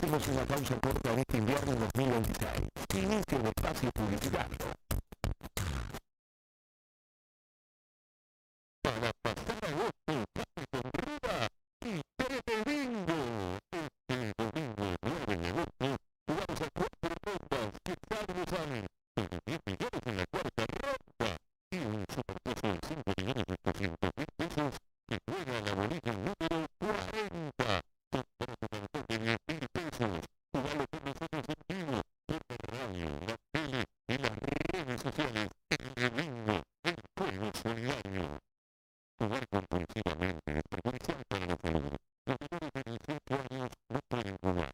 Hacemos una pausa corta en este invierno 2026. Inicio el espacio publicitario. Para pasar agosto, pase con Ruda y Pepe Bingo. Este domingo 9 de agosto, jugamos a 4 bombas que salgan con 10 millones en la cuarta ronda y un superpozo de 5.800.000 pesos que juega la bolita número 40. Con premio de 10.000 pesos. Jugalo con nosotros en vivo, por la radio, la tele y las redes sociales. El bingo, el juego solidario. Jugar compulsivamente es perjudicial para la salud. Los menores de 18 años no pueden jugar.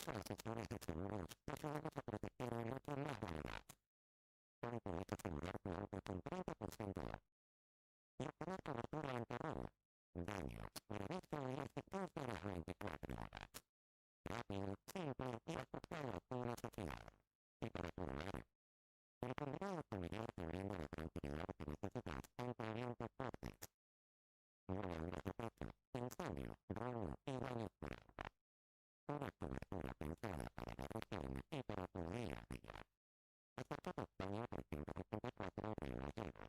Los sectores de seguros no ayudan a proteger al otro más variedad. Puede poder asegurar tu auto con 30% y obtener cobertura ante robo, daños, registro y actitud por las 24 horas. Rápido, simple y ajustado a tu necesidad. Y para probar, el combinado familiar te brinda la tranquilidad que necesitas ante eventos fuertes. Murmuras de techo, incendio, robo y daños por agua. Una cobertura pensada para la región y para tu día a día. Acercate a España 384 de Gallego.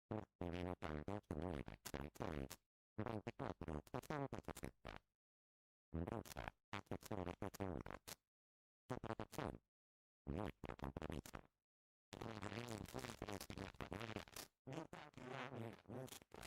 Escribe tanto 936 24 60 60. Brusa, asesores de seguros. Tu protección, nuestro compromiso. Regalé encuentros y las palabras. No me gusta.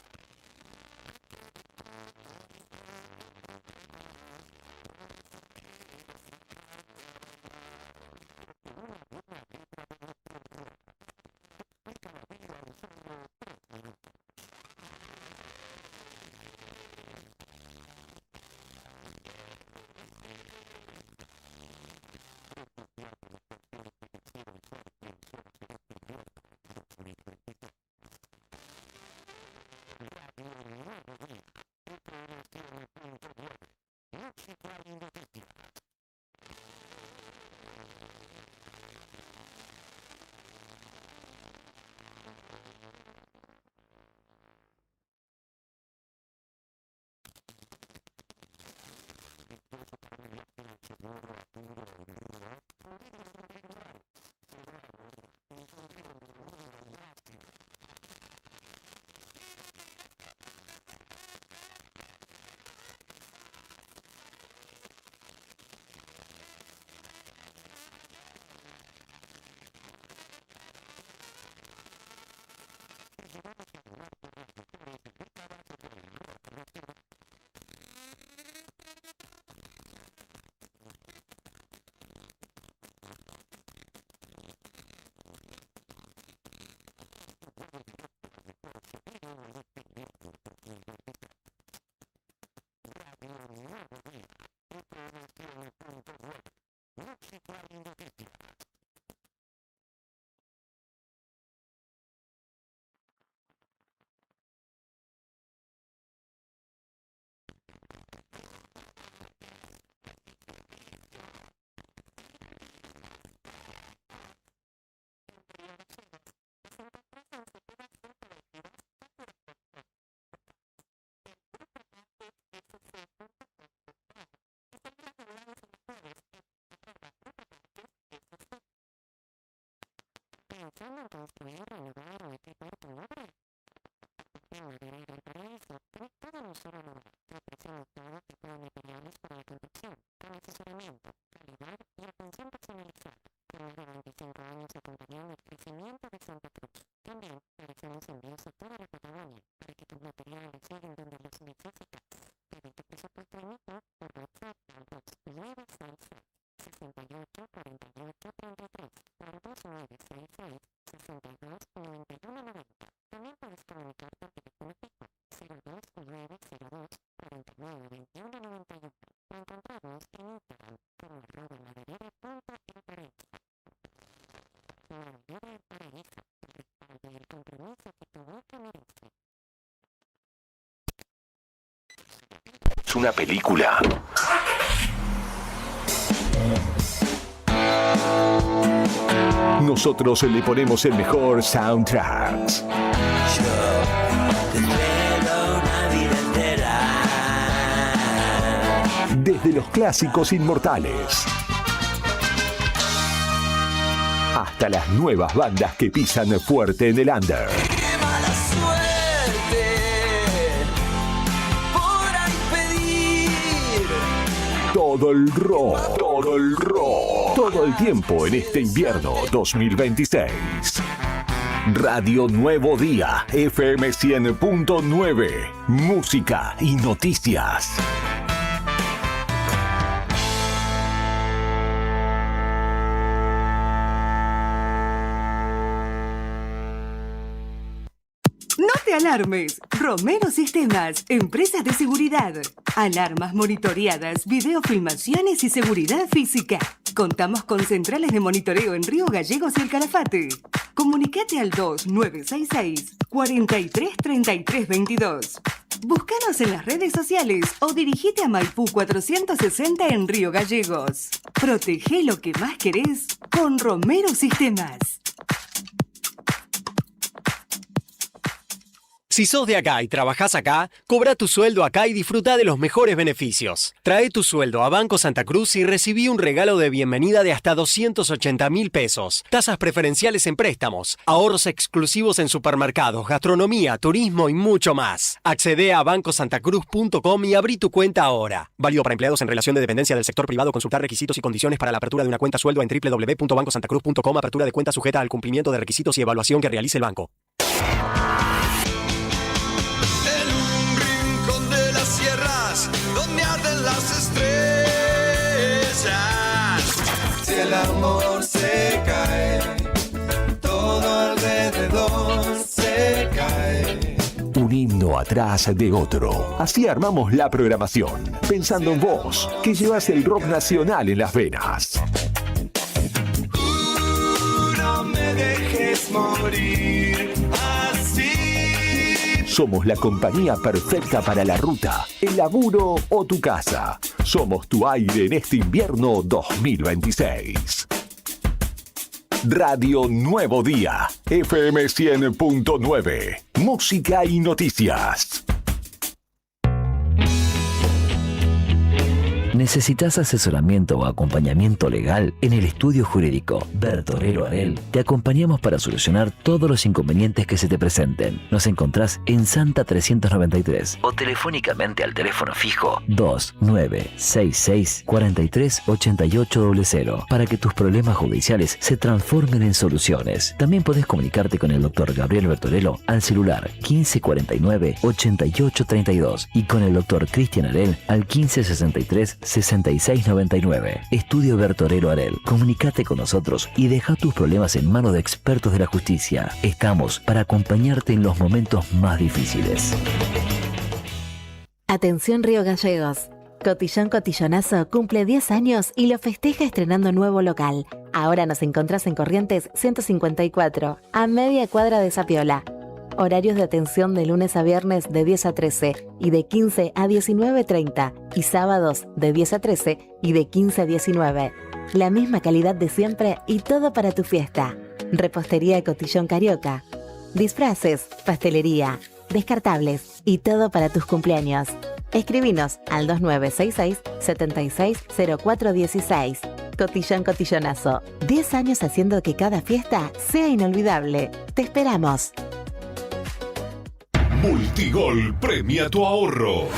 pensando en construir, renovar o equipar tu obra? En Maderas del Paraíso, todo en un solo lugar. Te ofrecemos todo tipo de materiales para la construcción, con asesoramiento, calidad y atención personalizada. Con más de 25 años acompañando el crecimiento de Santa Cruz. También realizamos envíos a toda la Patagonia para que tus materiales lleguen donde los necesitas. Pide tu presupuesto en Nipo por WhatsApp al 2966 68 48 33 o al 2966 62 91 90. También puedes comunicarte al teléfono fijo 02902 49 21 91 o encontrarnos en Instagram como @maderera.elparaíso. Maderera del Paraíso, el respaldo y el compromiso que tu boca merece. Es una película. Nosotros le ponemos el mejor soundtracks. Desde los clásicos inmortales hasta las nuevas bandas que pisan fuerte en el under. ¡Qué mala suerte por impedir! Todo el rock, todo el tiempo en este invierno 2026. Radio Nuevo Día, FM 100.9, música y noticias. No te alarmes. Romero Sistemas, empresa de seguridad. Alarmas monitoreadas, videofilmaciones y seguridad física. Contamos con centrales de monitoreo en Río Gallegos y El Calafate. Comunicate al 2966 43 33 22. Búscanos en las redes sociales o dirigite a Maipú 460 en Río Gallegos. Protege lo que más querés con Romero Sistemas. Si sos de acá y trabajás acá, cobra tu sueldo acá y disfruta de los mejores beneficios. Trae tu sueldo a Banco Santa Cruz y recibí un regalo de bienvenida de hasta 280.000 pesos. Tasas preferenciales en préstamos, ahorros exclusivos en supermercados, gastronomía, turismo y mucho más. Accede a bancosantacruz.com y abrí tu cuenta ahora. Válido para empleados en relación de dependencia del sector privado. Consultar requisitos y condiciones para la apertura de una cuenta sueldo en www.bancosantacruz.com. Apertura de cuenta sujeta al cumplimiento de requisitos y evaluación que realice el banco. Donde arden las estrellas. Si el amor se cae, todo alrededor se cae. Un himno atrás de otro. Así armamos la programación, pensando en vos, que llevas el rock nacional en las venas. No me dejes morir así. Somos la compañía perfecta para la ruta, el laburo o tu casa. Somos tu aire en este invierno 2026. Radio Nuevo Día, FM 100.9, música y noticias. ¿Necesitas asesoramiento o acompañamiento legal? En el estudio jurídico Bertorero Arel te acompañamos para solucionar todos los inconvenientes que se te presenten. Nos encontrás en Santa 393 o telefónicamente al teléfono fijo 2966 43 8800 para que tus problemas judiciales se transformen en soluciones. También podés comunicarte con el doctor Gabriel Bertorello al celular 1549 8832 y con el doctor Cristian Arel al 1563 6699. Estudio Bertorero Arel. Comunicate con nosotros y deja tus problemas en manos de expertos de la justicia. Estamos para acompañarte en los momentos más difíciles. Atención Río Gallegos. Cotillón Cotillonazo cumple 10 años y lo festeja estrenando nuevo local. Ahora nos encontrás en Corrientes 154, a media cuadra de Zapiola. Horarios de atención de lunes a viernes de 10 a 13 y de 15 a 19:30 y sábados de 10 a 13 y de 15 a 19. La misma calidad de siempre y todo para tu fiesta. Repostería Cotillón Carioca. Disfraces, pastelería, descartables y todo para tus cumpleaños. Escribinos al 2966 760416. Cotillón Cotillonazo. 10 años haciendo que cada fiesta sea inolvidable. Te esperamos. Multigol premia tu ahorro.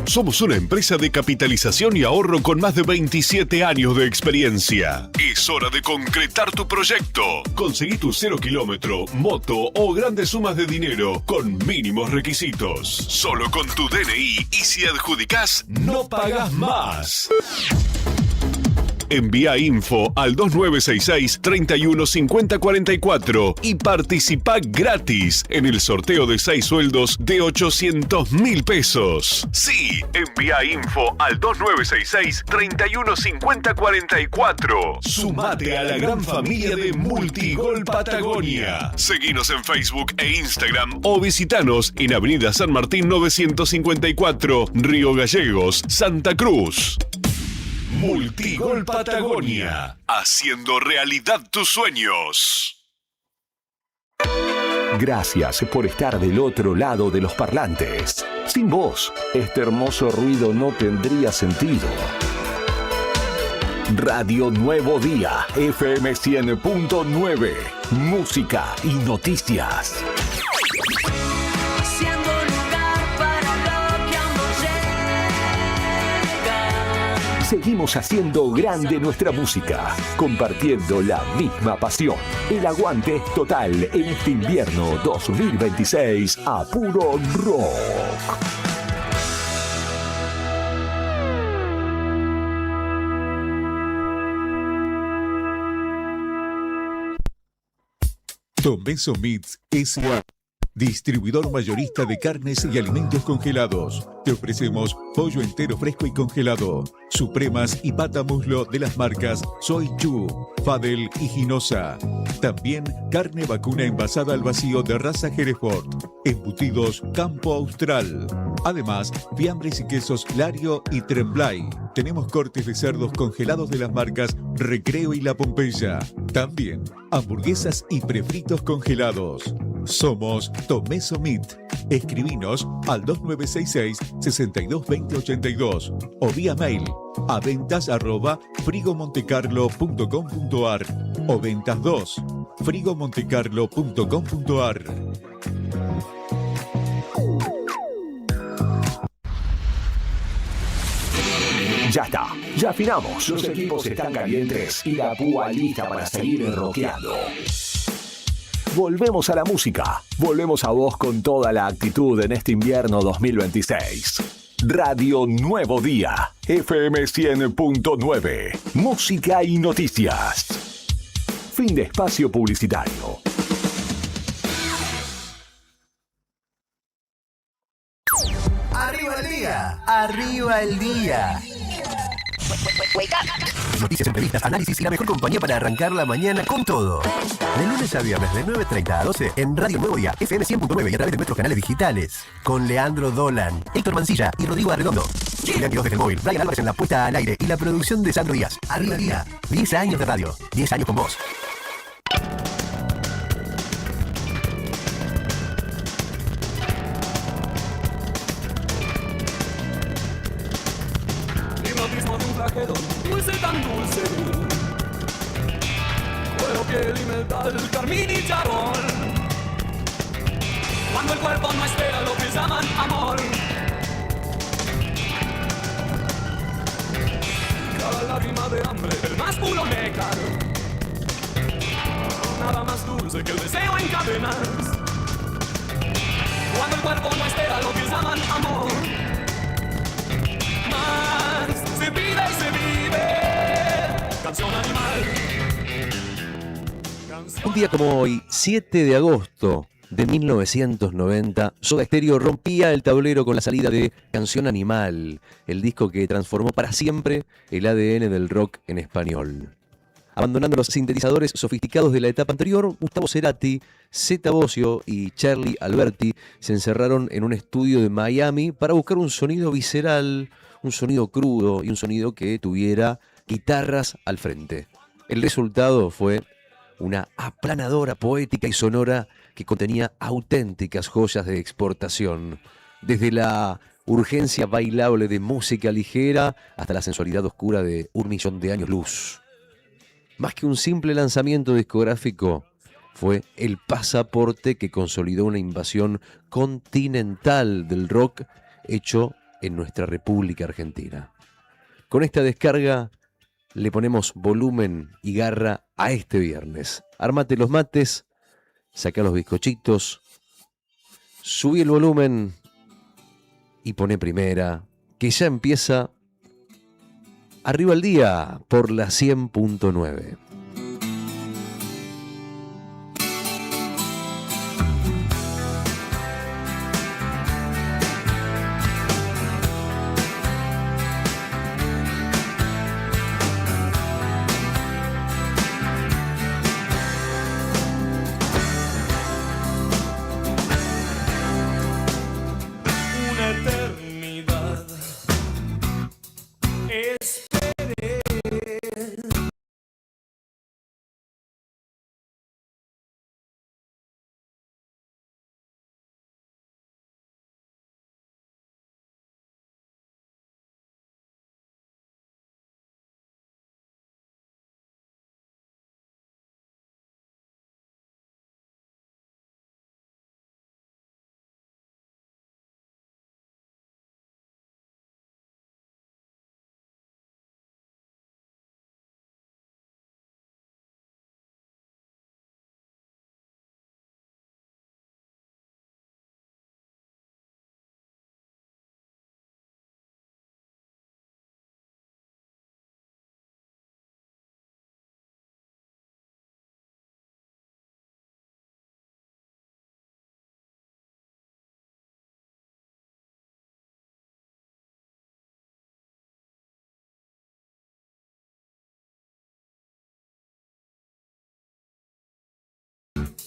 Somos una empresa de capitalización y ahorro con más de 27 años de experiencia. Es hora de concretar tu proyecto. Conseguí tu 0 kilómetro, moto o grandes sumas de dinero con mínimos requisitos. Solo con tu DNI y si adjudicás, no pagas más. Envía info al 2966 315044 y participa gratis en el sorteo de 6 sueldos de 800.000 pesos. Sí, envía info al 2966 315044. Sumate a la gran familia de Multigol Patagonia. Seguinos en Facebook e Instagram o visitanos en Avenida San Martín 954, Río Gallegos, Santa Cruz. Multigol Patagonia, haciendo realidad tus sueños. Gracias por estar del otro lado de los parlantes. Sin vos, este hermoso ruido no tendría sentido. Radio Nuevo Día, FM 100.9, música y noticias. Seguimos haciendo grande nuestra música, compartiendo la misma pasión. El aguante es total en este invierno 2026 a puro rock. Tomeso Meats S.A., distribuidor mayorista de carnes y alimentos congelados. Te ofrecemos pollo entero fresco y congelado, supremas y pata muslo de las marcas Soy Chu, Fadel y Ginosa. También carne vacuna envasada al vacío de raza Hereford, embutidos Campo Austral. Además, fiambres y quesos Lario y Tremblay. Tenemos cortes de cerdos congelados de las marcas Recreo y La Pompeya. También hamburguesas y prefritos congelados. Somos Tomeso Meat. Escribinos al 2966-622082 o vía mail a ventas@frigomontecarlo.com.ar o ventas 2 frigomontecarlo.com.ar. Ya está, ya afinamos. Los equipos están calientes y la púa lista para seguir rockeando. Volvemos a la música, volvemos a vos con toda la actitud en este invierno 2026. Radio Nuevo Día, FM 100.9, música y noticias. Fin de espacio publicitario. ¡Arriba el día! ¡Arriba el día! Noticias, entrevistas, análisis y la mejor compañía para arrancar la mañana con todo. De lunes a viernes de 9:30 a 12 en Radio Nuevo Día, FM 100.9 y a través de nuestros canales digitales. Con Leandro Dolan, Héctor Mancilla y Rodrigo Arredondo. Julián Quiroz desde el móvil, Brian Álvarez en la puesta al aire y la producción de Sandro Díaz. Arriba el día. 10 años de radio. 10 años con vos. Dulce tan dulce, cuero, piel y metal, carmín y charol. Cuando el cuerpo no espera lo que llaman amor. Cada lágrima de hambre, el más puro néctar. Nada más dulce que el deseo en cadenas. Cuando el cuerpo no espera lo que llaman amor. Más se pide y se vive. Canción animal. Un día como hoy, 7 de agosto de 1990, Soda Stereo rompía el tablero con la salida de Canción Animal, el disco que transformó para siempre el ADN del rock en español. Abandonando los sintetizadores sofisticados de la etapa anterior, Gustavo Cerati, Zeta Bosio y Charlie Alberti se encerraron en un estudio de Miami para buscar un sonido visceral, un sonido crudo y un sonido que tuviera guitarras al frente. El resultado fue una aplanadora poética y sonora que contenía auténticas joyas de exportación, desde la urgencia bailable de música ligera hasta la sensualidad oscura de 1.000.000 de años luz. Más que un simple lanzamiento discográfico, fue el pasaporte que consolidó una invasión continental del rock hecho en nuestra República Argentina. Con esta descarga le ponemos volumen y garra a este viernes. Armate los mates, saca los bizcochitos, subí el volumen y pone primera, que ya empieza Arriba el Día por la 100.9. Una eternidad esperé.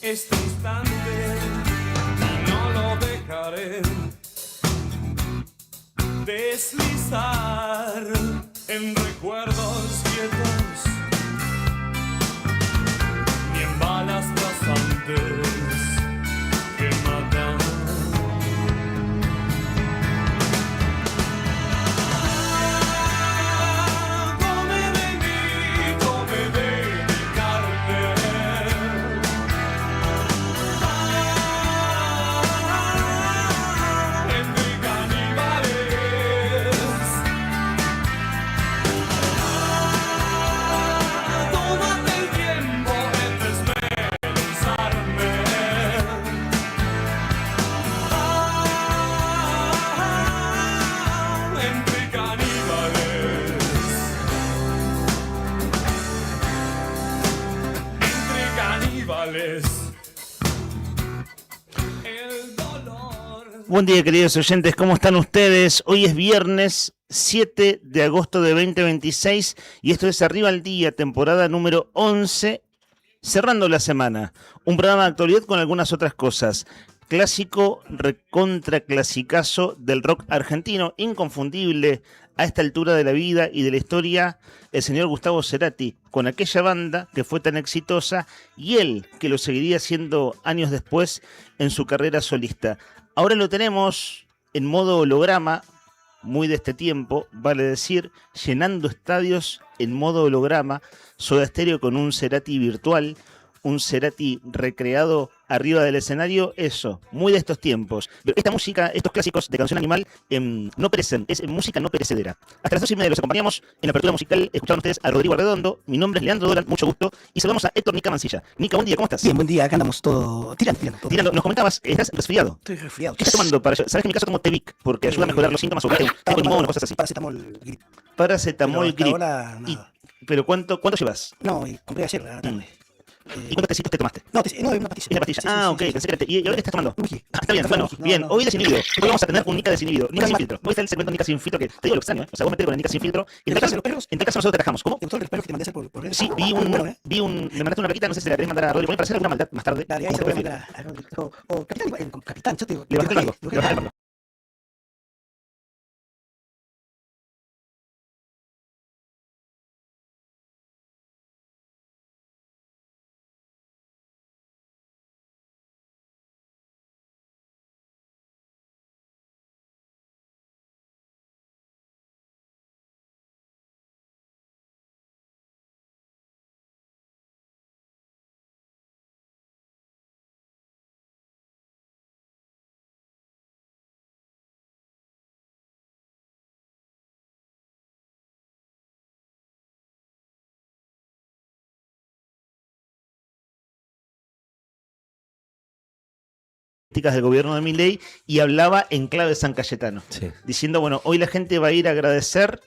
Este instante y no lo dejaré deslizar en recuerdos quietos ni en balas rasantes que matan. Come de mí, come de mi carne. Entre caníbales, tómate el tiempo en desmenuzarme. Entre caníbales, entre caníbales. El dolor. Buen día, queridos oyentes, ¿cómo están ustedes? Hoy es viernes 7 de agosto de 2026 y esto es Arriba al Día, temporada número 11, cerrando la semana. Un programa de actualidad con algunas otras cosas. Clásico, recontra clasicazo del rock argentino, inconfundible a esta altura de la vida y de la historia, el señor Gustavo Cerati, con aquella banda que fue tan exitosa y él que lo seguiría haciendo años después en su carrera solista. Ahora lo tenemos en modo holograma, muy de este tiempo, vale decir, llenando estadios en modo holograma, Soda Stereo con un Cerati virtual, un Cerati recreado arriba del escenario, eso, muy de estos tiempos. Esta música, estos clásicos de Canción Animal, no perecen, es música no perecedera. Hasta las 2:30 los acompañamos en la apertura musical, escucharon ustedes a Rodrigo Arredondo, mi nombre es Leandro Dolan, mucho gusto, y saludamos a Héctor Nica Mancilla. Nica, buen día, ¿cómo estás? Bien, buen día, acá andamos todo tirando. Tirando, nos comentabas, estás resfriado. Estoy resfriado. ¿Qué estás tomando para eso? Sabes que en mi caso tomo Tevic, porque ayuda a mejorar los síntomas o limón o cosas así. Paracetamol grip. Paracetamol grip. Ahora, nada. ¿Pero cuánto llevas? No, compré ayer a la tarde. ¿Y cuántos tecitos te tomaste? No, no, es una pastilla. Es la pastilla. Sí, Ah, sí, ok, sí, pensé que era ¿Y ahora qué estás tomando? Whisky. Está bien, bueno, No, bien. no. Hoy desinhibido. Hoy vamos a tener un Nica desinhibido. Nica sin filtro. Hoy está el segmento Nica sin filtro que te digo lo extraño, ¿eh? O sea, vos metete con el Nica sin filtro. En tal caso nosotros te atajamos. ¿Cómo? ¿Te gustó el perro que te mandé a hacer por redes? Sí, me mandaste una plaquita, no sé si se la querés mandar a Rodri para hacer alguna maldad más tarde. Dale, ahí como se te lo voy a prefieras. mandar a Rodri. O capitán, yo te digo. Le bajaste el rango. Le bajaste el rango. del gobierno de Milei y hablaba en clave San Cayetano, diciendo, bueno, hoy la gente va a ir a agradecer,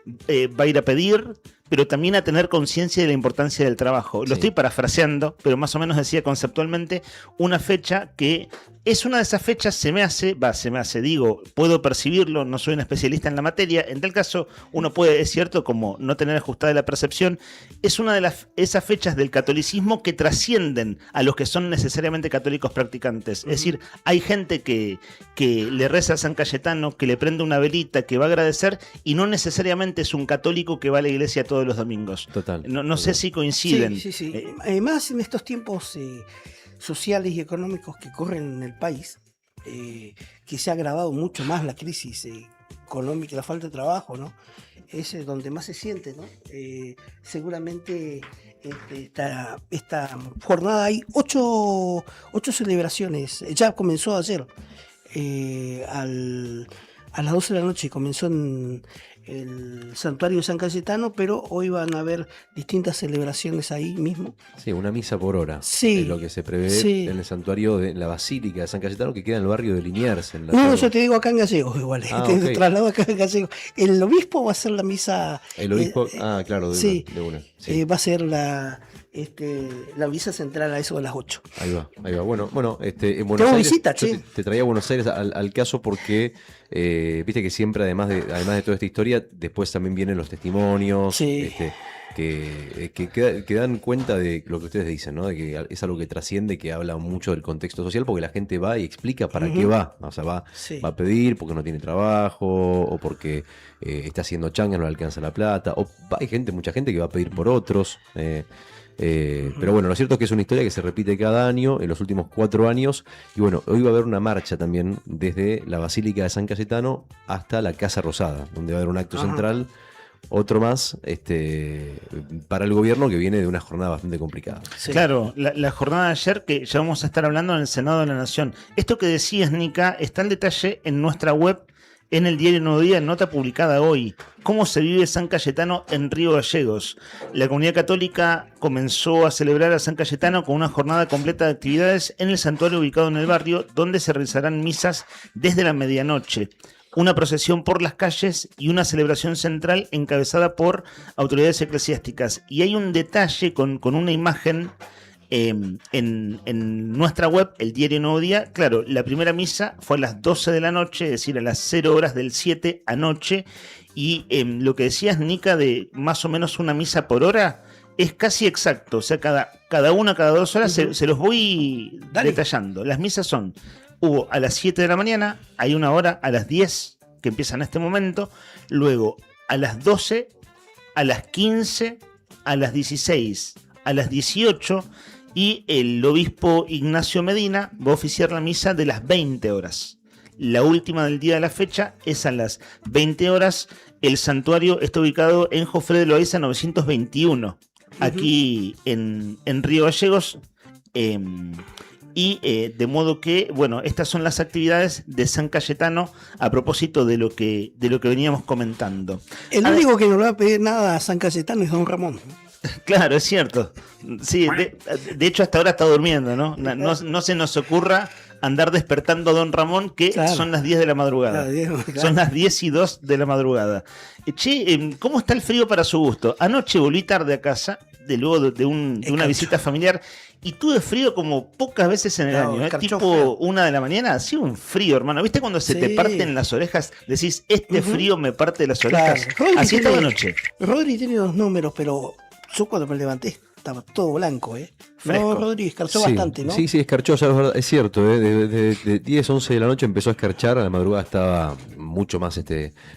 va a ir a pedir, pero también a tener conciencia de la importancia del trabajo. Lo estoy parafraseando, pero más o menos decía conceptualmente una fecha que es una de esas fechas, digo, puedo percibirlo, no soy un especialista en la materia, en tal caso uno puede, es cierto, como no tener ajustada la percepción, es una de esas fechas del catolicismo que trascienden a los que son necesariamente católicos practicantes. Es decir, hay gente que le reza a San Cayetano, que le prende una velita, que va a agradecer, y no necesariamente es un católico que va a la iglesia todos los domingos. Total. No sé si coinciden. Sí. Además, en estos tiempos sociales y económicos que corren en el país, que se ha agravado mucho más la crisis económica, la falta de trabajo, ¿no? Es donde más se siente, ¿no? Seguramente esta jornada hay 8 celebraciones, ya comenzó ayer, a las 12 de la noche comenzó en el santuario de San Cayetano, pero hoy van a haber distintas celebraciones ahí mismo. Sí, una misa por hora. Sí. Es lo que se prevé en el santuario de la Basílica de San Cayetano, que queda en el barrio de Liniers. No, yo te digo acá en Gallegos igual. Okay. Traslado acá en Gallegos. El obispo va a hacer la misa. El obispo, claro, de una. Sí. Va a ser la misa central a eso de las 8. Ahí va. Bueno, en Buenos Aires, visita, yo te traía a Buenos Aires al caso porque viste que siempre, además de toda esta historia, después también vienen los testimonios que dan cuenta de lo que ustedes dicen, ¿no? De que es algo que trasciende, que habla mucho del contexto social, porque la gente va y explica para qué va. O sea, va a pedir porque no tiene trabajo, o porque está haciendo changa, no le alcanza la plata, o mucha gente que va a pedir por otros. Pero bueno, lo cierto es que es una historia que se repite cada año, en los últimos 4 años, y bueno, hoy va a haber una marcha también desde la Basílica de San Cayetano hasta la Casa Rosada, donde va a haber un acto central, otro más, para el gobierno, que viene de una jornada bastante complicada. Sí. Claro, la jornada de ayer, que ya vamos a estar hablando en el Senado de la Nación. Esto que decías, Nica, está en detalle en nuestra web, en el diario Nuevo Día, nota publicada hoy. ¿Cómo se vive San Cayetano en Río Gallegos? La comunidad católica comenzó a celebrar a San Cayetano con una jornada completa de actividades en el santuario ubicado en el barrio, donde se realizarán misas desde la medianoche, una procesión por las calles y una celebración central encabezada por autoridades eclesiásticas. Y hay un detalle con una imagen en nuestra web, el diario Nuevo Día. Claro, la primera misa fue a las 12 de la noche, es decir, a las 0 horas del 7 anoche, y lo que decías, Nica, de más o menos una misa por hora, es casi exacto. O sea, cada 2 horas se los voy detallando. Las misas hubo a las 7 de la mañana, hay una hora a las 10 que empiezan en este momento, luego a las 12, a las 15, a las 16, a las 18, y el obispo Ignacio Medina va a oficiar la misa de las 20 horas. La última del día de la fecha es a las 20 horas. El santuario está ubicado en Jofre de Loaiza 921, aquí en Río Gallegos. De modo que, bueno, estas son las actividades de San Cayetano a propósito de lo que veníamos comentando. El único que no le va a pedir nada a San Cayetano es don Ramón. Claro, es cierto. Sí, de hecho hasta ahora está durmiendo, ¿no? No se nos ocurra andar despertando a don Ramón, que son las 10 de la madrugada. Son las 10:02 de la madrugada. ¿Cómo está el frío para su gusto? Anoche volví tarde a casa, luego de una visita familiar, y tuve frío como pocas veces en el año. Tipo 1 de la mañana, hacía un frío, hermano. ¿Viste cuando se te parten las orejas? Decís, frío me parte las orejas. Así estaba anoche. Rodri tiene 2 números, pero yo cuando me levanté estaba todo blanco, Fresco. No, Rodri, escarchó bastante, ¿no? Sí, escarchó, ya es cierto, de 10, 11 de la noche empezó a escarchar, a la madrugada estaba mucho más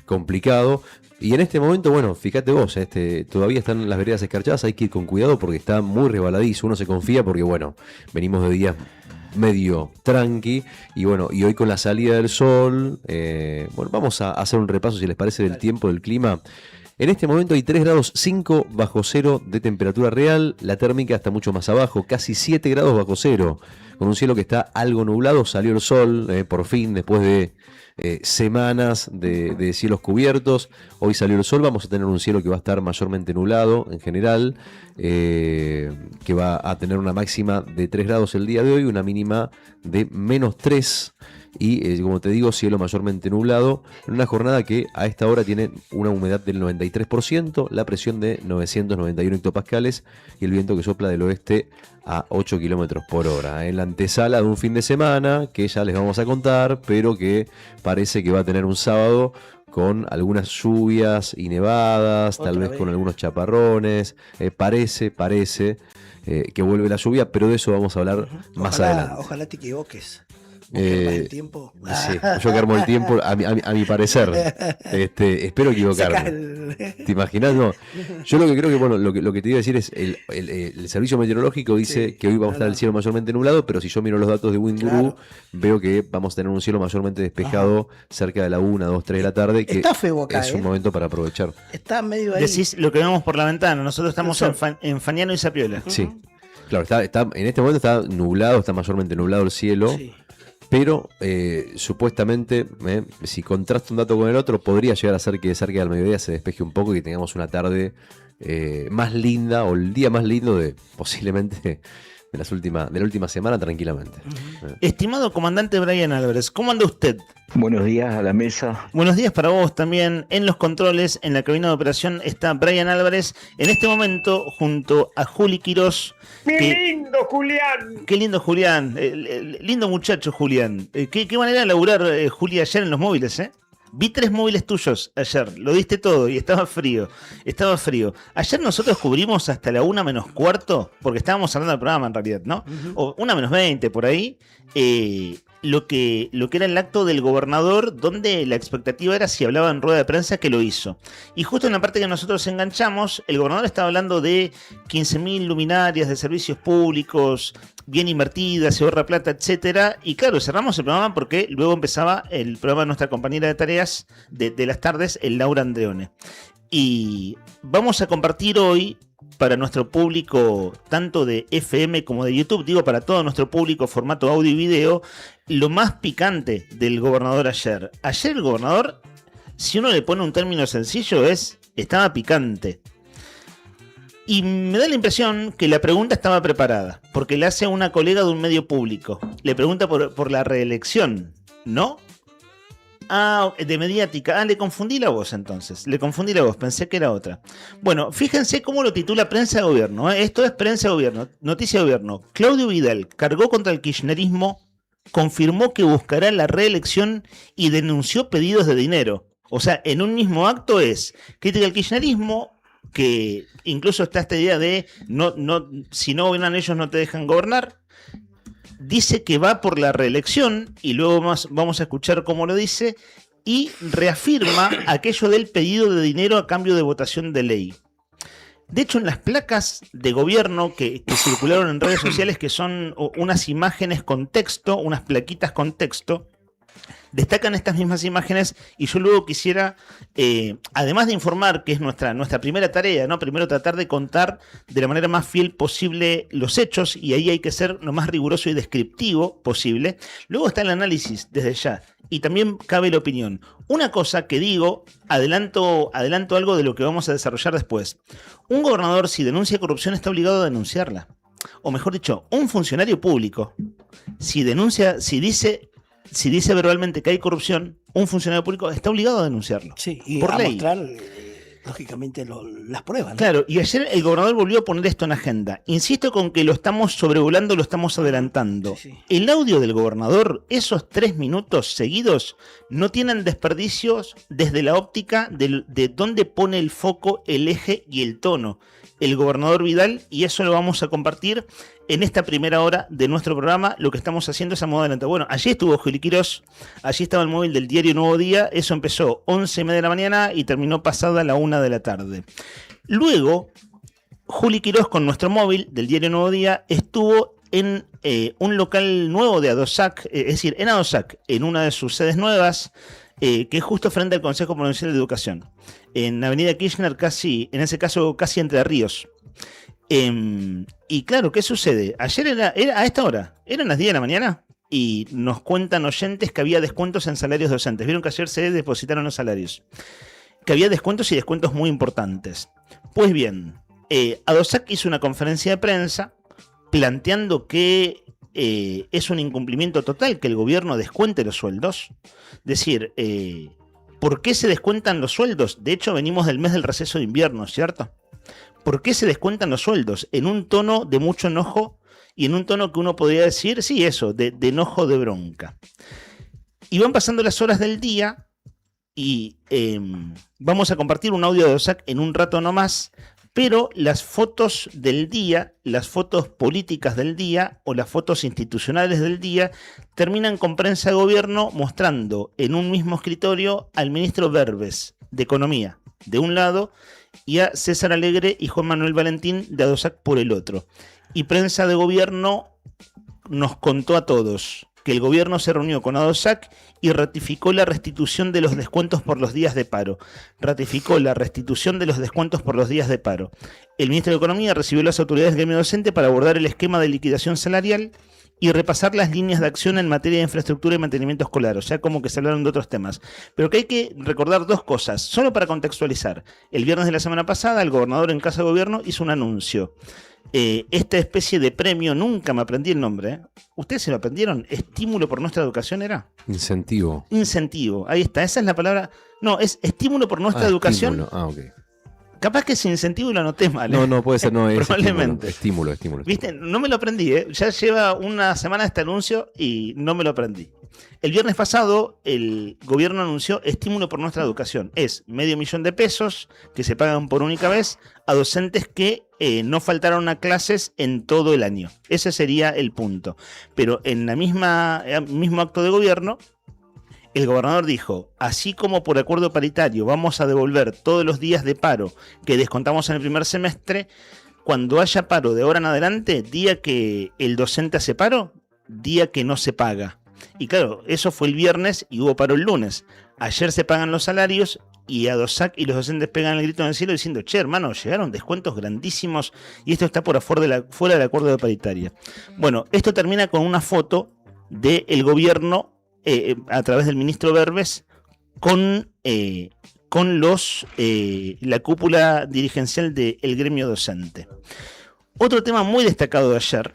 complicado. Y en este momento, bueno, fíjate vos, todavía están las veredas escarchadas, hay que ir con cuidado porque está muy resbaladizo, uno se confía porque, bueno, venimos de días medio tranqui, y bueno, y hoy con la salida del sol, bueno, vamos a hacer un repaso, si les parece, del tiempo, del clima. En este momento hay 3 grados 5 bajo cero de temperatura real, la térmica está mucho más abajo, casi 7 grados bajo cero, con un cielo que está algo nublado. Salió el sol, por fin, después de semanas de cielos cubiertos. Hoy salió el sol, vamos a tener un cielo que va a estar mayormente nublado en general, que va a tener una máxima de 3 grados el día de hoy, una mínima de -3. Y como te digo, cielo mayormente nublado, en una jornada que a esta hora tiene una humedad del 93%, la presión de 991 hectopascales y el viento que sopla del oeste a 8 kilómetros por hora. En la antesala de un fin de semana que ya les vamos a contar, pero que parece que va a tener un sábado con algunas lluvias y nevadas, tal vez con algunos chaparrones. Parece que vuelve la lluvia, pero de eso vamos a hablar más adelante. Ojalá te equivoques. El tiempo. Sí, yo que armo el tiempo, a mi parecer. Espero equivocarme. ¿Te imaginas? No. Yo lo que creo que, bueno, lo que te iba a decir es el servicio meteorológico dice que hoy vamos a estar el cielo mayormente nublado, pero si yo miro los datos de Windguru, veo que vamos a tener un cielo mayormente despejado cerca de la 1, 2, 3 de la tarde, que está feo acá, es un momento para aprovechar. Está medio ahí. Decís lo que vemos por la ventana, nosotros estamos en Fagnano y Sapiola. Sí. Claro, en este momento está nublado, está mayormente nublado el cielo. Sí. Pero supuestamente, si contrasta un dato con el otro, podría llegar a ser que cerca del mediodía se despeje un poco y que tengamos una tarde más linda, o el día más lindo posiblemente de la última semana, tranquilamente. Estimado comandante Brian Álvarez, ¿cómo anda usted? Buenos días a la mesa. Buenos días para vos también. En los controles, en la cabina de operación, está Brian Álvarez, en este momento junto a Juli Quirós. Lindo Julián! Qué lindo Julián, lindo muchacho Julián. Qué manera de laburar, Juli, ayer en los móviles, ¿eh? Vi 3 móviles tuyos ayer, lo diste todo y estaba frío. Ayer nosotros cubrimos hasta la 1 menos cuarto, porque estábamos hablando del programa en realidad, ¿no? O 1 menos 20 por ahí. Lo que era el acto del gobernador, donde la expectativa era si hablaba en rueda de prensa, que lo hizo. Y justo en la parte que nosotros enganchamos, el gobernador estaba hablando de 15.000 luminarias de servicios públicos, bien invertidas, se ahorra plata, etcétera. Y claro, cerramos el programa porque luego empezaba el programa de nuestra compañera de tareas de las tardes, el Laura Andreone. Y vamos a compartir hoy, para nuestro público tanto de FM como de YouTube, digo para todo nuestro público formato audio y video, lo más picante del gobernador ayer. Ayer el gobernador, si uno le pone un término sencillo, estaba picante. Y me da la impresión que la pregunta estaba preparada, porque le hace a una colega de un medio público. Le pregunta por la reelección, ¿no? De mediática. Le confundí la voz entonces. Pensé que era otra. Bueno, fíjense cómo lo titula Prensa de Gobierno. Esto es Prensa de Gobierno, Noticia de Gobierno. Claudio Vidal cargó contra el kirchnerismo, confirmó que buscará la reelección y denunció pedidos de dinero. O sea, en un mismo acto es crítica al kirchnerismo, que incluso está esta idea de si no gobiernan ellos no te dejan gobernar. Dice que va por la reelección y luego vamos a escuchar cómo lo dice, y reafirma aquello del pedido de dinero a cambio de votación de ley. De hecho, en las placas de gobierno que circularon en redes sociales, que son unas imágenes con texto, unas plaquitas con texto, destacan estas mismas imágenes, y yo luego quisiera, además de informar, que es nuestra primera tarea, ¿no? Primero tratar de contar de la manera más fiel posible los hechos, y ahí hay que ser lo más riguroso y descriptivo posible. Luego está el análisis desde ya, y también cabe la opinión. Una cosa que digo, adelanto algo de lo que vamos a desarrollar después. Un gobernador, si denuncia corrupción, está obligado a denunciarla. O mejor dicho, un funcionario público, si dice verbalmente que hay corrupción, un funcionario público está obligado a denunciarlo. Sí, y por a ley. mostrar, lógicamente, las pruebas, ¿no? Claro, y ayer el gobernador volvió a poner esto en agenda. Insisto con que lo estamos sobrevolando, lo estamos adelantando. Sí. El audio del gobernador, esos 3 minutos seguidos, no tienen desperdicios desde la óptica de dónde pone el foco, el eje y el tono el gobernador Vidal, y eso lo vamos a compartir en esta primera hora de nuestro programa. Lo que estamos haciendo es a modo adelantado. Bueno, allí estuvo Juli Quirós, allí estaba el móvil del diario Nuevo Día, eso empezó 11:30 de la mañana y terminó pasada la 1 de la tarde. Luego, Juli Quirós con nuestro móvil del diario Nuevo Día estuvo en un local nuevo de Adosac, es decir, en Adosac, en una de sus sedes nuevas, que es justo frente al Consejo Provincial de Educación, en Avenida Kirchner, casi Entre Ríos. Y claro, ¿qué sucede? Ayer era a esta hora, eran las 10 de la mañana, y nos cuentan oyentes que había descuentos en salarios docentes. Vieron que ayer se depositaron los salarios. Que había descuentos y descuentos muy importantes. Pues bien, ADOSAC hizo una conferencia de prensa planteando que es un incumplimiento total que el gobierno descuente los sueldos. Es decir, ¿por qué se descuentan los sueldos? De hecho, venimos del mes del receso de invierno, ¿cierto? ¿Por qué se descuentan los sueldos? En un tono de mucho enojo y en un tono que uno podría decir, sí, eso, de enojo, de bronca. Y van pasando las horas del día y vamos a compartir un audio de ADOSAC en un rato nomás, pero las fotos del día, las fotos políticas del día o las fotos institucionales del día terminan con prensa de gobierno mostrando en un mismo escritorio al ministro Verbes de Economía de un lado y a César Alegre y Juan Manuel Valentín de ADOSAC por el otro. Y prensa de gobierno nos contó a todos que el gobierno se reunió con ADOSAC y ratificó la restitución de los descuentos por los días de paro. Ratificó la restitución de los descuentos por los días de paro. El ministro de Economía recibió las autoridades del gremio docente para abordar el esquema de liquidación salarial y repasar las líneas de acción en materia de infraestructura y mantenimiento escolar, o sea, como que se hablaron de otros temas. Pero que hay que recordar dos cosas, solo para contextualizar. El viernes de la semana pasada, el gobernador en Casa de Gobierno hizo un anuncio. Esta especie de premio, nunca me aprendí el nombre, ¿eh? ¿Ustedes se lo aprendieron? ¿Estímulo por nuestra educación era? Incentivo. Incentivo, ahí está, esa es la palabra. No, es estímulo por nuestra educación. Estímulo. Ok. Capaz que es incentivo y lo anoté mal. No, puede ser, no, es probablemente. Estímulo. ¿Viste? No me lo aprendí, ¿eh? Ya lleva una semana este anuncio y no me lo aprendí. El viernes pasado el gobierno anunció estímulo por nuestra educación. Es $500,000 que se pagan por única vez a docentes que no faltaron a clases en todo el año. Ese sería el punto. Pero en el mismo acto de gobierno, el gobernador dijo, así como por acuerdo paritario vamos a devolver todos los días de paro que descontamos en el primer semestre, cuando haya paro de ahora en adelante, día que el docente hace paro, día que no se paga. Y claro, eso fue el viernes y hubo paro el lunes. Ayer se pagan los salarios y ADOSAC y los docentes pegan el grito en el cielo diciendo, che, hermano, llegaron descuentos grandísimos y esto está por fuera del acuerdo de paritaria. Bueno, esto termina con una foto del gobierno a través del ministro Verbes con la cúpula dirigencial del gremio docente. Otro tema muy destacado de ayer,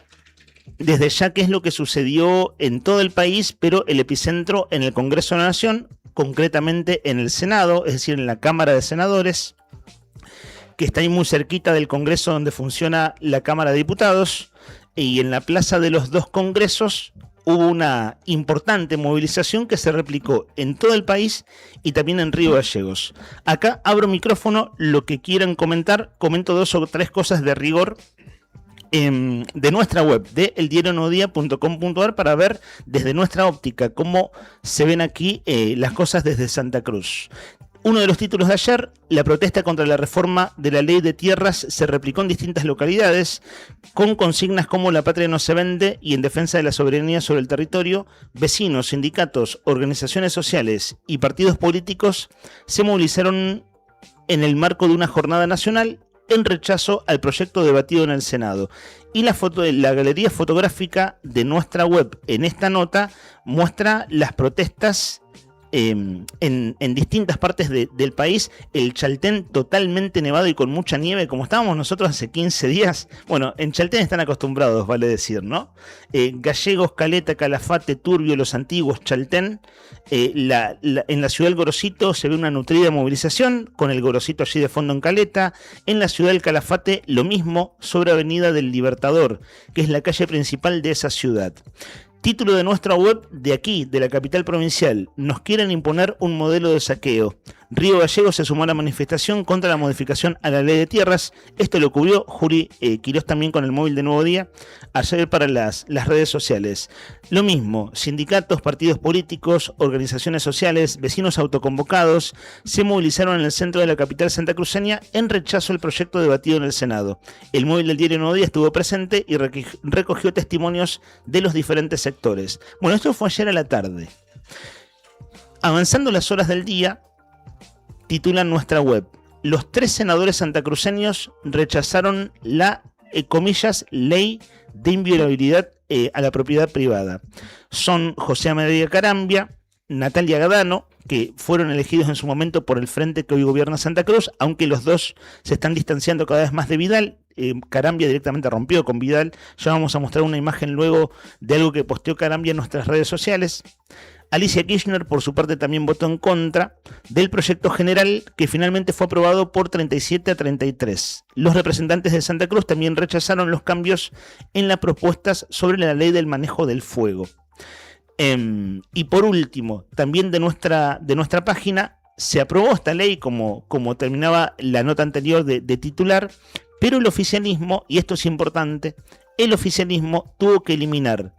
desde ya que es lo que sucedió en todo el país, pero el epicentro en el Congreso de la Nación, concretamente en el Senado, es decir, en la Cámara de Senadores, que está ahí muy cerquita del Congreso donde funciona la Cámara de Diputados, y en la Plaza de los Dos Congresos hubo una importante movilización que se replicó en todo el país y también en Río Gallegos. Acá abro micrófono, lo que quieran comentar, comento 2 o 3 cosas de rigor de nuestra web, de eldiarionuevodía.com.ar, para ver desde nuestra óptica cómo se ven aquí las cosas desde Santa Cruz. Uno de los títulos de ayer, la protesta contra la reforma de la ley de tierras se replicó en distintas localidades, con consignas como la patria no se vende y en defensa de la soberanía sobre el territorio. Vecinos, sindicatos, organizaciones sociales y partidos políticos se movilizaron en el marco de una jornada nacional en rechazo al proyecto debatido en el Senado. Y la galería fotográfica de nuestra web en esta nota muestra las protestas en distintas partes del país. El Chaltén totalmente nevado y con mucha nieve, como estábamos nosotros hace 15 días. Bueno, en Chaltén están acostumbrados, vale decir, ¿no? Gallegos, Caleta, Calafate, Turbio, Los Antiguos, Chaltén. En la ciudad del Gorosito se ve una nutrida movilización, con el Gorosito allí de fondo en Caleta. En la ciudad del Calafate lo mismo, sobre Avenida del Libertador, que es la calle principal de esa ciudad. Título de nuestra web de aquí, de la capital provincial: nos quieren imponer un modelo de saqueo. Río Gallegos se sumó a la manifestación contra la modificación a la ley de tierras. Esto lo cubrió Juri Quirós también con el móvil de Nuevo Día ayer para las redes sociales. Lo mismo, sindicatos, partidos políticos, organizaciones sociales, vecinos autoconvocados se movilizaron en el centro de la capital santacruceña en rechazo al proyecto debatido en el Senado. El móvil del diario Nuevo Día estuvo presente y recogió testimonios de los diferentes sectores. Bueno, esto fue ayer a la tarde. Avanzando las horas del día, titula nuestra web: los 3 senadores santacruceños rechazaron la, comillas, ley de inviolabilidad a la propiedad privada. Son José Amadeo Carambia, Natalia Gadano, que fueron elegidos en su momento por el frente que hoy gobierna Santa Cruz, aunque los dos se están distanciando cada vez más de Vidal. Carambia directamente rompió con Vidal. Ya vamos a mostrar una imagen luego de algo que posteó Carambia en nuestras redes sociales. Alicia Kirchner, por su parte, también votó en contra del proyecto general que finalmente fue aprobado por 37-33. Los representantes de Santa Cruz también rechazaron los cambios en las propuestas sobre la ley del manejo del fuego. Y por último, también de nuestra página, se aprobó esta ley como terminaba la nota anterior de titular, pero el oficialismo, y esto es importante, el oficialismo tuvo que eliminar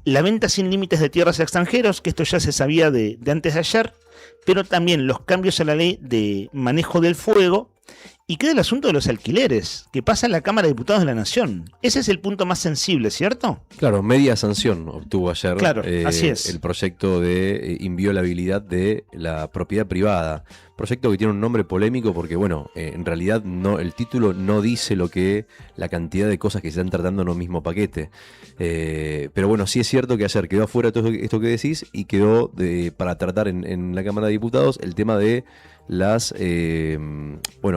la venta sin límites de tierras a extranjeros, que esto ya se sabía de antes de ayer, pero también los cambios a la ley de manejo del fuego, y queda el asunto de los alquileres, que pasa en la Cámara de Diputados de la Nación. Ese es el punto más sensible, ¿cierto? Claro, media sanción obtuvo ayer así es. El proyecto de inviolabilidad de la propiedad privada. Proyecto que tiene un nombre polémico porque, bueno, en realidad el título no dice la cantidad de cosas que se están tratando en un mismo paquete. Pero bueno, sí es cierto que ayer quedó afuera todo esto que decís y quedó para tratar en la Cámara de Diputados el tema de las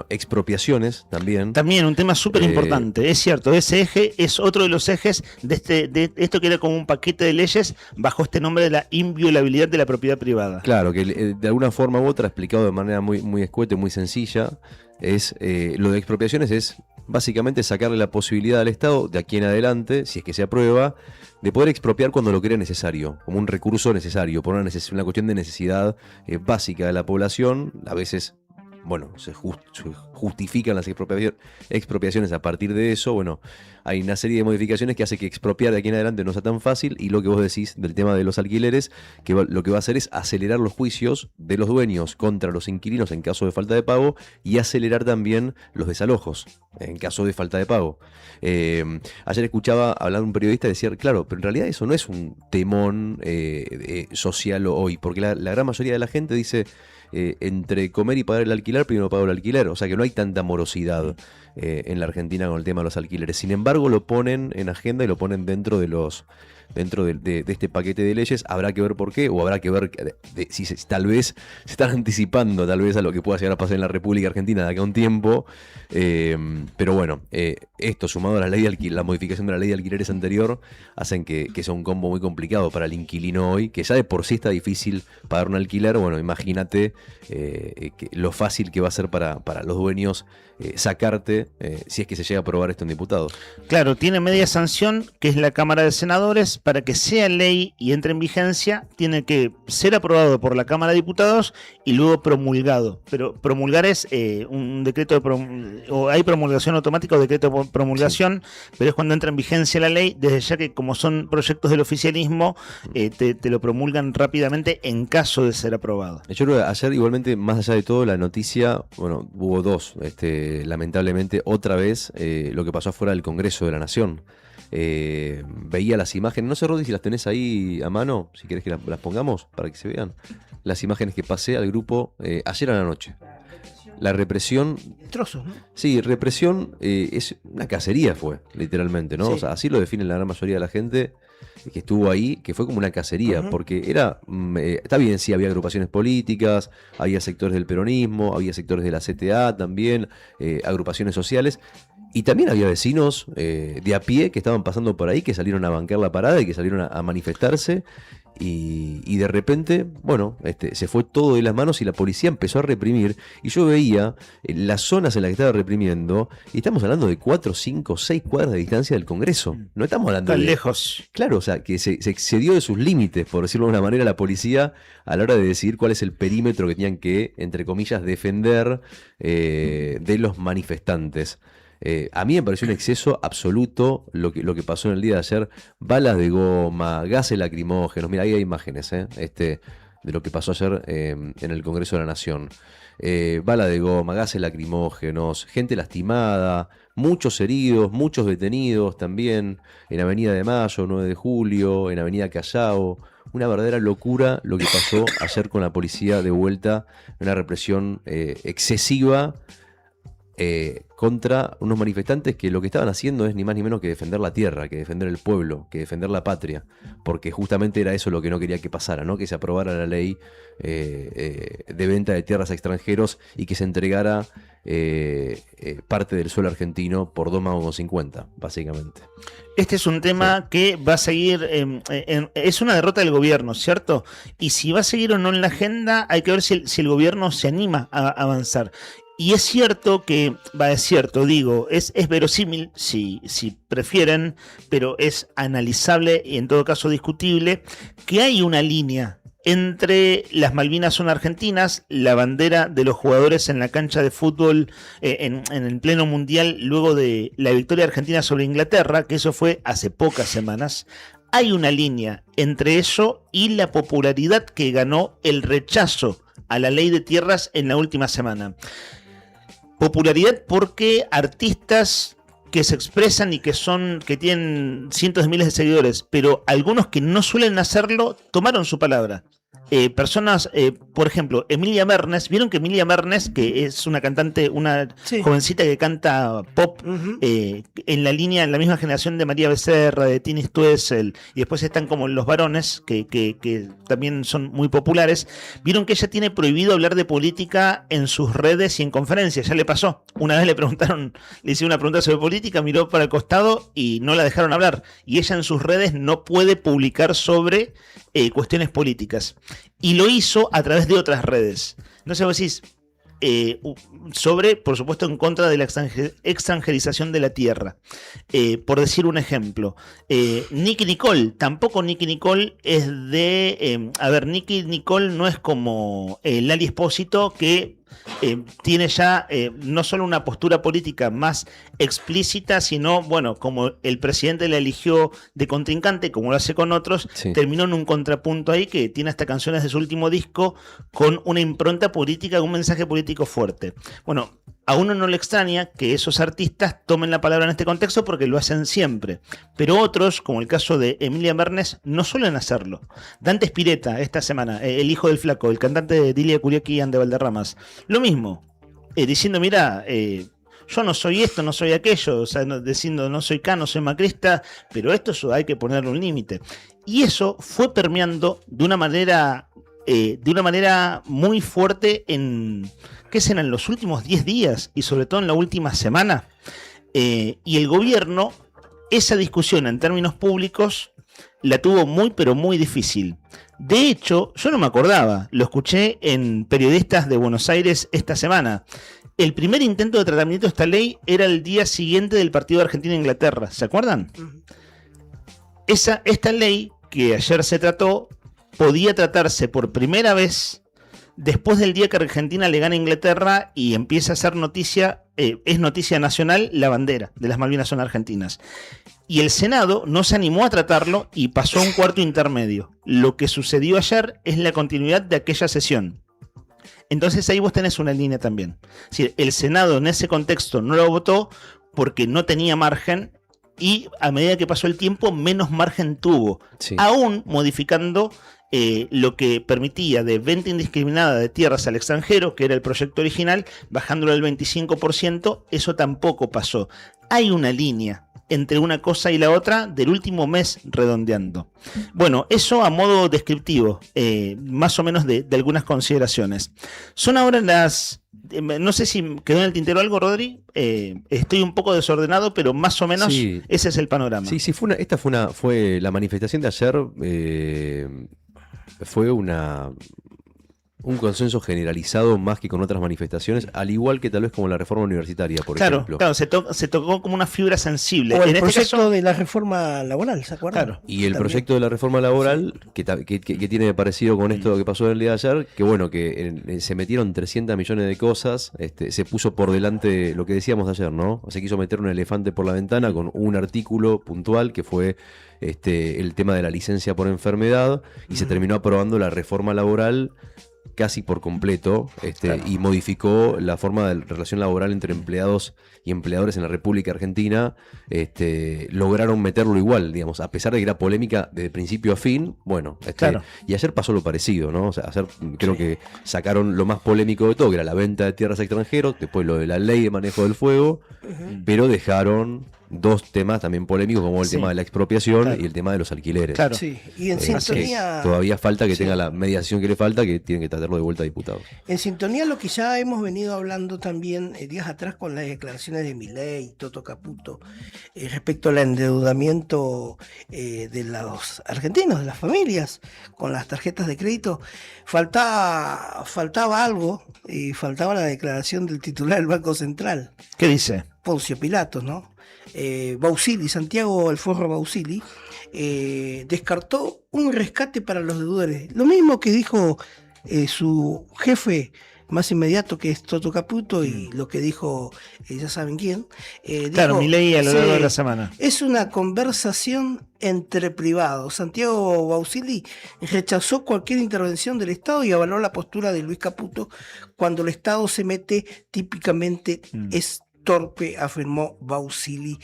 expropiaciones también. También un tema súper importante, es cierto, ese eje es otro de los ejes de esto que era como un paquete de leyes bajo este nombre de la inviolabilidad de la propiedad privada. Claro, que de alguna forma u otra, explicado de manera muy, muy escueta y muy sencilla, es lo de expropiaciones es básicamente sacarle la posibilidad al Estado de aquí en adelante, si es que se aprueba, de poder expropiar cuando lo crea necesario, como un recurso necesario, por una cuestión de necesidad básica de la población. A veces, bueno, se justifican las expropiaciones a partir de eso. Bueno, hay una serie de modificaciones que hace que expropiar de aquí en adelante no sea tan fácil, y lo que vos decís del tema de los alquileres, que lo que va a hacer es acelerar los juicios de los dueños contra los inquilinos en caso de falta de pago, y acelerar también los desalojos en caso de falta de pago. Ayer escuchaba hablar un periodista y decía, claro, pero en realidad eso no es un temón social hoy, porque la gran mayoría de la gente dice, entre comer y pagar el alquiler, primero pago el alquiler. O sea que no hay tanta morosidad en la Argentina con el tema de los alquileres. Sin embargo, lo ponen en agenda y lo ponen dentro de este paquete de leyes. Habrá que ver por qué, o habrá que ver si tal vez se están anticipando tal vez a lo que pueda llegar a pasar en la República Argentina de acá a un tiempo. Pero bueno, esto sumado a la modificación de la ley de alquileres anterior, hacen que sea un combo muy complicado para el inquilino hoy, que ya de por sí está difícil pagar un alquiler. Bueno, imagínate lo fácil que va a ser para los dueños sacarte si es que se llega a aprobar esto en diputados. Claro, tiene media sanción, que es la Cámara de Senadores. Para que sea ley y entre en vigencia, tiene que ser aprobado por la Cámara de Diputados y luego promulgado. Pero promulgar es un decreto o hay promulgación automática o decreto de promulgación, sí. Pero es cuando entra en vigencia la ley, desde ya que como son proyectos del oficialismo, te lo promulgan rápidamente en caso de ser aprobado. Yo creo que ayer, igualmente, más allá de todo, la noticia, bueno, hubo dos, lamentablemente, otra vez, lo que pasó afuera del Congreso de la Nación. Veía las imágenes, no sé, Rodi, si las tenés ahí a mano, si querés que las pongamos para que se vean. Las imágenes que pasé al grupo ayer a la noche. La represión. Trozos, ¿no? Sí, represión es una cacería, fue, literalmente, ¿no? Sí. O sea, así lo define la gran mayoría de la gente que estuvo ahí, que fue como una cacería, porque está bien, sí, había agrupaciones políticas, había sectores del peronismo, había sectores de la CTA también, agrupaciones sociales. Y también había vecinos de a pie que estaban pasando por ahí, que salieron a bancar la parada y que salieron a manifestarse. Y de repente, bueno, se fue todo de las manos y la policía empezó a reprimir. Y yo veía las zonas en las que estaba reprimiendo, y estamos hablando de 4, 5, 6 cuadras de distancia del Congreso. No estamos hablando tan lejos. Claro, o sea, que se excedió de sus límites, por decirlo de una manera, la policía a la hora de decidir cuál es el perímetro que tenían que, entre comillas, defender de los manifestantes. A mí me pareció un exceso absoluto lo que pasó en el día de ayer. Balas de goma, gases lacrimógenos. Mira, ahí hay imágenes de lo que pasó ayer en el Congreso de la Nación. Bala de goma, gases lacrimógenos, gente lastimada, muchos heridos, muchos detenidos también en Avenida de Mayo, 9 de Julio, en Avenida Callao. Una verdadera locura lo que pasó ayer con la policía de vuelta, una represión excesiva. contra unos manifestantes que lo que estaban haciendo es ni más ni menos que defender la tierra, que defender el pueblo, que defender la patria, porque justamente era eso lo que no quería que pasara, ¿no? Que se aprobara la ley de venta de tierras a extranjeros y que se entregara parte del suelo argentino por 2,50 básicamente. Este es un tema que va a seguir, es una derrota del gobierno, ¿cierto? Y si va a seguir o no en la agenda, hay que ver si el gobierno se anima a avanzar. Y es cierto que, es verosímil, si prefieren, pero es analizable y en todo caso discutible, que hay una línea entre las Malvinas son argentinas, la bandera de los jugadores en la cancha de fútbol en el pleno mundial luego de la victoria argentina sobre Inglaterra, que eso fue hace pocas semanas. Hay una línea entre eso y la popularidad que ganó el rechazo a la ley de tierras en la última semana. Popularidad porque artistas que se expresan y que tienen cientos de miles de seguidores, pero algunos que no suelen hacerlo, tomaron su palabra. Personas, por ejemplo, Emilia Mernes, vieron que Emilia Mernes, que es una cantante, una jovencita que canta pop, en la misma generación de María Becerra, de Tini Stoessel, y después están como los varones, que también son muy populares, vieron que ella tiene prohibido hablar de política en sus redes y en conferencias. Ya le pasó. Una vez le hicieron una pregunta sobre política, miró para el costado y no la dejaron hablar. Y ella en sus redes no puede publicar sobre cuestiones políticas. Y lo hizo a través de otras redes. No sé, vos decís, por supuesto, en contra de la extranjerización de la tierra. Por decir un ejemplo, Nicki Nicole, tampoco Nicki Nicole es de... Nicki Nicole no es como Lali Espósito, que tiene ya no solo una postura política más explícita, sino, bueno, como el presidente la eligió de contrincante, como lo hace con otros, terminó en un contrapunto ahí que tiene hasta canciones de su último disco con una impronta política, un mensaje político fuerte. Bueno, a uno no le extraña que esos artistas tomen la palabra en este contexto porque lo hacen siempre. Pero otros, como el caso de Emilia Mernes, no suelen hacerlo. Dante Spiretta, esta semana, el hijo del flaco, el cantante de Dilia Curiaki y Ande Valderramas, lo mismo, diciendo, mira, yo no soy esto, no soy aquello, o sea, diciendo no soy K, no soy macrista, pero esto hay que ponerle un límite. Y eso fue permeando de una manera muy fuerte en los últimos 10 días y sobre todo en la última semana. Y el gobierno, esa discusión en términos públicos, la tuvo muy pero muy difícil. De hecho, yo no me acordaba, lo escuché en Periodistas de Buenos Aires esta semana. El primer intento de tratamiento de esta ley era el día siguiente del partido de Argentina-Inglaterra, ¿se acuerdan? Esta ley que ayer se trató podía tratarse por primera vez después del día que Argentina le gana a Inglaterra y empieza a ser noticia, es noticia nacional, la bandera de las Malvinas son argentinas. Y el Senado no se animó a tratarlo y pasó a un cuarto intermedio. Lo que sucedió ayer es la continuidad de aquella sesión. Entonces ahí vos tenés una línea también. Es decir, el Senado en ese contexto no lo votó porque no tenía margen y a medida que pasó el tiempo menos margen tuvo. Aún modificando lo que permitía de venta indiscriminada de tierras al extranjero, que era el proyecto original, bajándolo al 25%, eso tampoco pasó. Hay una línea entre una cosa y la otra del último mes redondeando. Bueno, eso a modo descriptivo, más o menos de algunas consideraciones. Son ahora las... no sé si quedó en el tintero algo, Rodri. Estoy un poco desordenado, pero más o menos ese es el panorama. Sí, esta fue la manifestación de ayer. Fue un consenso generalizado más que con otras manifestaciones, al igual que tal vez como la reforma universitaria, por ejemplo. Claro, se tocó como una fibra sensible. O el proyecto de la reforma laboral, ¿se acuerdan? Claro. Y el proyecto de la reforma laboral, que tiene parecido con esto que pasó el día de ayer, que bueno, que se metieron 300 millones de cosas, se puso por delante lo que decíamos ayer, ¿no? Se quiso meter un elefante por la ventana con un artículo puntual que fue el tema de la licencia por enfermedad, y se terminó aprobando la reforma laboral casi por completo, Claro. y modificó la forma de relación laboral entre empleados y empleadores en la República Argentina. Lograron meterlo igual, digamos, a pesar de que era polémica de principio a fin. Bueno, Claro. y ayer pasó lo parecido, ¿no? O sea, ayer creo que sacaron lo más polémico de todo, que era la venta de tierras a extranjeros, después lo de la ley de manejo del fuego, pero dejaron dos temas también polémicos, como el Sí. tema de la expropiación Claro. y el tema de los alquileres. Claro. Sí, y en Así que sintonía... todavía falta que Sí. tenga la mediación que le falta, que tienen que tratarlo de vuelta a diputados. En sintonía lo que ya hemos venido hablando también días atrás con las declaraciones de Milei y Toto Caputo respecto al endeudamiento de los argentinos, de las familias, con las tarjetas de crédito, faltaba algo, y faltaba la declaración del titular del Banco Central, ¿Qué dice? Poncio Pilatos, ¿no? Bausili, Santiago El Forro Bausili, descartó un rescate para los deudores. Lo mismo que dijo su jefe más inmediato, que es Toto Caputo, y lo que dijo, ya saben quién. Claro, dijo, Milei a lo largo sí, de la semana. es una conversación entre privados. Santiago Bausili rechazó cualquier intervención del Estado y avaló la postura de Luis Caputo. Cuando el Estado se mete, típicamente es torpe, afirmó Bausili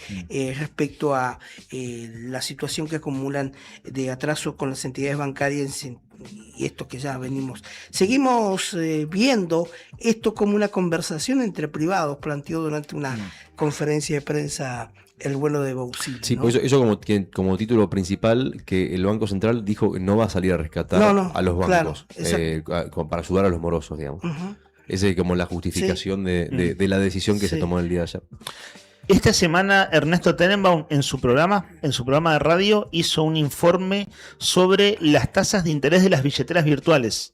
respecto a la situación que acumulan de atraso con las entidades bancarias y esto que ya venimos. Seguimos viendo esto como una conversación entre privados, planteó durante una conferencia de prensa el bueno de Bausili. Sí, ¿no? pues eso como título principal, que el Banco Central dijo que no va a salir a rescatar No, a los claro, bancos, para ayudar a los morosos, digamos. Ujú. Esa es como la justificación de la decisión que se Sí. tomó el día de ayer. Esta semana Ernesto Tenenbaum en su programa de radio hizo un informe sobre las tasas de interés de las billeteras virtuales,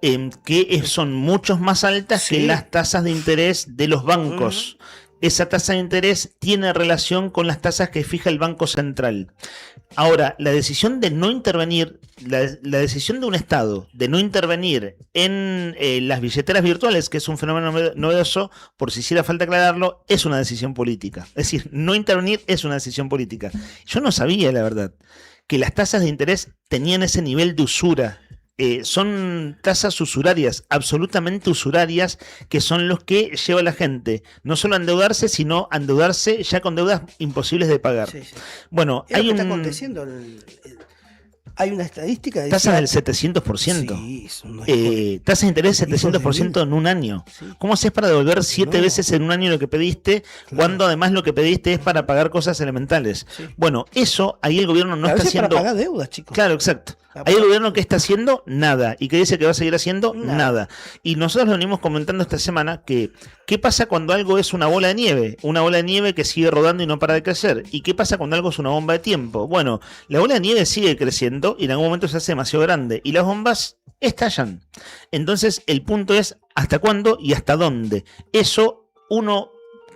que son mucho más altas Sí. que las tasas de interés de los bancos. Esa tasa de interés tiene relación con las tasas que fija el Banco Central. Ahora, la decisión de no intervenir, la decisión de un Estado de no intervenir en las billeteras virtuales, que es un fenómeno novedoso, por si hiciera falta aclararlo, es una decisión política. Es decir, no intervenir es una decisión política. Yo no sabía, la verdad, que las tasas de interés tenían ese nivel de usura. Son tasas usurarias, absolutamente usurarias, que son los que lleva a la gente no solo a endeudarse, sino a endeudarse ya con deudas imposibles de pagar. Sí, sí. Bueno, Es lo hay que está un aconteciendo. Hay una estadística de tasa del 700%. Sí, eso no es Tasa de interés del Hijos de 700% en un año. ¿Cómo haces para devolver 7 veces en un año lo que pediste, cuando además lo que pediste es para pagar cosas elementales? Bueno, eso ahí el gobierno no a está veces haciendo. para pagar deudas, chicos. Claro, exacto. Ahí el gobierno que está haciendo nada y que dice que va a seguir haciendo nada. Y nosotros lo venimos comentando esta semana que ¿qué pasa cuando algo es una bola de nieve? Una bola de nieve que sigue rodando y no para de crecer. ¿Y qué pasa cuando algo es una bomba de tiempo? Bueno, la bola de nieve sigue creciendo y en algún momento se hace demasiado grande y las bombas estallan. Entonces el punto es ¿hasta cuándo y hasta dónde? Eso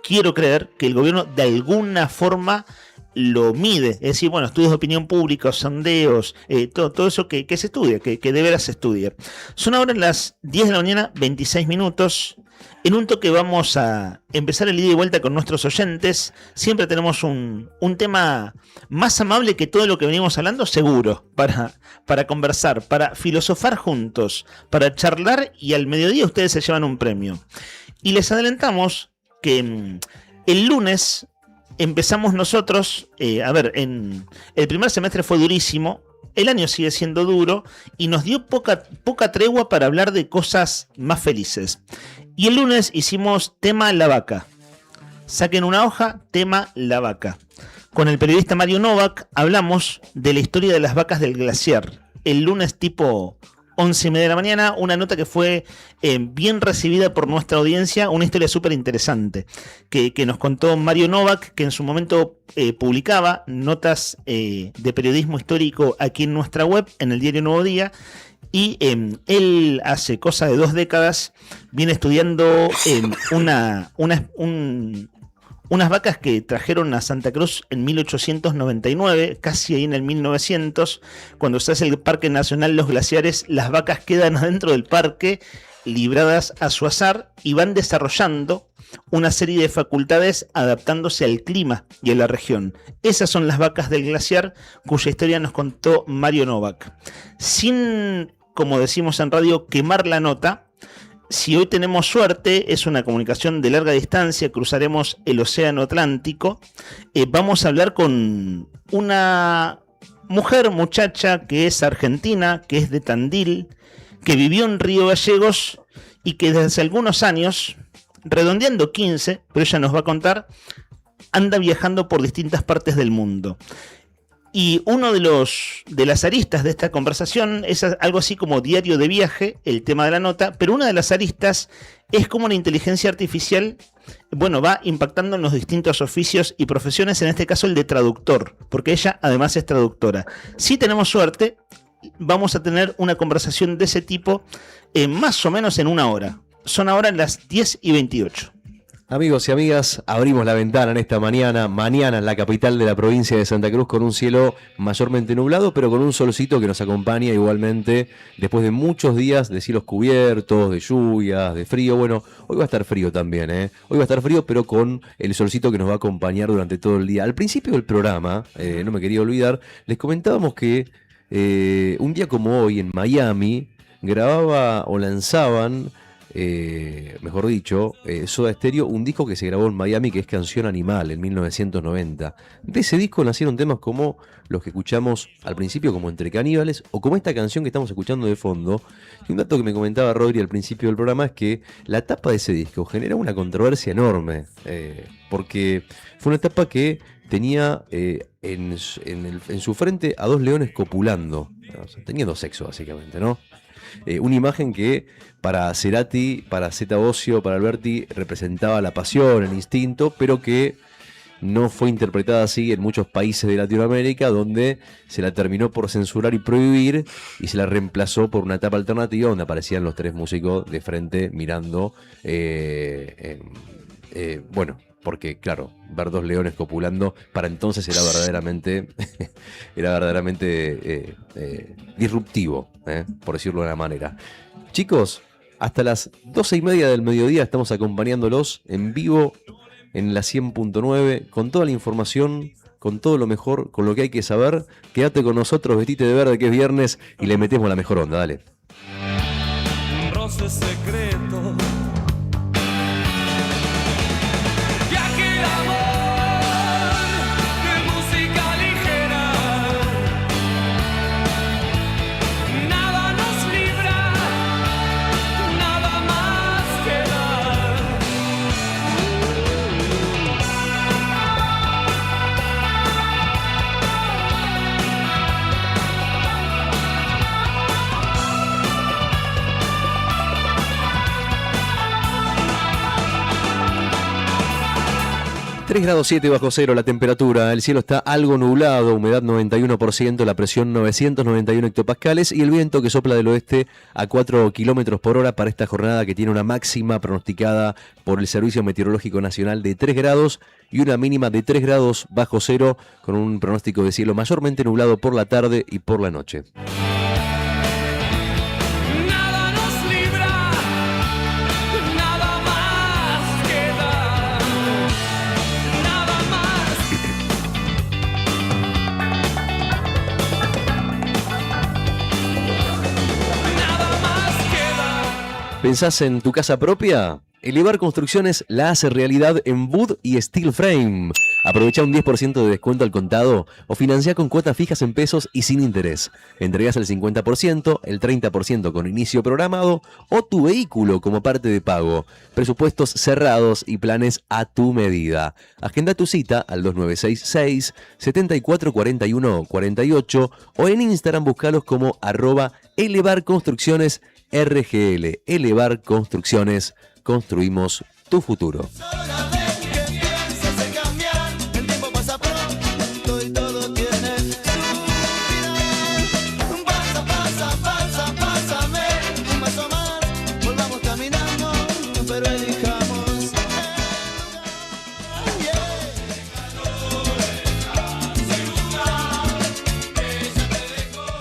quiero creer que el gobierno de alguna forma lo mide, es decir, bueno, estudios de opinión pública, sondeos, todo eso que se estudia, que de veras se estudia. Son ahora las 10 de la mañana, 26 minutos. En un toque vamos a empezar el ida y vuelta con nuestros oyentes. Siempre tenemos un tema más amable que todo lo que venimos hablando, seguro, para conversar, para filosofar juntos, para charlar, y al mediodía ustedes se llevan un premio. Y les adelantamos que el lunes empezamos nosotros, en el primer semestre fue durísimo, el año sigue siendo duro y nos dio poca tregua para hablar de cosas más felices. Y el lunes hicimos tema la vaca. Saquen una hoja, tema la vaca. Con el periodista Mario Novak hablamos de la historia de las vacas del glaciar. El lunes tipo 11:30 de la mañana, una nota que fue bien recibida por nuestra audiencia, una historia súper interesante que nos contó Mario Novak, que en su momento publicaba notas de periodismo histórico aquí en nuestra web, en el diario Nuevo Día, y él hace cosa de 2 décadas viene estudiando unas vacas que trajeron a Santa Cruz en 1899, casi ahí en el 1900, cuando se hace el Parque Nacional Los Glaciares, las vacas quedan adentro del parque, libradas a su azar, y van desarrollando una serie de facultades adaptándose al clima y a la región. Esas son las vacas del glaciar, cuya historia nos contó Mario Novak. Sin como decimos en radio, quemar la nota. Si hoy tenemos suerte, es una comunicación de larga distancia, cruzaremos el Océano Atlántico. Vamos a hablar con una muchacha que es argentina, que es de Tandil, que vivió en Río Gallegos y que desde hace algunos años, redondeando 15, pero ella nos va a contar, anda viajando por distintas partes del mundo. Y uno de las aristas de esta conversación es algo así como diario de viaje, el tema de la nota, pero una de las aristas es cómo la inteligencia artificial, va impactando en los distintos oficios y profesiones, en este caso el de traductor, porque ella además es traductora. Si tenemos suerte, vamos a tener una conversación de ese tipo más o menos en una hora. Son ahora las 10:28. Amigos y amigas, abrimos la ventana en esta mañana en la capital de la provincia de Santa Cruz, con un cielo mayormente nublado, pero con un solcito que nos acompaña igualmente después de muchos días de cielos cubiertos, de lluvias, de frío. Bueno, hoy va a estar frío también, Hoy va a estar frío, pero con el solcito que nos va a acompañar durante todo el día. Al principio del programa, no me quería olvidar, les comentábamos que un día como hoy en Miami grababa o lanzaban... mejor dicho, Soda Stereo, un disco que se grabó en Miami, que es Canción Animal, en 1990. De ese disco nacieron temas como los que escuchamos al principio, como Entre Caníbales, o como esta canción que estamos escuchando de fondo. Y un dato que me comentaba Rodri al principio del programa es que la tapa de ese disco genera una controversia enorme, porque fue una tapa que tenía en su frente a dos leones copulando, o sea, teniendo sexo básicamente, ¿no? Una imagen que para Cerati, para Zeta Bosio, para Alberti representaba la pasión, el instinto, pero que no fue interpretada así en muchos países de Latinoamérica, donde se la terminó por censurar y prohibir y se la reemplazó por una etapa alternativa donde aparecían los tres músicos de frente mirando, porque claro, ver dos leones copulando para entonces era verdaderamente disruptivo, por decirlo de una manera. Chicos, hasta las 12:30 del mediodía estamos acompañándolos en vivo en la 100.9 con toda la información, con todo lo mejor, con lo que hay que saber. Quédate con nosotros, vestite de verde, que es viernes, y le metemos la mejor onda, dale. Un roce secreto. Grados 7 bajo cero la temperatura, el cielo está algo nublado, humedad 91%, la presión 991 hectopascales y el viento que sopla del oeste a 4 kilómetros por hora para esta jornada, que tiene una máxima pronosticada por el Servicio Meteorológico Nacional de 3 grados y una mínima de 3 grados bajo cero, con un pronóstico de cielo mayormente nublado por la tarde y por la noche. ¿Pensás en tu casa propia? Elevar Construcciones la hace realidad en Wood y Steel Frame. Aprovecha un 10% de descuento al contado o financia con cuotas fijas en pesos y sin interés. Entregas el 50%, el 30% con inicio programado o tu vehículo como parte de pago. Presupuestos cerrados y planes a tu medida. Agenda tu cita al 2966 744148 o en Instagram buscalos como @elevarconstrucciones RGL. Elevar Construcciones, construimos tu futuro.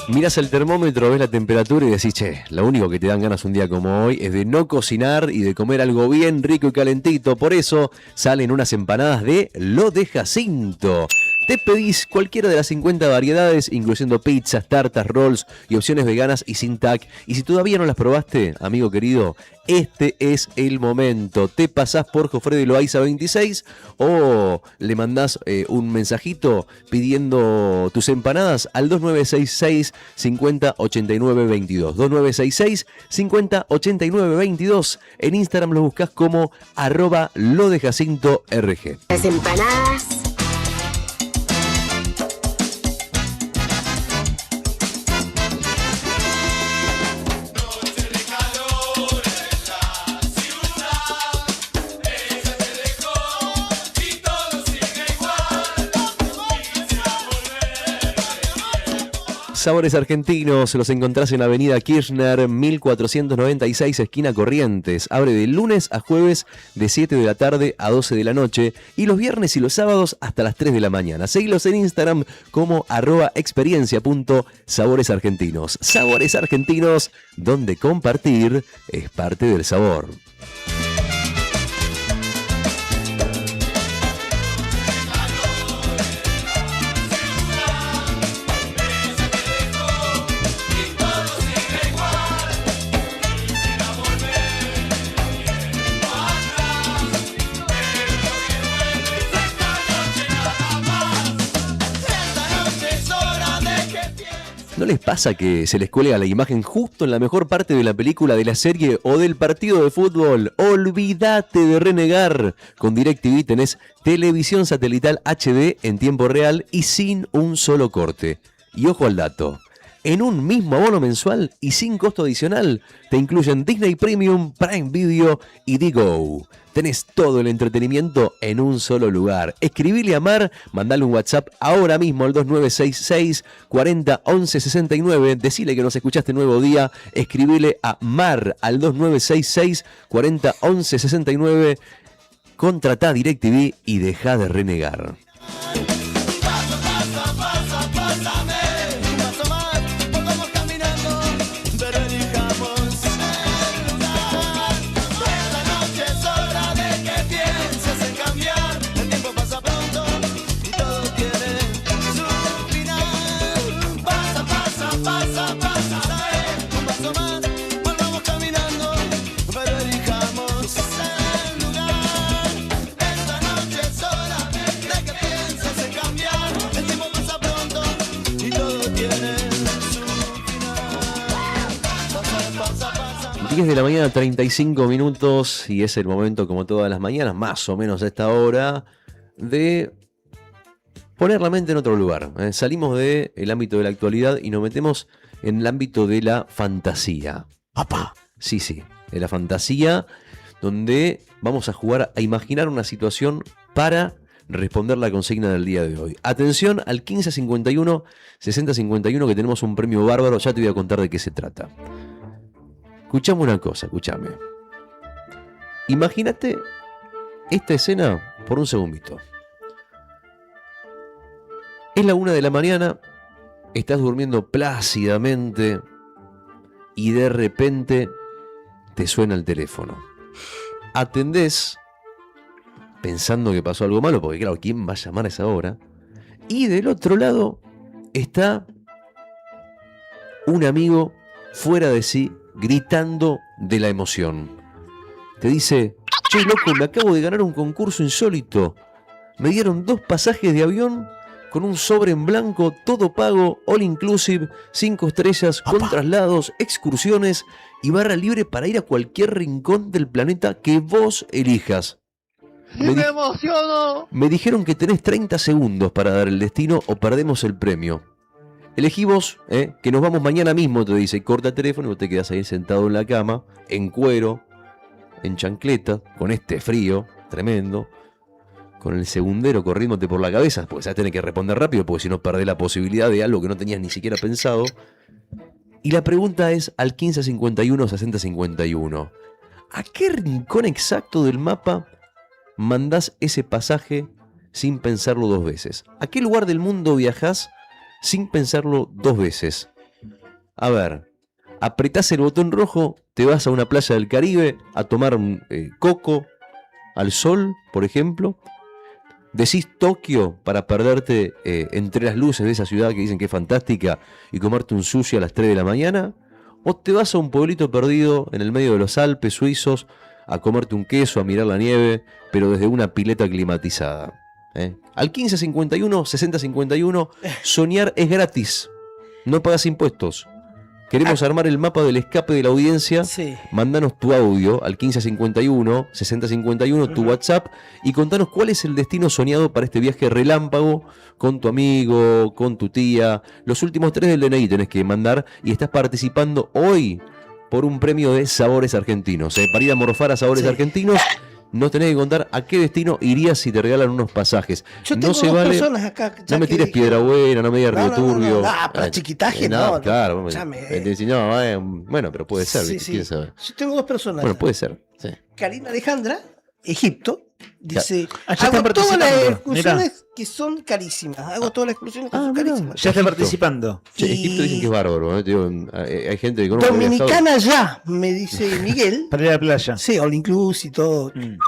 Mirás el termómetro, ves la temperatura y decís, che, lo único que te dan ganas un día como hoy es de no cocinar y de comer algo bien rico y calentito. Por eso salen unas empanadas de Lo de Jacinto. Te pedís cualquiera de las 50 variedades, incluyendo pizzas, tartas, rolls y opciones veganas y sin TAC. Y si todavía no las probaste, amigo querido, este es el momento. Te pasás por Jofre de Loaiza 26 o le mandás un mensajito pidiendo tus empanadas al 2966 50 89 22. 2966 50 89 22. En Instagram lo buscas como @lodejacintorg. Las empanadas. Sabores Argentinos los encontrás en Avenida Kirchner 1496, esquina Corrientes. Abre de lunes a jueves de 7 de la tarde a 12 de la noche y los viernes y los sábados hasta las 3 de la mañana. Seguilos en Instagram como @experiencia.saboresargentinos. Sabores Argentinos, donde compartir es parte del sabor. ¿No les pasa que se les cuelga la imagen justo en la mejor parte de la película, de la serie o del partido de fútbol? Olvídate de renegar. Con DirecTV tenés televisión satelital HD en tiempo real y sin un solo corte. Y ojo al dato. En un mismo abono mensual y sin costo adicional, te incluyen Disney Premium, Prime Video y Digo. Tenés todo el entretenimiento en un solo lugar. Escribile a Mar, mandale un WhatsApp ahora mismo al 2966 40 11 69. Decile que nos escuchaste Nuevo Día. Escribile a Mar al 2966 40 11 69. Contratá DirecTV y dejá de renegar. De la mañana, 35 minutos, y es el momento, como todas las mañanas, más o menos a esta hora, de poner la mente en otro lugar. Salimos del ámbito de la actualidad y nos metemos en el ámbito de la fantasía. ¡Papá! Sí, de la fantasía, donde vamos a jugar a imaginar una situación para responder la consigna del día de hoy. Atención al 1551 6051, que tenemos un premio bárbaro, ya te voy a contar de qué se trata. Escuchame una cosa, escúchame. Imagínate esta escena por un segundito. Es la 1 de la mañana, estás durmiendo plácidamente y de repente te suena el teléfono. Atendés pensando que pasó algo malo, porque claro, ¿quién va a llamar a esa hora? Y del otro lado está un amigo fuera de sí, gritando de la emoción. Te dice: che, loco, me acabo de ganar un concurso insólito. Me dieron 2 pasajes de avión con un sobre en blanco, todo pago, all inclusive, 5 estrellas, con traslados, excursiones y barra libre para ir a cualquier rincón del planeta que vos elijas. ¡Me emociono! Me dijeron que tenés 30 segundos para dar el destino o perdemos el premio. Elegí vos, que nos vamos mañana mismo, te dice. Corta el teléfono y vos te quedás ahí sentado en la cama, en cuero, en chancleta, con este frío tremendo, con el segundero corriéndote por la cabeza, porque sabes, tenés que responder rápido, porque si no perdés la posibilidad de algo que no tenías ni siquiera pensado. Y la pregunta es al 1551 6051. ¿A qué rincón exacto del mapa mandás ese pasaje sin pensarlo 2 veces? ¿A qué lugar del mundo viajás sin pensarlo 2 veces? A ver, apretás el botón rojo, te vas a una playa del Caribe a tomar coco al sol, por ejemplo. Decís Tokio para perderte entre las luces de esa ciudad que dicen que es fantástica y comerte un sushi a las 3 de la mañana. O te vas a un pueblito perdido en el medio de los Alpes suizos a comerte un queso, a mirar la nieve, pero desde una pileta climatizada. Al 1551, 6051, soñar es gratis. No pagas impuestos. Queremos armar el mapa del escape de la audiencia. Sí. Mándanos tu audio al 1551, 6051, tu WhatsApp, y contanos cuál es el destino soñado para este viaje relámpago con tu amigo, con tu tía. Los últimos 3 del DNI tenés que mandar y estás participando hoy por un premio de Sabores Argentinos. Para ir a morfar a Sabores Argentinos, nos tenés que contar a qué destino irías si te regalan unos pasajes. Yo tengo no se dos vale. personas acá. No me tires Piedra Buena, no me digas Río Turbio. Para chiquitaje, no. Claro, no. Bueno, pero puede ser. Sí, sí. ¿Quién sabe? Yo tengo dos personas. Bueno, puede ser. Sí. Karina Alejandra, Egipto, dice: ya están hago todas las participando. excursiones que son carísimas. Hago todas las excursiones que son carísimas. Ya está participando. Che, Egipto dicen que es bárbaro. Digo, hay gente que conoce. Dominicana ya, me dice Miguel. Para ir a la playa. Sí, all inclusive y todo. En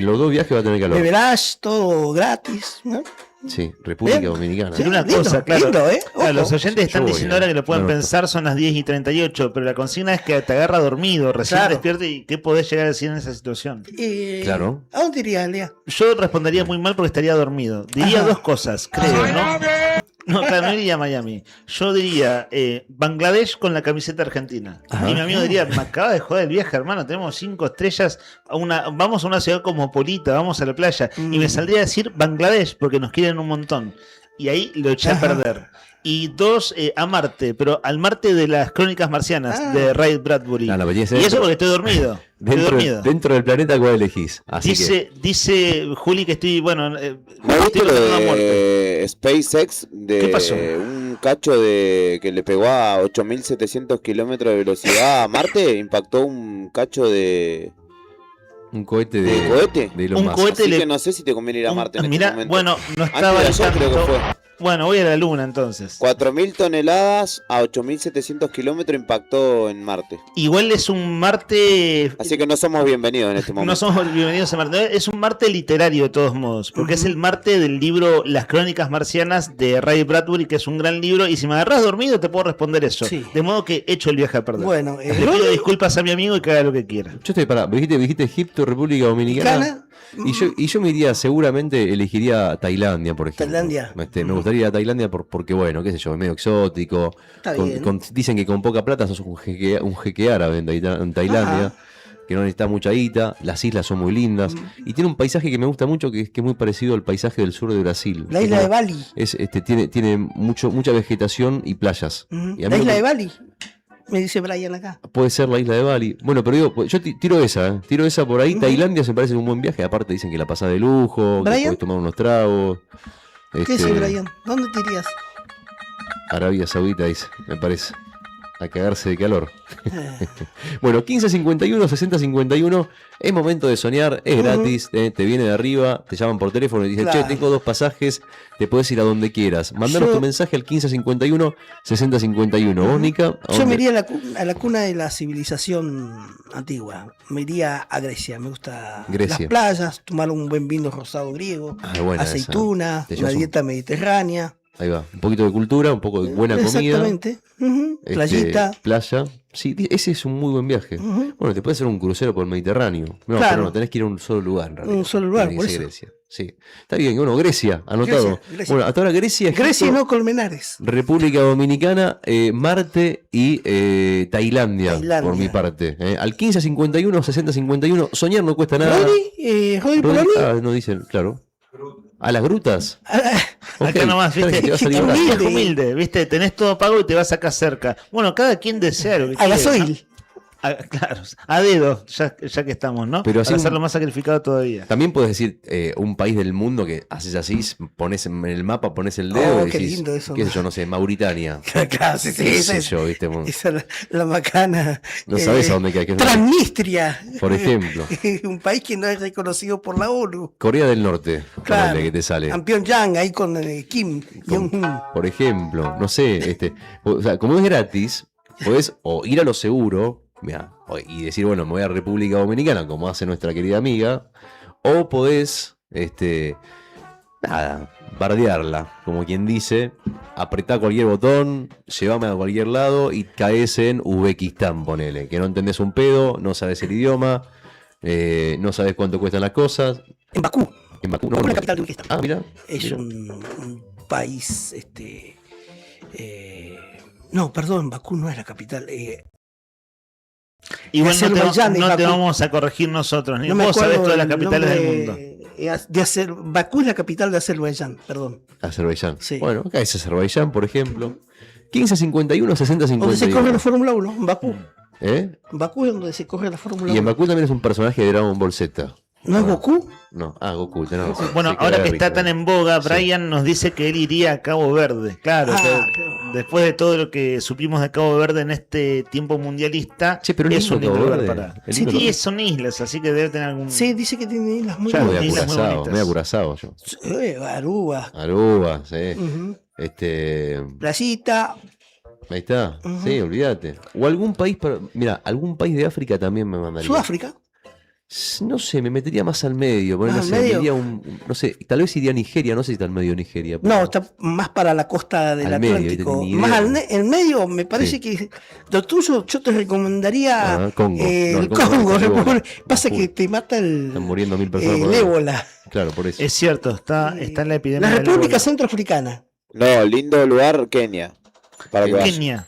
los dos viajes va a tener calor. Beberás, todo gratis, ¿no? Sí, República Bien. Dominicana. Pero una lindo, cosa, claro. lindo, Claro, los oyentes están Yo voy, diciendo ahora que lo pueden no, no. pensar, son las 10:38, pero la consigna es que te agarra dormido, recién Claro. despierto, y qué podés llegar a decir en esa situación. Claro. ¿A dónde irías, Lea? Yo respondería muy mal porque estaría dormido. Diría dos cosas, creo, ¿no? No, claro, no iría a Miami. Yo diría Bangladesh con la camiseta argentina. Ajá. Y mi amigo diría, me acaba de joder el viaje, hermano, tenemos 5 estrellas, vamos a una ciudad cosmopolita, vamos a la playa. Y me saldría a decir Bangladesh porque nos quieren un montón. Y ahí lo eché a perder. Y 2, a Marte, pero al Marte de las Crónicas Marcianas, de Ray Bradbury. La belleza Y es- eso porque estoy dormido. Estoy dormido. Dentro del planeta, ¿cuál elegís? Así Dice Juli que estoy, bueno, ¿No viste lo de SpaceX? ¿Qué pasó? Un cacho que le pegó a 8.700 kilómetros de velocidad a Marte, impactó un cacho de un cohete de cohete. de Elon Un Musk. cohete Así le- que no sé si te conviene ir a Marte en este Mirá, momento. bueno, no Antes estaba de al ayer creo que tanto. fue. Bueno, voy a la luna entonces. 4.000 toneladas a 8.700 kilómetros impactó en Marte. Igual es un Marte. Así que no somos bienvenidos en este momento. No somos bienvenidos a Marte. Es un Marte literario de todos modos, porque es el Marte del libro Las Crónicas Marcianas de Ray Bradbury, que es un gran libro. Y si me agarras dormido, te puedo responder eso. Sí. De modo que he hecho el viaje a perder. Bueno, le pido disculpas a mi amigo y que haga lo que quiera. Yo estoy para. Dijiste Egipto, República Dominicana. Y yo me iría, seguramente elegiría Tailandia, por ejemplo. Tailandia. Me gustaría ir a Tailandia porque, bueno, qué sé yo, es medio exótico. Está bien. Dicen que con poca plata sos un jeque árabe en Tailandia. Que no necesita mucha guita, las islas son muy lindas. Y tiene un paisaje que me gusta mucho, que es muy parecido al paisaje del sur de Brasil. La isla de Bali. Tiene mucha vegetación y playas. Y a mí La lo isla que- de Bali. Me dice Brian acá. Puede ser la isla de Bali. Bueno, pero digo, yo tiro esa por ahí. Tailandia se parece un buen viaje. Aparte dicen que la pasás de lujo, que ¿Brian? podés tomar unos tragos. ¿Qué dice Brian? ¿Dónde te irías? Arabia Saudita dice, me parece. A cagarse de calor. Bueno, 1551, 6051. Es momento de soñar, es gratis, te viene de arriba, te llaman por teléfono y dicen, Claro. che, tengo 2 pasajes, te puedes ir a donde quieras. Mandanos tu mensaje al 1551, 6051. ¿Vos, Nica? ¿A Yo dónde? me iría a la cuna de la civilización antigua. Me iría a Grecia. Me gusta Grecia. las playas, tomar un buen vino rosado griego, Buena esa. aceituna, Te una llevas dieta mediterránea. Ahí va, un poquito de cultura, un poco de buena comida. Exactamente. Ujú. Playita. Playa. Sí, ese es un muy buen viaje. Ujú. Bueno, te puedes hacer un crucero por el Mediterráneo. No, Claro. pero no, tenés que ir a un solo lugar, en realidad. Un solo lugar, Tiene por que ser eso. Grecia. Sí. Está bien, bueno, Grecia, anotado. Grecia. Bueno, hasta ahora Grecia, Egipto, Grecia y no Colmenares. República Dominicana, Marte y Tailandia, por mi parte. Al 1551, 6051, soñar no cuesta nada. Rodri, Rodri Rodri- Poloni. no dicen, claro. ¿A las grutas? Ok, Acá nomás, viste, te va a salir humilde, barato. humilde, viste, tenés todo pago y te vas acá cerca. Bueno, cada quien desea lo que A quiere, gasoil. ¿no? Claro, a dedo, ya que estamos, ¿no? Pero así Para un- hacerlo más sacrificado todavía. También puedes decir un país del mundo que haces así, pones en el mapa, pones el dedo Oh, y qué decís, lindo eso, qué sé ¿no? yo, no sé, Mauritania. Claro, sí, sí, Qué esa sé es- yo, ¿viste? Esa es la macana. No sabes a dónde cae. Transnistria. Por ejemplo. Un país que no es reconocido por la ONU. Corea del Norte, Claro. ponele que te sale. Campeón Yang ahí con Kim Jong-un. Por ejemplo, no sé, o sea, como es gratis, podés o ir a lo seguro, mirá, y decir, bueno, me voy a República Dominicana, como hace nuestra querida amiga, o podés, nada, bardearla, como quien dice, apretá cualquier botón, llévame a cualquier lado y caes en Uzbekistán, ponele, que no entendés un pedo, no sabes el idioma, no sabes cuánto cuestan las cosas. En Bakú. En Bakú, no, la capital de Uzbekistán. Ah, mira. Es un país, no, perdón, Bakú no es la capital. Igual no te vamos a corregir nosotros, ni vos sabés todas las capitales del mundo. Bakú es la capital de Azerbaiyán, perdón. Azerbaiyán. Sí. Bueno, acá es Azerbaiyán, por ejemplo. 1551, 6051. Donde se corre la Fórmula 1, en Bakú. Bakú es donde se corre la Fórmula 1. Y en Bakú también es un personaje de Dragon Ball Z. ¿No es Goku? No, Goku, tenés razón. Bueno, Sí, ahora que está rico. tan en boga, Brian nos dice que él iría a Cabo Verde. Claro, después de todo lo que supimos de Cabo Verde en este tiempo mundialista, pero es un lindo lugar Verde. para. Sí, son islas, así que debe tener algún. Sí, dice que tiene islas muy Yo bonitas. me voy a Curazao yo. Aruba. Aruba, sí. Playita. Ahí está, sí, olvídate. O algún país, mira, algún país de África también me mandaría. ¿Sudáfrica? No sé, me metería más al medio. No sé, medio? no sé, tal vez iría a Nigeria, no sé si está al medio de Nigeria. No, está más para la costa del Atlántico. Más el medio, me parece que lo tuyo yo te recomendaría Congo. el Congo. Pasa que te mata Están muriendo 1000 personas. el ébola. Claro, por eso. Es cierto, está en la epidemia. La República Centroafricana. No, lindo lugar, Kenia. Para que vayas. Kenia.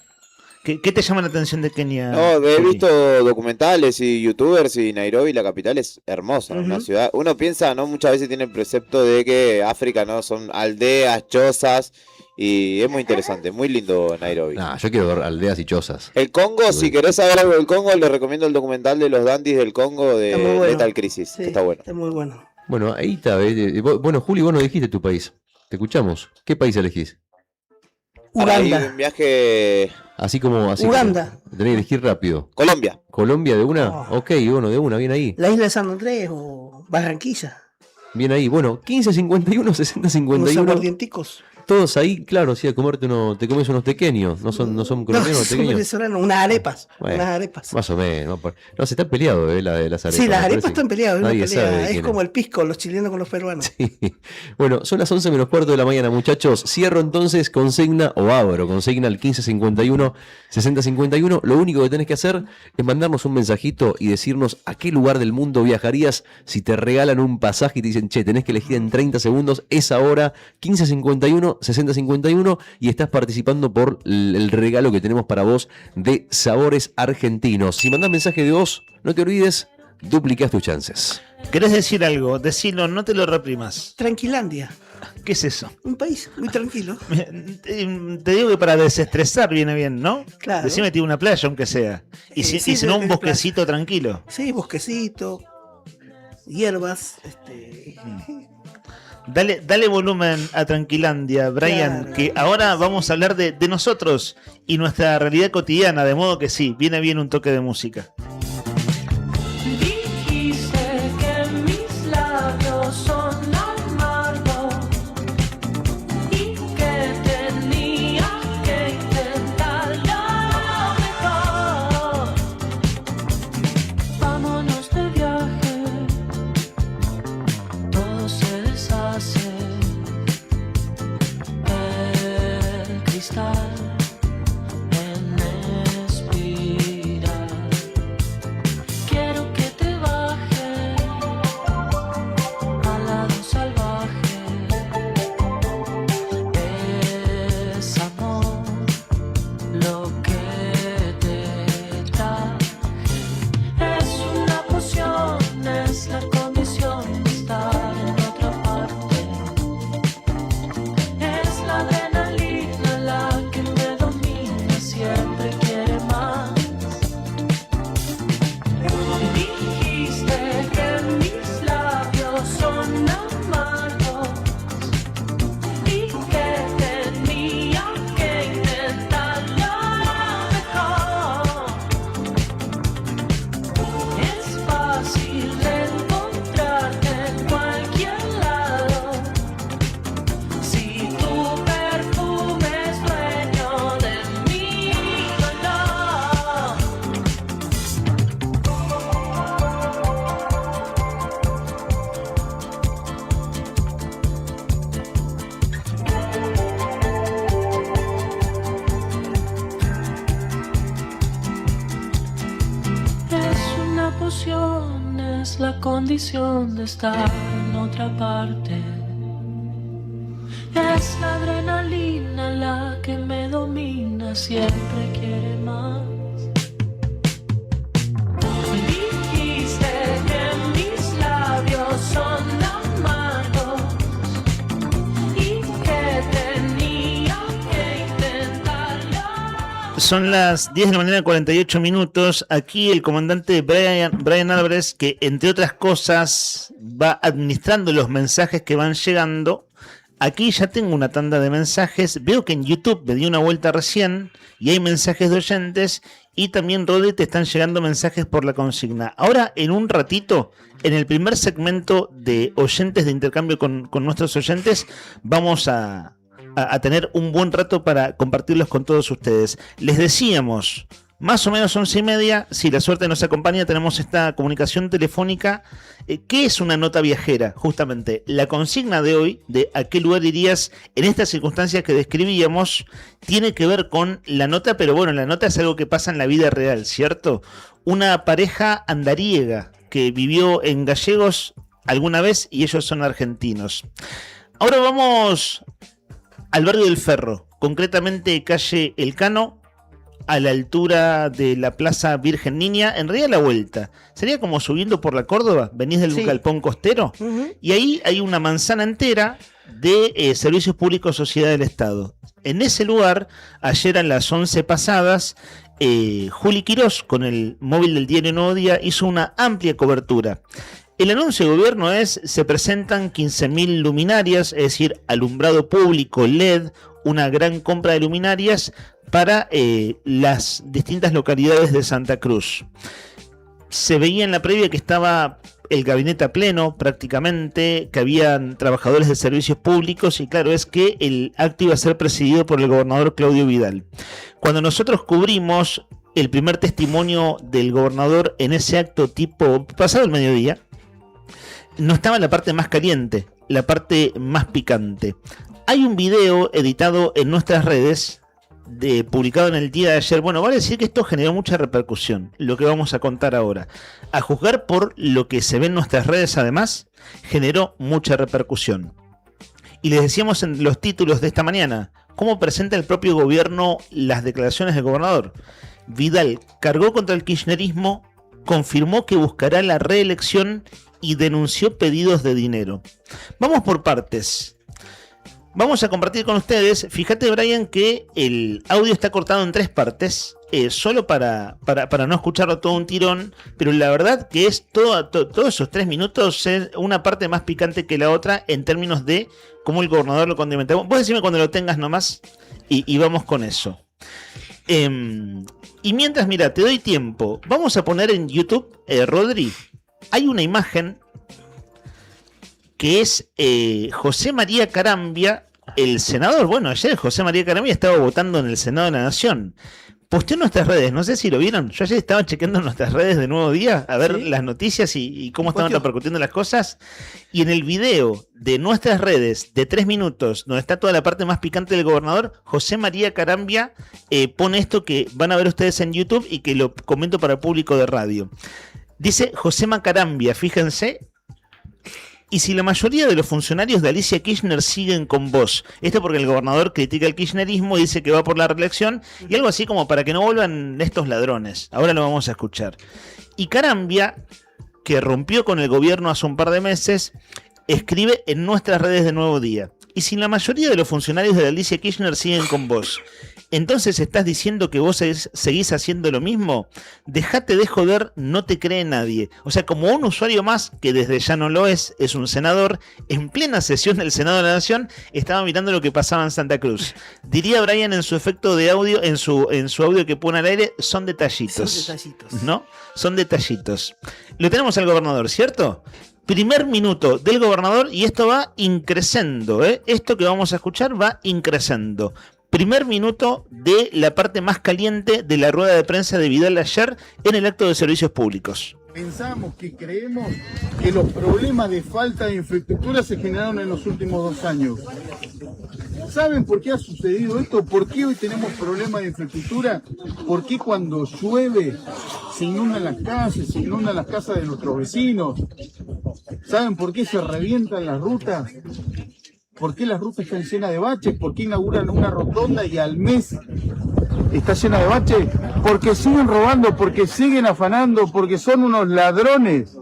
¿Qué te llama la atención de Kenia? No, he visto documentales y youtubers y Nairobi, la capital es hermosa, una ciudad. Uno piensa, no, muchas veces tiene el precepto de que África no son aldeas, chozas, y es muy interesante, muy lindo Nairobi. Yo quiero ver aldeas y chozas. El Congo, si querés saber algo del Congo, les recomiendo el documental de los dandies del Congo de Lethal Crisis, que está bueno. Está muy bueno. Bueno, ahí está. Bueno, Juli, vos no dijiste tu país. Te escuchamos. ¿Qué país elegís? Uganda. Un viaje. Así como. Uganda. Tenés que elegir rápido. Colombia. ¿Colombia de una? Ok, bueno, de una, bien ahí. La isla de San Andrés o Barranquilla. Bien ahí. Bueno, 1551, 6051. Unos aguardienticos. Todos ahí, claro, sí, a comerte te comes unos pequeños. No son colombianos, son pequeños. venezolanos, unas arepas. Bueno, unas arepas. Más o menos. No, se está peleado, la de las arepas. Sí, las arepas están peleadas. Nadie sabe es como el pisco, los chilenos con los peruanos. Sí. Bueno, son las 11 menos cuarto de la mañana, muchachos. Cierro entonces consigna o abro consigna al 1551 6051. Lo único que tenés que hacer es mandarnos un mensajito y decirnos a qué lugar del mundo viajarías si te regalan un pasaje y te dicen, che, tenés que elegir en 30 segundos esa hora, 1551 6051, y estás participando por el regalo que tenemos para vos de Sabores Argentinos. Si mandás mensaje de voz, no te olvides, duplicás tus chances. ¿Querés decir algo? Decilo, no te lo reprimas. Tranquilandia. ¿Qué es eso? Un país muy tranquilo. Te digo que para desestresar viene bien, ¿no? Claro. Decime, tiene una playa, aunque sea. Y si no, un bosquecito tranquilo. Sí, bosquecito, hierbas. Dale volumen a Tranquilandia, Brian, Claro. que ahora vamos a hablar de nosotros y nuestra realidad cotidiana, de modo que sí, viene bien un toque de música. Dijiste que mis labios son amargos y que tenía que intentarlo mejor. Vámonos de viaje, todo se deshace, el cristal en espiral. ilusión es la condición de estar en otra parte. Es la adrenalina la que me domina, siempre quiere más. Dijiste que mis labios son amargos y que tenía que intentarlo. Son las 10 de la mañana, 48 minutos. Aquí el comandante Brian Álvarez, que entre otras cosas va administrando los mensajes que van llegando. Aquí ya tengo una tanda de mensajes. Veo que en YouTube me di una vuelta recién y hay mensajes de oyentes. Y también, Rodri, te están llegando mensajes por la consigna. Ahora, en un ratito, en el primer segmento de oyentes de intercambio con nuestros oyentes, vamos a tener un buen rato para compartirlos con todos ustedes. Les decíamos, más o menos 11:30, si la suerte nos acompaña, tenemos esta comunicación telefónica. ¿Qué es una nota viajera? Justamente, la consigna de hoy, de a qué lugar irías en estas circunstancias que describíamos, tiene que ver con la nota, pero bueno, la nota es algo que pasa en la vida real, ¿cierto? Una pareja andariega que vivió en Gallegos alguna vez y ellos son argentinos. Ahora vamos al barrio del Ferro, concretamente calle Elcano, a la altura de la Plaza Virgen Niña, en realidad la vuelta. Sería como subiendo por la Córdoba, venís del Galpón Costero, y ahí hay una manzana entera de Servicios Públicos Sociedad del Estado. En ese lugar, ayer a las 11 pasadas, Juli Quirós, con el móvil del diario Nuevo Día, hizo una amplia cobertura. El anuncio de gobierno es, se presentan 15.000 luminarias, es decir, alumbrado público, LED, una gran compra de luminarias para las distintas localidades de Santa Cruz. Se veía en la previa que estaba el gabinete a pleno prácticamente, que habían trabajadores de servicios públicos y claro, es que el acto iba a ser presidido por el gobernador Claudio Vidal. Cuando nosotros cubrimos el primer testimonio del gobernador en ese acto tipo pasado el mediodía, no estaba la parte más caliente, la parte más picante. Hay un video editado en nuestras redes, publicado en el día de ayer. Bueno, vale decir que esto generó mucha repercusión, lo que vamos a contar ahora. A juzgar por lo que se ve en nuestras redes, además, generó mucha repercusión. Y les decíamos en los títulos de esta mañana, cómo presenta el propio gobierno las declaraciones del gobernador. Vidal cargó contra el kirchnerismo, confirmó que buscará la reelección y denunció pedidos de dinero. Vamos por partes. Vamos a compartir con ustedes. Fíjate, Brian, que el audio está cortado en 3 partes, solo para no escucharlo todo un tirón, pero la verdad que es todos esos 3 minutos es una parte más picante que la otra en términos de cómo el gobernador lo condimentó. Vos decime cuando lo tengas nomás y vamos con eso. Y mientras, mira, te doy tiempo. Vamos a poner en YouTube, Rodri, hay una imagen que es José María Carambia, el senador. Bueno, ayer José María Carambia estaba votando en el Senado de la Nación. Posteó en nuestras redes, no sé si lo vieron. Yo ayer estaba chequeando en nuestras redes de Nuevo Día a ver las noticias y cómo estaban repercutiendo las cosas. Y en el video de nuestras redes de 3 minutos, donde está toda la parte más picante del gobernador, José María Carambia pone esto que van a ver ustedes en YouTube y que lo comento para el público de radio. Dice José Macarambia, fíjense. Y si la mayoría de los funcionarios de Alicia Kirchner siguen con vos, esto porque el gobernador critica el kirchnerismo y dice que va por la reelección, y algo así como para que no vuelvan estos ladrones. Ahora lo vamos a escuchar. Y Carambia, que rompió con el gobierno hace un par de meses, escribe en nuestras redes de Nuevo Día. Y si la mayoría de los funcionarios de Alicia Kirchner siguen con vos, entonces estás diciendo que vos seguís haciendo lo mismo. Dejate de joder, no te cree nadie. O sea, como un usuario más, que desde ya no lo es un senador, en plena sesión del Senado de la Nación, estaba mirando lo que pasaba en Santa Cruz. Diría Brian en su efecto de audio, en su audio que pone al aire, son detallitos. Son detallitos. ¿No? Son detallitos. Lo tenemos al gobernador, ¿cierto? Primer minuto del gobernador y esto va increciendo, ¿eh? Esto que vamos a escuchar va increciendo. Primer minuto de la parte más caliente de la rueda de prensa de Vidal ayer en el acto de servicios públicos. Pensamos que creemos que los problemas de falta de infraestructura se generaron en los últimos 2 años. ¿Saben por qué ha sucedido esto? ¿Por qué hoy tenemos problemas de infraestructura? ¿Por qué cuando llueve se inundan las calles, se inundan las casas de nuestros vecinos. ¿Saben por qué se revientan las rutas? ¿Por qué las rutas están llenas de baches? ¿Por qué inauguran una rotonda y al mes está llena de baches? Porque siguen robando, porque siguen afanando, porque son unos ladrones,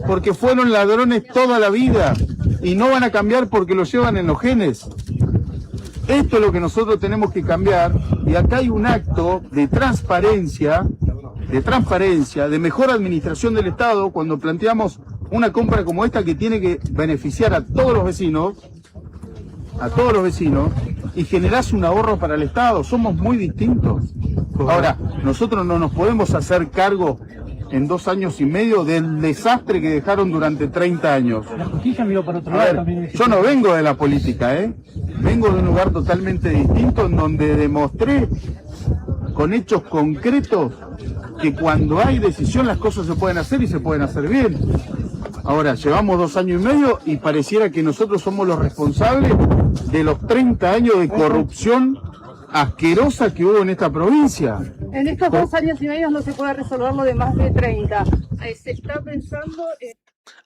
porque fueron ladrones toda la vida y no van a cambiar porque lo llevan en los genes. Esto es lo que nosotros tenemos que cambiar, y acá hay un acto de transparencia, de mejor administración del Estado, cuando planteamos una compra como esta que tiene que beneficiar a todos los vecinos, y generarse un ahorro para el Estado. Somos muy distintos. Ahora, nosotros no nos podemos hacer cargo en 2 años y medio del desastre que dejaron durante 30 años. La justicia miró para otro lado también. Yo no vengo de la política, vengo de un lugar totalmente distinto en donde demostré con hechos concretos que cuando hay decisión las cosas se pueden hacer y se pueden hacer bien. Ahora, llevamos 2 años y medio y pareciera que nosotros somos los responsables de los 30 años de corrupción asquerosa que hubo en esta provincia. En estos 2 años y medio no se puede resolver lo de más de 30. Se está pensando en...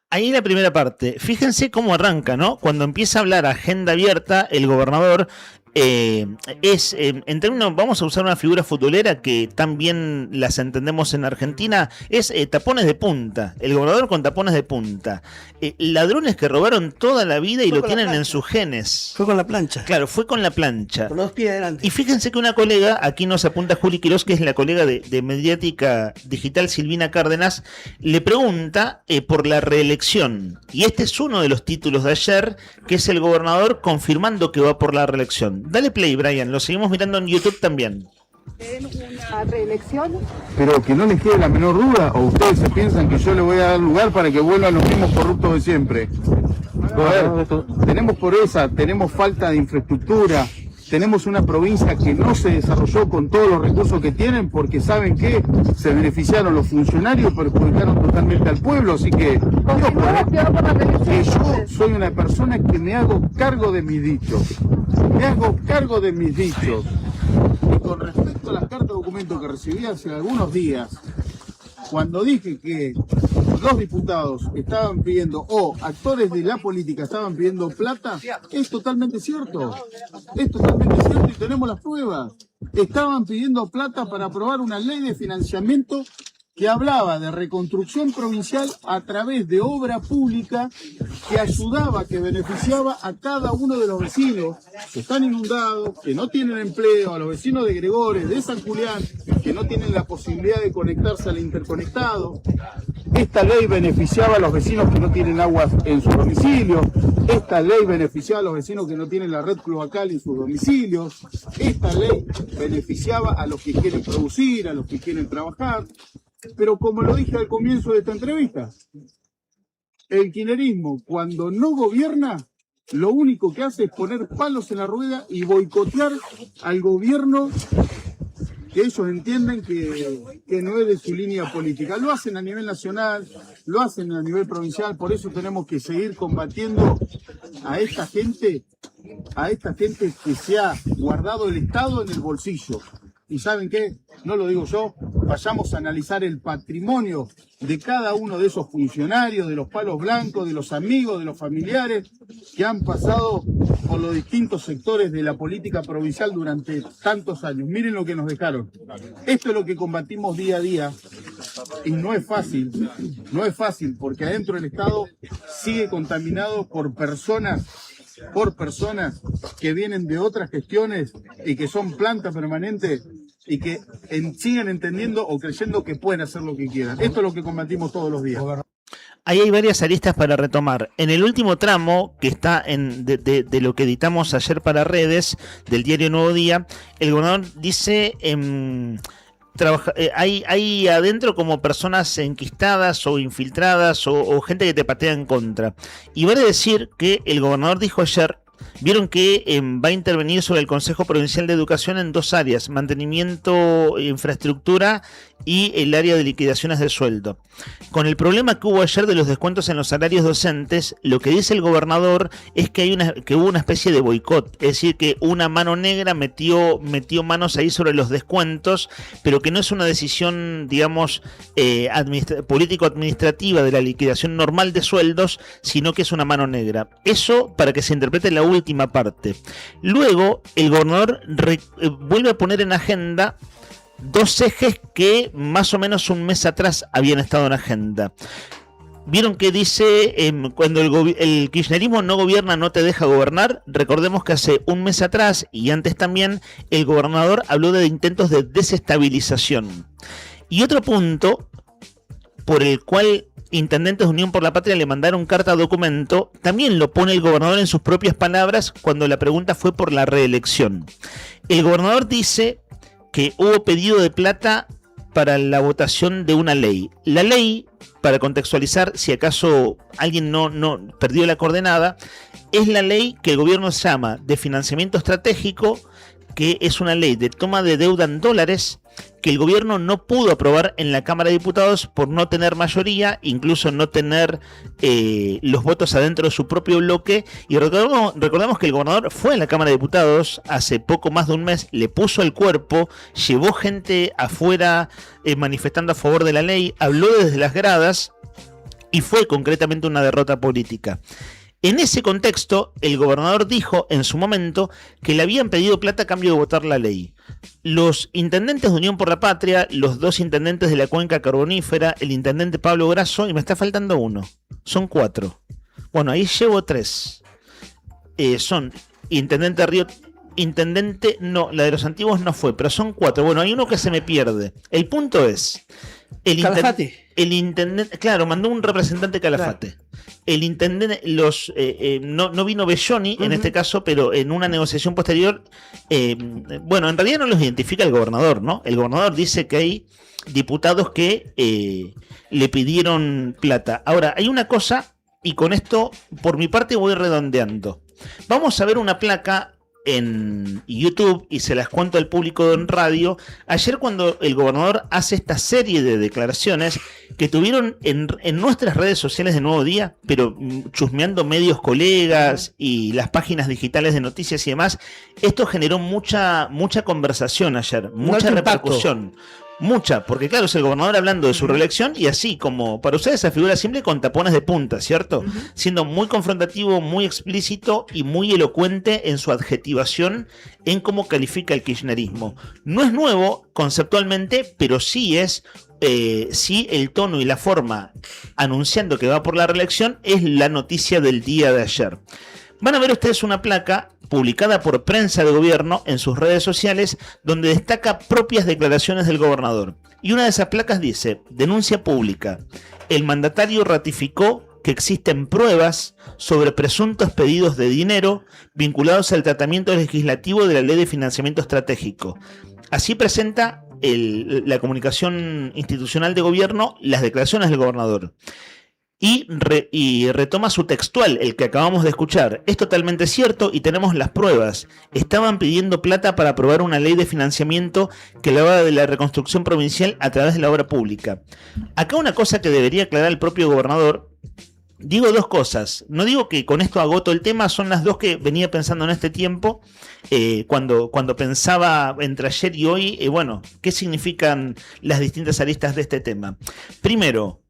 Ahí la primera parte, fíjense cómo arranca, ¿no? Cuando empieza a hablar agenda abierta, el gobernador en términos, vamos a usar una figura futbolera que también las entendemos en Argentina, es tapones de punta, el gobernador con tapones de punta, ladrones que robaron toda la vida y lo tienen en sus genes. Fue con la plancha. Claro, fue con la plancha. Con los pies adelante. Y fíjense que una colega, aquí nos apunta Juli Quirós, que es la colega de Mediática Digital, Silvina Cárdenas, le pregunta por la reelección. Y este es uno de los títulos de ayer, que es el gobernador confirmando que va por la reelección. Dale play, Brian, lo seguimos mirando en YouTube también. ¿Una reelección? Pero que no les quede la menor duda, o ustedes se piensan que yo le voy a dar lugar para que vuelvan los mismos corruptos de siempre. A ver, tenemos pobreza, tenemos falta de infraestructura, tenemos una provincia que no se desarrolló con todos los recursos que tienen, porque saben que se beneficiaron los funcionarios, perjudicaron totalmente al pueblo, así que yo soy una persona que me hago cargo de mis dichos. Y con respecto a las cartas de documento que recibí hace algunos días, cuando dije que 2 diputados estaban pidiendo, o actores de la política estaban pidiendo plata, es totalmente cierto. Es totalmente cierto y tenemos las pruebas. Estaban pidiendo plata para aprobar una ley de financiamiento que hablaba de reconstrucción provincial a través de obra pública que ayudaba, que beneficiaba a cada uno de los vecinos que están inundados, que no tienen empleo, a los vecinos de Gregores, de San Julián, que no tienen la posibilidad de conectarse al interconectado. Esta ley beneficiaba a los vecinos que no tienen agua en sus domicilios. Esta ley beneficiaba a los vecinos que no tienen la red cloacal en sus domicilios. Esta ley beneficiaba a los que quieren producir, a los que quieren trabajar. Pero como lo dije al comienzo de esta entrevista, el kirchnerismo cuando no gobierna, lo único que hace es poner palos en la rueda y boicotear al gobierno que ellos entienden que no es de su línea política. Lo hacen a nivel nacional, lo hacen a nivel provincial, por eso tenemos que seguir combatiendo a esta gente que se ha guardado el Estado en el bolsillo. Y ¿saben qué? No lo digo yo, vayamos a analizar el patrimonio de cada uno de esos funcionarios, de los palos blancos, de los amigos, de los familiares que han pasado por los distintos sectores de la política provincial durante tantos años. Miren lo que nos dejaron. Esto es lo que combatimos día a día y no es fácil porque adentro del Estado sigue contaminado por personas que vienen de otras gestiones y que son planta permanente y que sigan entendiendo o creyendo que pueden hacer lo que quieran. Esto es lo que combatimos todos los días. Ahí hay varias aristas para retomar. En el último tramo, que está de lo que editamos ayer para redes, del diario Nuevo Día, el gobernador dice... hay adentro como personas enquistadas o infiltradas o gente que te patea en contra. Y vale decir que el gobernador dijo ayer, vieron que va a intervenir sobre el Consejo Provincial de Educación en 2 áreas, mantenimiento, infraestructura y el área de liquidaciones de sueldo. Con el problema que hubo ayer de los descuentos en los salarios docentes, lo que dice el gobernador es que hubo una especie de boicot, es decir, que una mano negra metió manos ahí sobre los descuentos, pero que no es una decisión, digamos, político-administrativa de la liquidación normal de sueldos, sino que es una mano negra. Eso para que se interprete la última parte. Luego, el gobernador vuelve a poner en agenda dos ejes que más o menos un mes atrás habían estado en agenda. Vieron que dice, cuando el kirchnerismo no gobierna, no te deja gobernar. Recordemos que hace un mes atrás y antes también el gobernador habló de intentos de desestabilización. Y otro punto por el cual intendentes de Unión por la Patria le mandaron carta documento, también lo pone el gobernador en sus propias palabras cuando la pregunta fue por la reelección. El gobernador dice que hubo pedido de plata para la votación de una ley. La ley, para contextualizar, si acaso alguien no perdió la coordenada, es la ley que el gobierno llama de financiamiento estratégico, que es una ley de toma de deuda en dólares que el gobierno no pudo aprobar en la Cámara de Diputados por no tener mayoría, incluso no tener los votos adentro de su propio bloque. Y recordemos que el gobernador fue a la Cámara de Diputados hace poco más de un mes, le puso el cuerpo, llevó gente afuera manifestando a favor de la ley, habló desde las gradas y fue concretamente una derrota política. En ese contexto, el gobernador dijo en su momento que le habían pedido plata a cambio de votar la ley. Los intendentes de Unión por la Patria, los dos intendentes de la cuenca carbonífera, el intendente Pablo Grasso, y me está faltando uno, son 4. Bueno, ahí llevo 3. Son intendente Río... Intendente, no, la de los antiguos no fue, pero son 4. Bueno, hay uno que se me pierde. El punto es... Calafate. El intendente, claro, mandó un representante Calafate. Claro. El intendente, no vino Belloni en este caso, pero en una negociación posterior, bueno, en realidad no los identifica el gobernador, ¿no? El gobernador dice que hay diputados que le pidieron plata. Ahora, hay una cosa, y con esto, por mi parte, voy redondeando. Vamos a ver una placa en YouTube y se las cuento al público en radio. Ayer, cuando el gobernador hace esta serie de declaraciones que tuvieron en nuestras redes sociales de Nuevo Día, pero chusmeando medios colegas y las páginas digitales de noticias y demás, esto generó mucha conversación ayer, mucha repercusión. Mucha, porque claro, es el gobernador hablando de su reelección y así como para usar esa figura simple con tapones de punta, ¿cierto? Siendo muy confrontativo, muy explícito y muy elocuente en su adjetivación en cómo califica el kirchnerismo. No es nuevo conceptualmente, pero sí es, sí el tono y la forma anunciando que va por la reelección es la noticia del día de ayer. Van a ver ustedes una placa publicada por Prensa de Gobierno en sus redes sociales, donde destaca propias declaraciones del gobernador. Y una de esas placas dice: denuncia pública. El mandatario ratificó que existen pruebas sobre presuntos pedidos de dinero vinculados al tratamiento legislativo de la Ley de Financiamiento Estratégico. Así presenta la comunicación institucional de gobierno las declaraciones del gobernador. Y retoma su textual, el que acabamos de escuchar. Es totalmente cierto y tenemos las pruebas. Estaban pidiendo plata para aprobar una ley de financiamiento que hablaba de la reconstrucción provincial a través de la obra pública. Acá una cosa que debería aclarar el propio gobernador. Digo dos cosas. No digo que con esto agoto el tema, son las dos que venía pensando en este tiempo. Cuando pensaba entre ayer y hoy, bueno, ¿qué significan las distintas aristas de este tema? Primero,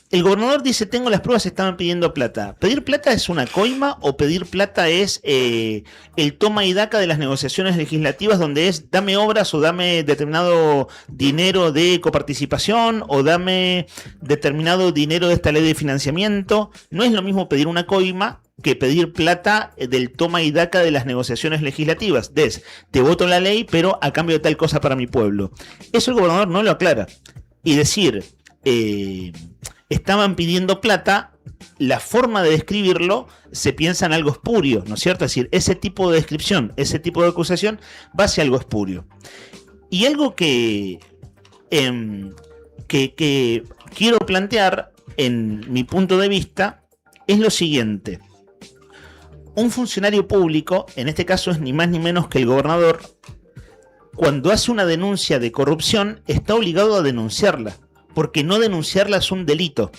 el gobernador dice: tengo las pruebas, estaban pidiendo plata. ¿Pedir plata es una coima o pedir plata es el toma y daca de las negociaciones legislativas, donde es dame obras o dame determinado dinero de coparticipación o dame determinado dinero de esta ley de financiamiento? No es lo mismo pedir una coima que pedir plata del toma y daca de las negociaciones legislativas. Te voto la ley, pero a cambio de tal cosa para mi pueblo. Eso el gobernador no lo aclara. Y decir estaban pidiendo plata, la forma de describirlo se piensa en algo espurio, ¿no es cierto? Es decir, ese tipo de descripción, ese tipo de acusación va hacia algo espurio. Y algo que quiero plantear en mi punto de vista es lo siguiente. Un funcionario público, en este caso es ni más ni menos que el gobernador, cuando hace una denuncia de corrupción, está obligado a denunciarla, porque no denunciarla es un delito.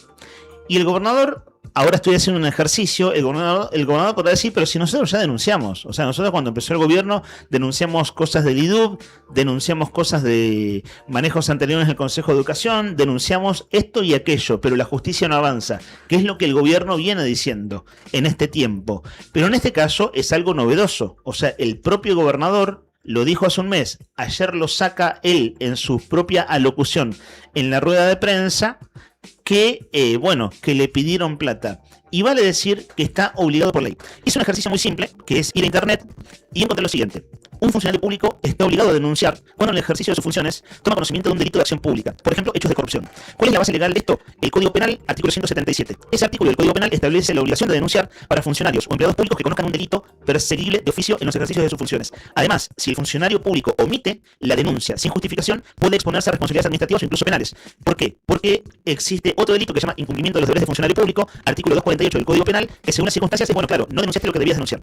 Y el gobernador, ahora estoy haciendo un ejercicio, el gobernador podrá decir, pero si nosotros ya denunciamos, o sea, nosotros cuando empezó el gobierno denunciamos cosas del IDUB, denunciamos cosas de manejos anteriores del Consejo de Educación, denunciamos esto y aquello, pero la justicia no avanza, que es lo que el gobierno viene diciendo en este tiempo. Pero en este caso es algo novedoso, o sea, el propio gobernador lo dijo hace un mes, ayer lo saca él en su propia alocución en la rueda de prensa, que le pidieron plata. Y vale decir que está obligado por ley. Hizo un ejercicio muy simple, que es ir a internet y encontrar lo siguiente. Un funcionario público está obligado a denunciar cuando en el ejercicio de sus funciones toma conocimiento de un delito de acción pública, por ejemplo, hechos de corrupción. ¿Cuál es la base legal de esto? El Código Penal, artículo 177. Ese artículo del Código Penal establece la obligación de denunciar para funcionarios o empleados públicos que conozcan un delito perseguible de oficio en los ejercicios de sus funciones. Además, si el funcionario público omite la denuncia sin justificación, puede exponerse a responsabilidades administrativas o incluso penales. ¿Por qué? Porque existe otro delito que se llama incumplimiento de los deberes de funcionario público, artículo 248 del Código Penal, que según las circunstancias es, claro, no denunciaste lo que debías denunciar.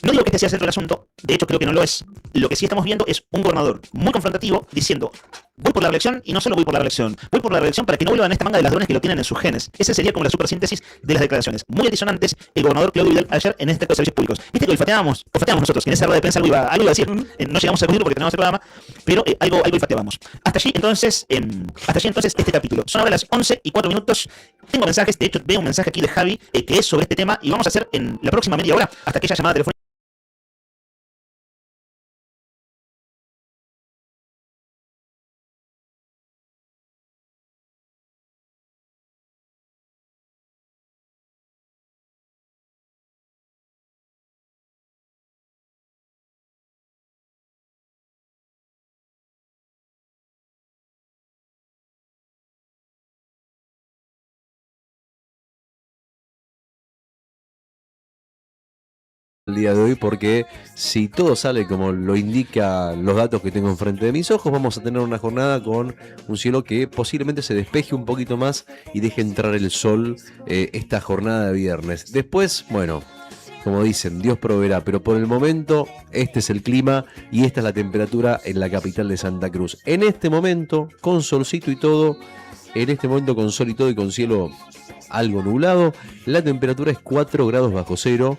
No digo que este sea el centro del asunto, de hecho creo que no lo es. Lo que sí estamos viendo es un gobernador muy confrontativo diciendo: voy por la reelección y no solo voy por la reelección, voy por la reelección para que no vuelvan esta manga de ladrones que lo tienen en sus genes. Esa sería como la supersíntesis de las declaraciones. Muy altisonantes el gobernador Claudio Vidal ayer en este acto de servicios públicos. Viste que olfateábamos nosotros, que en esa rueda de prensa algo iba a decir. No llegamos a concluir porque tenemos el programa, pero algo olfateábamos. Hasta allí entonces este capítulo. Son ahora las 11:04. Tengo mensajes, de hecho veo un mensaje aquí de Javi que es sobre este tema y vamos a hacer en la próxima media hora hasta aquella llamada telefónica. El día de hoy, porque si todo sale como lo indica los datos que tengo enfrente de mis ojos, vamos a tener una jornada con un cielo que posiblemente se despeje un poquito más y deje entrar el sol esta jornada de viernes. Después, bueno, como dicen, Dios proveerá, pero por el momento este es el clima y esta es la temperatura en la capital de Santa Cruz. En este momento, con solcito y todo, con sol y todo y con cielo algo nublado, la temperatura es 4 grados bajo cero,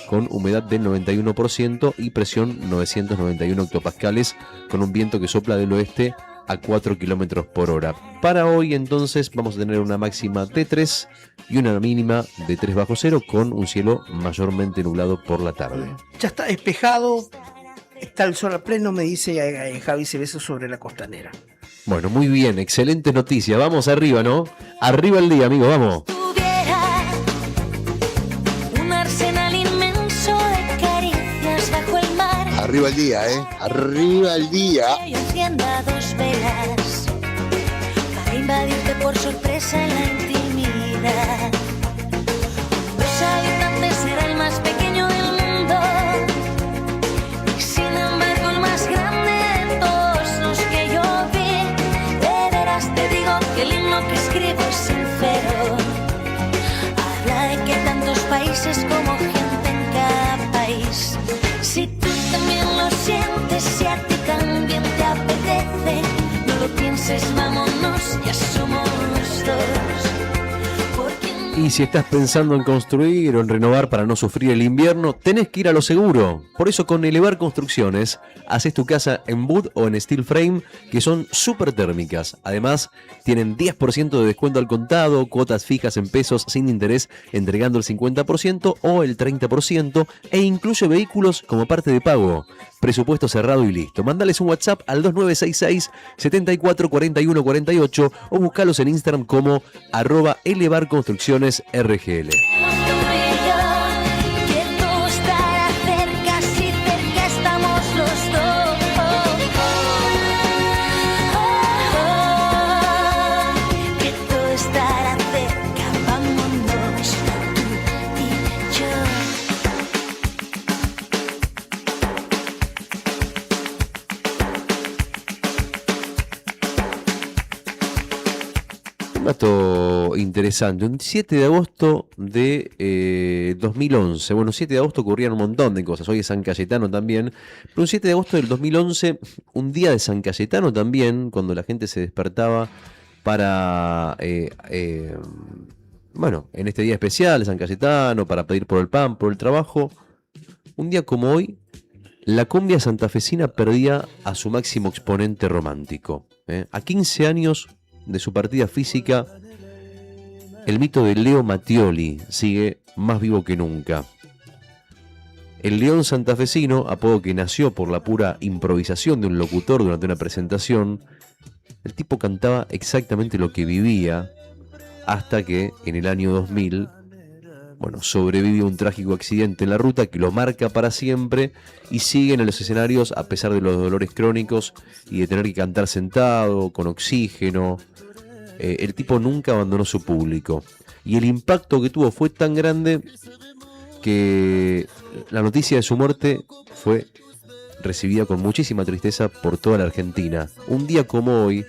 con humedad del 91% y presión 991 hectopascales, con un viento que sopla del oeste a 4 kilómetros por hora. Para hoy entonces vamos a tener una máxima de 3 y una mínima de 3 bajo cero, con un cielo mayormente nublado por la tarde. Ya está despejado, está el sol a pleno, me dice Javi Cebeso sobre la costanera. Bueno, muy bien, excelente noticia. Vamos arriba, ¿no? Arriba el día, amigo, vamos. Un arsenal inmenso de caricias bajo el mar. Arriba el día, arriba el día. Y encienda 2 velas para invadirte por sorpresa en la intimidad. Los habitantes será el más pequeño del mundo y sin embargo el más grande de todos los que yo vi. De veras te digo que el himno que escribo es sincero. Habla de que tantos países como gente en cada país. Si tú también lo sientes, si a ti también te apetece, no lo pienses, vámonos, ya somos dos. Y si estás pensando en construir o en renovar para no sufrir el invierno, tenés que ir a lo seguro. Por eso con Elevar Construcciones haces tu casa en wood o en steel frame, que son súper térmicas. Además, tienen 10% de descuento al contado, cuotas fijas en pesos sin interés, entregando el 50% o el 30%, e incluye vehículos como parte de pago. Presupuesto cerrado y listo. Mándales un WhatsApp al 2966 744148 o buscalos en Instagram como @elevarconstruccionesrgl. Un dato interesante, un 7 de agosto de 2011, bueno, 7 de agosto ocurrían un montón de cosas, hoy es San Cayetano también, pero un 7 de agosto del 2011, un día de San Cayetano también, cuando la gente se despertaba para, bueno, en este día especial de San Cayetano, para pedir por el pan, por el trabajo, un día como hoy, la cumbia santafesina perdía a su máximo exponente romántico. A 15 años de su partida física, el mito de Leo Mattioli sigue más vivo que nunca. El león santafesino, apodo que nació por la pura improvisación de un locutor durante una presentación, el tipo cantaba exactamente lo que vivía, hasta que en el año 2000, bueno, sobrevive un trágico accidente en la ruta que lo marca para siempre y sigue en los escenarios a pesar de los dolores crónicos y de tener que cantar sentado, con oxígeno. El tipo nunca abandonó su público. Y el impacto que tuvo fue tan grande que la noticia de su muerte fue recibida con muchísima tristeza por toda la Argentina. Un día como hoy,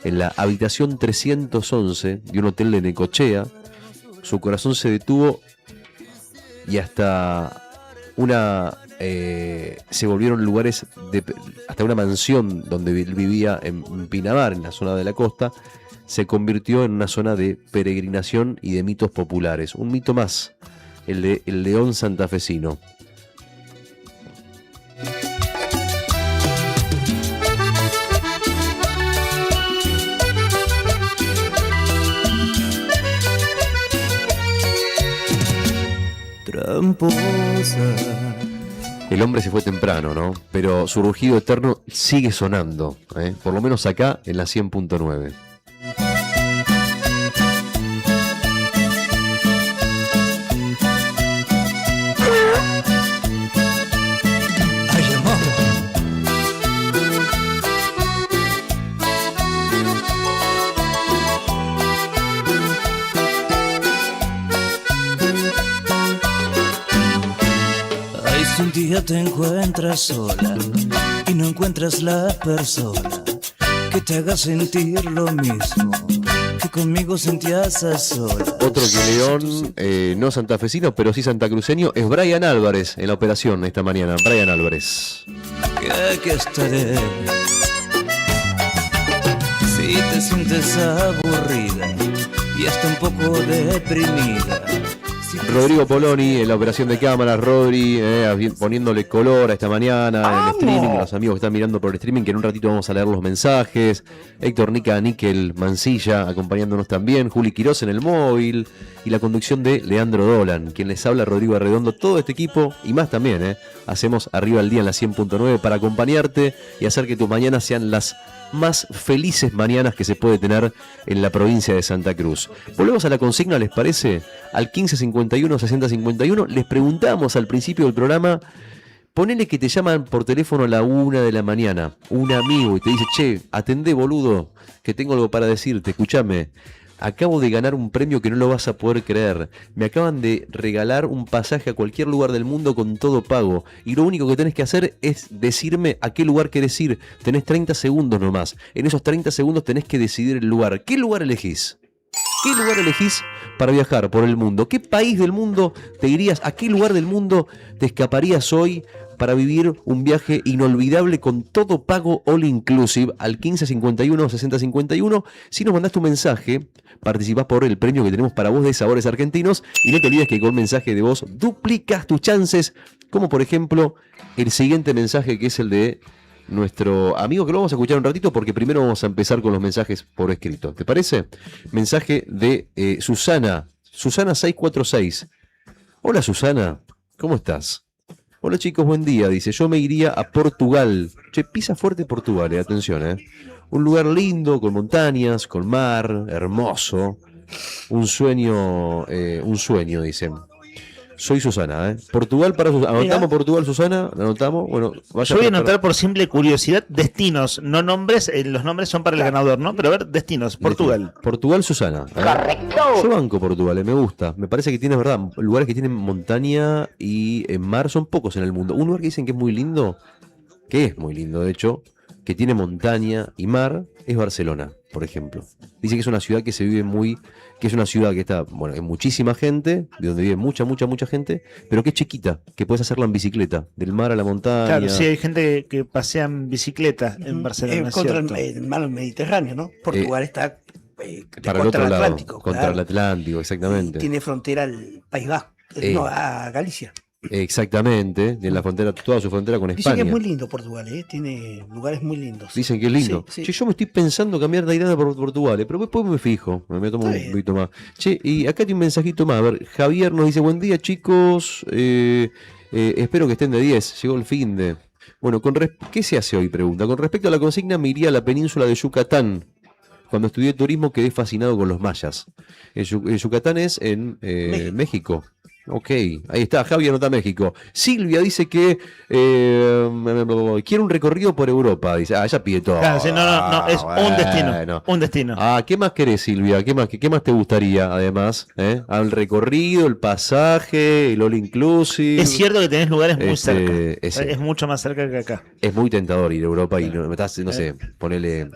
en la habitación 311 de un hotel de Necochea, su corazón se detuvo y hasta se volvieron lugares, hasta una mansión donde él vivía en Pinamar, en la zona de la costa, se convirtió en una zona de peregrinación y de mitos populares. Un mito más, el de el león santafesino. Tramposa. El hombre se fue temprano, ¿no? Pero su rugido eterno sigue sonando, por lo menos acá en la 100.9. Si un día te encuentras sola y no encuentras la persona que te haga sentir lo mismo que conmigo sentías a solas. Otro que león, no santafesino, pero sí santacruceño, es Brian Álvarez en la operación esta mañana. Brian Álvarez. Que aquí estaré si te sientes aburrida y hasta un poco deprimida. Rodrigo Poloni en la operación de cámaras, Rodri poniéndole color a esta mañana en el streaming, los amigos que están mirando por el streaming, que en un ratito vamos a leer los mensajes. Héctor Nica Níquel Mancilla acompañándonos también, Juli Quirós en el móvil y la conducción de Leandro Dolan, quien les habla, Rodrigo Arredondo. Todo este equipo y más también, hacemos Arriba al Día en la 100.9 para acompañarte y hacer que tus mañanas sean las más felices mañanas que se puede tener en la provincia de Santa Cruz. Volvemos a la consigna, ¿les parece? Al 1551 6051. Les preguntamos al principio del programa, ponele que te llaman por teléfono a la 1 de la mañana, un amigo, y te dice, che, atendé, boludo, que tengo algo para decirte, escúchame. Acabo de ganar un premio que no lo vas a poder creer. Me acaban de regalar un pasaje a cualquier lugar del mundo con todo pago. Y lo único que tenés que hacer es decirme a qué lugar querés ir. Tenés 30 segundos nomás. En esos 30 segundos tenés que decidir el lugar. ¿Qué lugar elegís? ¿Qué lugar elegís para viajar por el mundo? ¿Qué país del mundo te irías? ¿A qué lugar del mundo te escaparías hoy para vivir un viaje inolvidable con todo pago all inclusive? Al 1551 6051. Si nos mandás tu mensaje, participás por el premio que tenemos para vos de Sabores Argentinos. Y no te olvides que con mensaje de voz duplicas tus chances, como por ejemplo el siguiente mensaje, que es el de nuestro amigo, que lo vamos a escuchar un ratito porque primero vamos a empezar con los mensajes por escrito. ¿Te parece? Mensaje de Susana 646. Hola Susana, ¿cómo estás? Hola chicos, buen día. Dice, yo me iría a Portugal. Che, pisa fuerte Portugal, atención, Un lugar lindo, con montañas, con mar, hermoso. Un sueño, dicen. Soy Susana, Portugal para Susana. Anotamos Portugal, Susana. Anotamos. Bueno, vaya. Yo voy a anotar por simple curiosidad destinos, no nombres. Los nombres son para el ganador, ¿no? Pero a ver, destinos. Portugal. Portugal, Susana. Correcto. Yo banco Portugal, me gusta. Me parece que tienes verdad. Lugares que tienen montaña y mar son pocos en el mundo. Un lugar que dicen que es muy lindo, de hecho, que tiene montaña y mar, es Barcelona. por ejemplo. Dice que es una ciudad que se vive que es una ciudad que está, bueno, hay muchísima gente, de donde vive mucha gente, pero que es chiquita, que puedes hacerla en bicicleta, del mar a la montaña. Claro, sí, hay gente que pasea en bicicleta en Barcelona. Contra el mar Mediterráneo, ¿no? Portugal está para el otro lado, Atlántico, contra claro. el Atlántico, exactamente. Tiene frontera al País Vasco, no, a Galicia. Exactamente, en la frontera, toda su frontera con Dicen España. que es muy lindo Portugal, tiene lugares muy lindos. Dicen que es lindo. Sí, sí. Che, yo me estoy pensando cambiar de Irlanda por Portugal, pero después me fijo, me tomo un poquito más. Che, y acá tiene un mensajito más. A ver, Javier nos dice, buen día chicos, espero que estén de 10, llegó el fin de... Bueno, ¿qué se hace hoy? Pregunta. Con respecto a la consigna, me iría a la península de Yucatán. Cuando estudié turismo quedé fascinado con los mayas. Yucatán es en México. Ok, ahí está, Javi anota México. Silvia dice que quiere un recorrido por Europa. Dice, ella pide todo. Claro, sí, no, es un destino. Un destino. ¿Qué más querés, Silvia? ¿Qué más te gustaría, además? Al recorrido, el pasaje, el all inclusive. Es cierto que tenés lugares muy cerca. Es mucho más cerca que acá. Es muy tentador ir a Europa y no sé, ponele...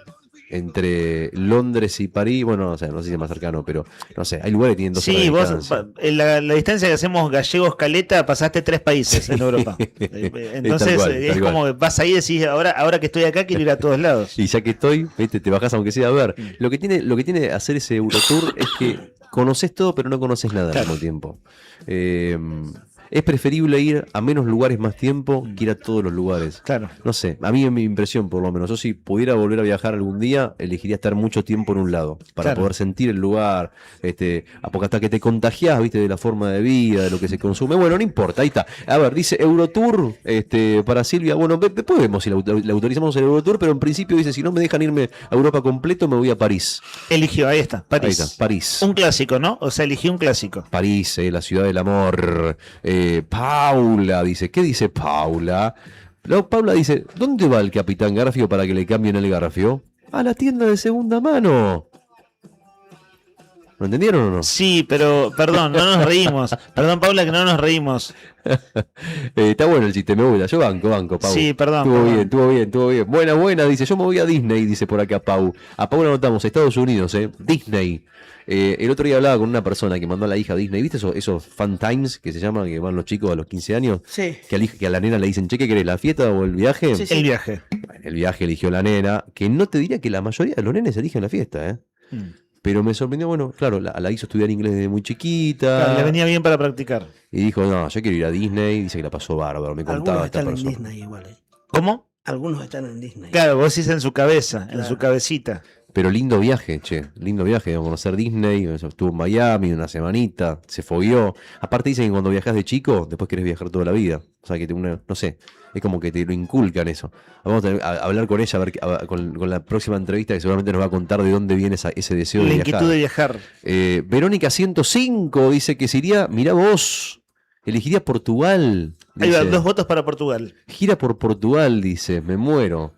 Entre Londres y París, bueno, no sé si es más cercano, pero no sé, hay lugares que tienen 2 horas de distancia. La distancia que hacemos Gallegos-Caleta, pasaste 3 países en Europa. Entonces es como que vas ahí y decís, ahora que estoy acá quiero ir a todos lados. Y ya que estoy, ¿viste? Te bajás aunque sea a ver. Lo que tiene hacer ese Eurotour es que conoces todo, pero no conoces nada al mismo tiempo. Es preferible ir a menos lugares más tiempo que ir a todos los lugares. Claro. No sé, a mí es mi impresión por lo menos. Yo si pudiera volver a viajar algún día, elegiría estar mucho tiempo en un lado, para poder sentir el lugar, porque hasta que te contagiás, viste, de la forma de vida, de lo que se consume. Bueno, no importa, ahí está. A ver, dice Eurotour, para Silvia, bueno, después vemos si la autorizamos el Eurotour, pero en principio dice, si no me dejan irme a Europa completo, me voy a París. Eligió, ahí está, París. Ahí está, París. Un clásico, ¿no? O sea, eligió un clásico. París, la ciudad del amor. Paula dice, ¿qué dice Paula? Paula dice, ¿dónde va el Capitán Garfio para que le cambien el Garfio? A la tienda de segunda mano. ¿Lo entendieron o no? Sí, pero perdón, no nos reímos. Perdón, Paula, que no nos reímos. Está bueno el chiste, me gusta. Yo banco, Pau. Sí, perdón. Estuvo bien. Buena, dice, yo me voy a Disney, dice por acá Pau. A Pau la anotamos, Estados Unidos, Disney. El otro día hablaba con una persona que mandó a la hija a Disney, ¿viste esos fan times que se llaman, que van los chicos a los 15 años? Sí. Que a la nena le dicen, che, ¿qué querés, la fiesta o el viaje? Sí. El viaje. Bueno, el viaje eligió la nena, que no te diría que la mayoría de los nenes eligen la fiesta, Pero me sorprendió, bueno, claro, la hizo estudiar inglés desde muy chiquita. Claro, le venía bien para practicar. Y dijo, no, yo quiero ir a Disney, dice que la pasó bárbaro, me contaba esta persona. Algunos están en Disney igual, ¿Cómo? Algunos están en Disney. Claro, vos decís en su cabeza, en su cabecita. Pero lindo viaje, vamos a conocer Disney, estuvo en Miami una semanita, se fogueó. Aparte dicen que cuando viajas de chico, después querés viajar toda la vida. O sea, que no sé, es como que te lo inculcan eso. Vamos a hablar con ella, a ver, con la próxima entrevista, que seguramente nos va a contar de dónde viene ese deseo de viajar. La inquietud de viajar. Verónica 105 dice que se iría, mirá vos, elegiría Portugal. Dice, Ahí va, 2 votos para Portugal. Gira por Portugal, dice, me muero.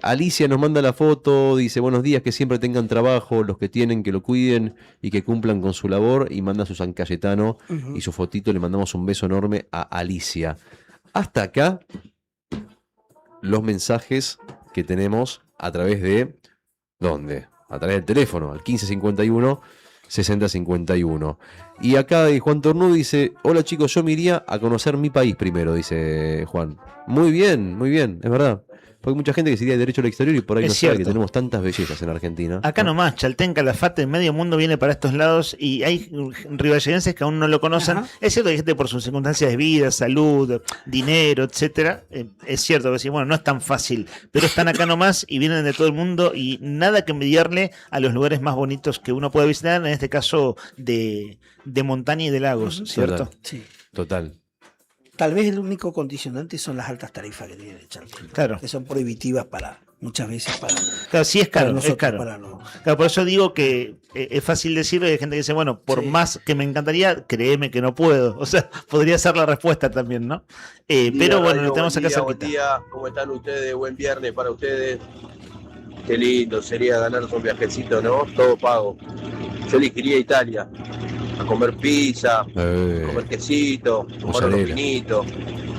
Alicia nos manda la foto, dice, buenos días, que siempre tengan trabajo, los que tienen, que lo cuiden y que cumplan con su labor, y manda su San Cayetano y su fotito, le mandamos un beso enorme a Alicia. Hasta acá los mensajes que tenemos a través de, ¿dónde? A través del teléfono, al 1551 6051. Y acá Juan Tornú dice, hola chicos, yo me iría a conocer mi país primero, dice Juan. Muy bien, es verdad. Porque hay mucha gente que se iría derecho al exterior y por ahí no sabe que tenemos tantas bellezas en Argentina. Acá nomás, Chaltén, Calafate, medio mundo viene para estos lados y hay ribayenses que aún no lo conocen. Ajá. Es cierto que hay gente por sus circunstancias de vida, salud, dinero, etcétera. Es cierto que decir, bueno, no es tan fácil, pero están acá nomás y vienen de todo el mundo y nada que envidiarle a los lugares más bonitos que uno puede visitar, en este caso de montaña y de lagos, ¿cierto? Total. Sí. Total. Tal vez el único condicionante son las altas tarifas que tiene el Chaltén. Claro. Que son prohibitivas muchas veces para. Claro, sí es caro, nosotros, es caro. Claro, por eso digo que es fácil decirlo y hay gente que dice, bueno, por más que me encantaría, créeme que no puedo. O sea, podría ser la respuesta también, ¿no? Pero bueno, lo tenemos acá cerquita. Buen día, ¿cómo están ustedes? Buen viernes para ustedes. Qué lindo sería ganarse un viajecito, ¿no? Todo pago. Yo elegiría Italia. A comer pizza, comer quesito, tomar unos vinitos,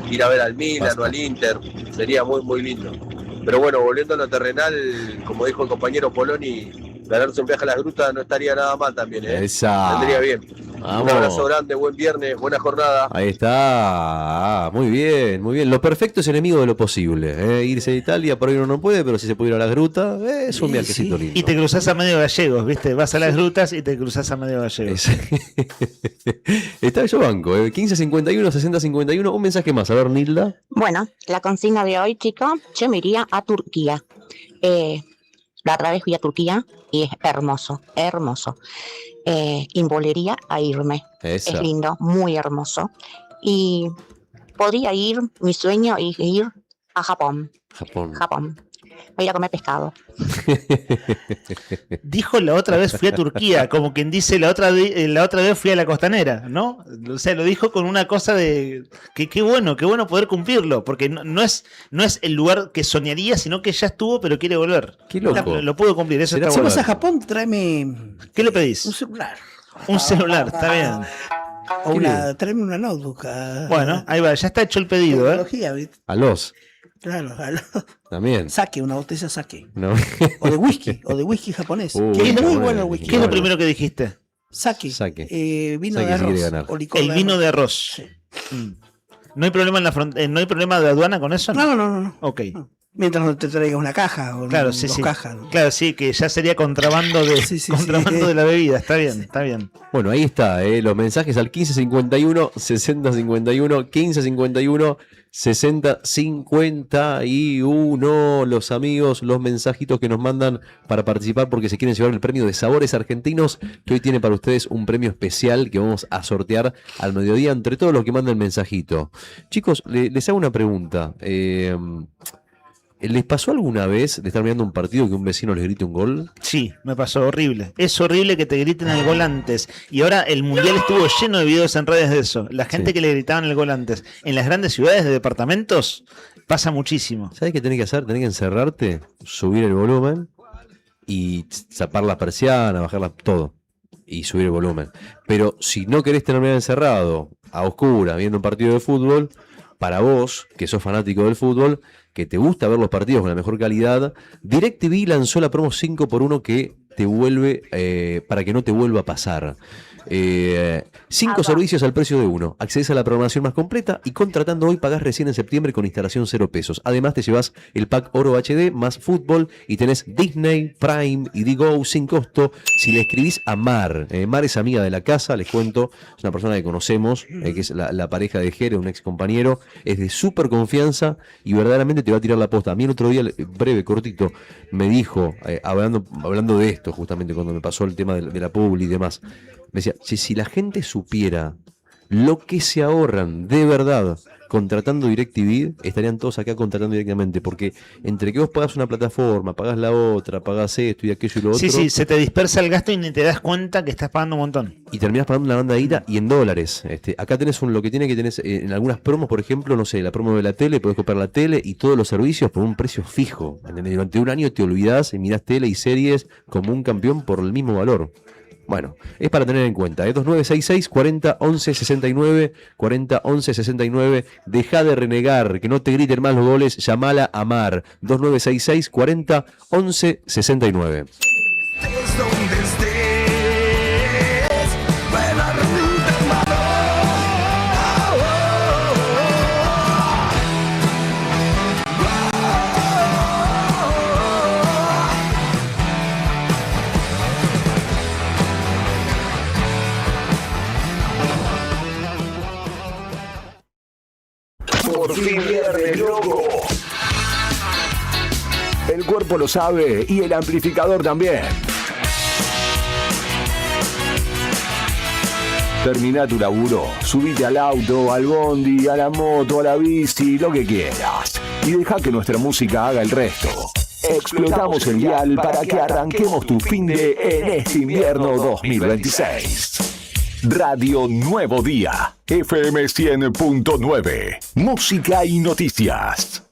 ir a ver al Milan o al Inter, sería muy muy lindo. Pero bueno, volviendo a lo terrenal, como dijo el compañero Poloni, ganarse un viaje a las grutas no estaría nada mal también, ¿eh? Esa. Vendría bien. Vamos. Un abrazo grande, buen viernes, buena jornada. Ahí está. Muy bien, muy bien. Lo perfecto es enemigo de lo posible. Irse a Italia, por ahí uno no puede, pero si se puede ir a las grutas, es un viajecito lindo. Y te cruzás a medio gallegos, ¿viste? Vas a las grutas y te cruzás a medio gallegos. Está yo banco, 1551, 6051. Un mensaje más. A ver, Nilda. Bueno, la consigna de hoy, chicos, yo me iría a Turquía. La otra vez fui a Turquía y es hermoso, hermoso. Y volvería a irme. Esa. Es lindo, muy hermoso. Y podría ir, mi sueño es ir a Japón. Japón. Voy a ir a comer pescado. Dijo la otra vez fui a Turquía, como quien dice la otra vez fui a la costanera, ¿no? O sea, lo dijo con una cosa de que qué bueno poder cumplirlo, porque no es el lugar que soñaría, sino que ya estuvo, pero quiere volver. Qué loco. Lo puedo cumplir, eso está Si bueno. vas a Japón, tráeme... ¿Qué le pedís? Un celular. Un celular, está bien. O tráeme una notebook. Bueno, ahí va, ya está hecho el pedido, ¿eh? Tecnología, ¿viste? A los. Claro. También. Saque, una botella saque. No. O de whisky japonés. Uy, Que es muy bueno, bueno el whisky. ¿Qué es lo primero que dijiste? Saque. Vino Saque de si quiere arroz. ganar. O licor El de vino arroz. de arroz. ¿No hay problema en la no hay problema de aduana con eso? No. Ok. Mientras no te traigas una caja o Claro, dos sí. cajas. ¿no? Claro, sí, que ya sería contrabando de la bebida. Está bien. Bueno, ahí está, los mensajes al 1551, 6051, 1551, 6051. Los amigos, los mensajitos que nos mandan para participar porque se quieren llevar el premio de Sabores Argentinos, que hoy tiene para ustedes un premio especial que vamos a sortear al mediodía entre todos los que mandan el mensajito. Chicos, les hago una pregunta. ¿Les pasó alguna vez de estar mirando un partido que un vecino les grite un gol? Sí, me pasó horrible. Es horrible que te griten el gol antes. Y ahora el mundial estuvo lleno de videos en redes de eso. La gente que le gritaban el gol antes. En las grandes ciudades de departamentos pasa muchísimo. ¿Sabes qué tenés que hacer? Tenés que encerrarte, subir el volumen y zapar las persianas, bajarlas, todo. Y subir el volumen. Pero si no querés terminar encerrado, a oscuras, viendo un partido de fútbol, para vos, que sos fanático del fútbol, que te gusta ver los partidos con la mejor calidad, DirecTV lanzó la promo 5x1 que te vuelve, para que no te vuelva a pasar. 5 servicios al precio de uno. Accedes a la programación más completa y contratando hoy pagás recién en septiembre con instalación 0 pesos. Además te llevas el pack Oro HD más fútbol y tenés Disney, Prime y Digo sin costo. Si le escribís a Mar, Mar es amiga de la casa, les cuento, es una persona que conocemos, que es la pareja de Jere, un ex compañero, es de súper confianza y verdaderamente te va a tirar la posta. A mí el otro día, breve, cortito, me dijo, hablando de esto justamente cuando me pasó el tema de la publi y demás, me decía, si la gente supiera lo que se ahorran de verdad contratando DirecTV, estarían todos acá contratando directamente, porque entre que vos pagás una plataforma, pagás la otra, pagás esto y aquello y lo otro. Sí, se te dispersa el gasto y ni te das cuenta que estás pagando un montón. Y terminás pagando una banda de guita y en dólares. Acá tenés lo que tiene que tenés en algunas promos, por ejemplo, no sé, la promo de la tele, podés comprar la tele y todos los servicios por un precio fijo. ¿Entendés? Durante un año te olvidás y mirás tele y series como un campeón por el mismo valor. Bueno, es para tener en cuenta. 2966 40 11 69 40 11 69. Deja de renegar, que no te griten más los goles. Llamala a Mar. 2966 40 11 69. Por fin viernes, loco. El cuerpo lo sabe y el amplificador también. Termina tu laburo, subite al auto, al bondi, a la moto, a la bici, lo que quieras. Y deja que nuestra música haga el resto. Explotamos el dial para que arranquemos tu fin de en este invierno 2026. Radio Nuevo Día, FM 100.9, música y noticias.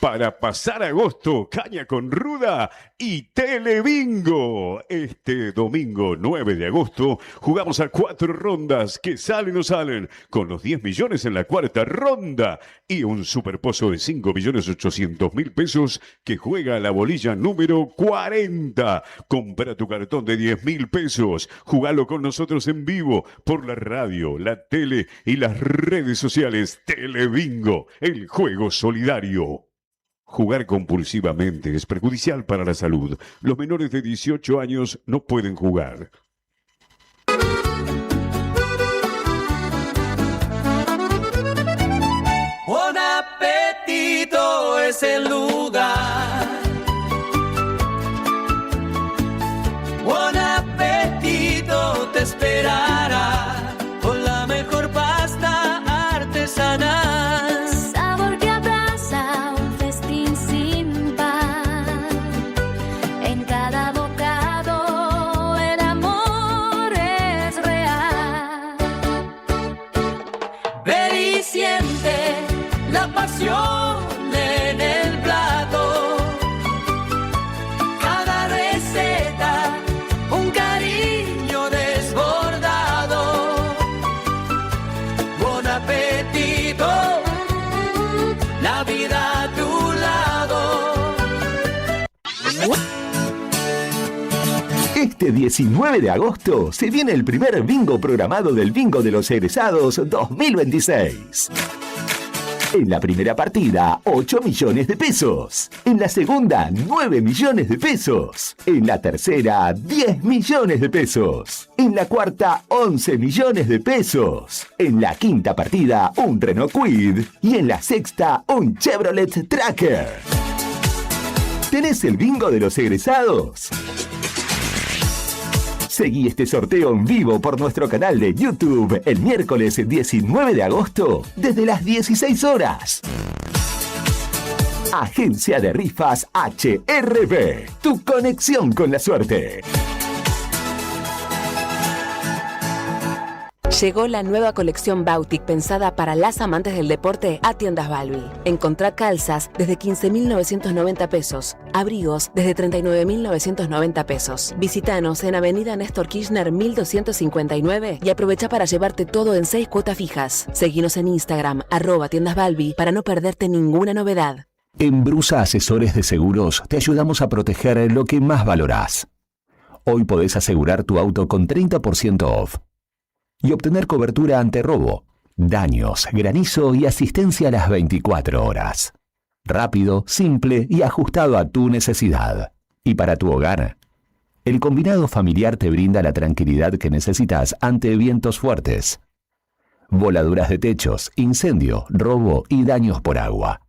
Para pasar agosto, caña con ruda y Telebingo. Este domingo 9 de agosto jugamos a 4 rondas que salen o salen con los 10 millones en la cuarta ronda y un superpozo de 5.800.000 pesos que juega a la bolilla número 40. Compra tu cartón de 10.000 pesos. Jugalo con nosotros en vivo por la radio, la tele y las redes sociales. Telebingo, el juego solidario. Jugar compulsivamente es perjudicial para la salud. Los menores de 18 años no pueden jugar. Buon Appetito es el lugar. Buon Appetito te esperará con la mejor pasta artesanal. Sabor que abraza un festín sin par. En cada bocado el amor es real. Ven y siente la pasión en el plato. Cada receta, un cariño desbordado. Buen apetito, la vida a tu lado. Este 19 de agosto se viene el primer bingo programado del Bingo de los Egresados 2026. En la primera partida, 8 millones de pesos. En la segunda, 9 millones de pesos. En la tercera, 10 millones de pesos. En la cuarta, 11 millones de pesos. En la quinta partida, un Renault Kwid. Y en la sexta, un Chevrolet Tracker. ¿Tenés el bingo de los egresados? Seguí este sorteo en vivo por nuestro canal de YouTube el miércoles 19 de agosto desde las 16 horas. Agencia de Rifas HRB, tu conexión con la suerte. Llegó la nueva colección Bautic pensada para las amantes del deporte a Tiendas Balbi. Encontrá calzas desde 15.990 pesos, abrigos desde 39.990 pesos. Visítanos en Avenida Néstor Kirchner 1259 y aprovecha para llevarte todo en 6 cuotas fijas. Seguinos en Instagram @Tiendas Balbi para no perderte ninguna novedad. En Brusa Asesores de Seguros te ayudamos a proteger lo que más valorás. Hoy podés asegurar tu auto con 30% off. Y obtener cobertura ante robo, daños, granizo y asistencia a las 24 horas. Rápido, simple y ajustado a tu necesidad. Y para tu hogar, el combinado familiar te brinda la tranquilidad que necesitas ante vientos fuertes, voladuras de techos, incendio, robo y daños por agua.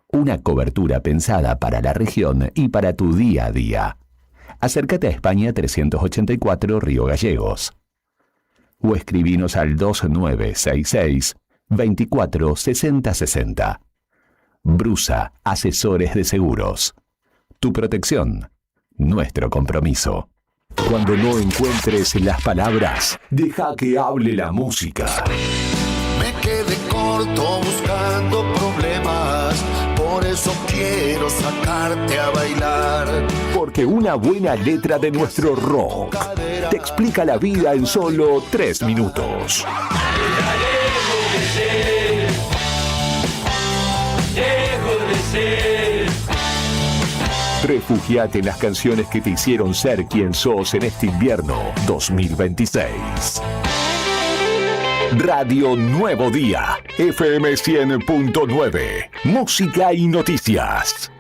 Una cobertura pensada para la región y para tu día a día. Acércate a España 384 Río Gallegos. O escribinos al 2966 24 60 60. Brusa Asesores de Seguros. Tu protección, nuestro compromiso. Cuando no encuentres las palabras, deja que hable la música. Me quedé corto buscando problemas, por eso quiero sacarte a bailar. Porque una buena letra de nuestro rock te explica la vida en solo 3 minutos. Refugiate en las canciones que te hicieron ser quien sos en este invierno 2026. Radio Nuevo Día, FM 100.9, música y noticias.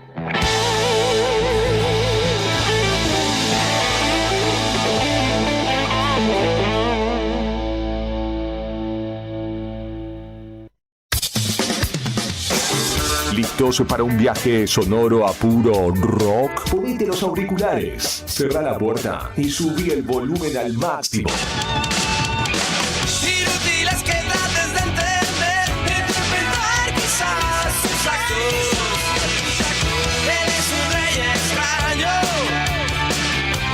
¿Listos para un viaje sonoro a puro rock? Ponete los auriculares, cerrá la puerta y subí el volumen al máximo. Inútil es que trates de entender, de interpretar quizás sus actos. Eres un rey extraño,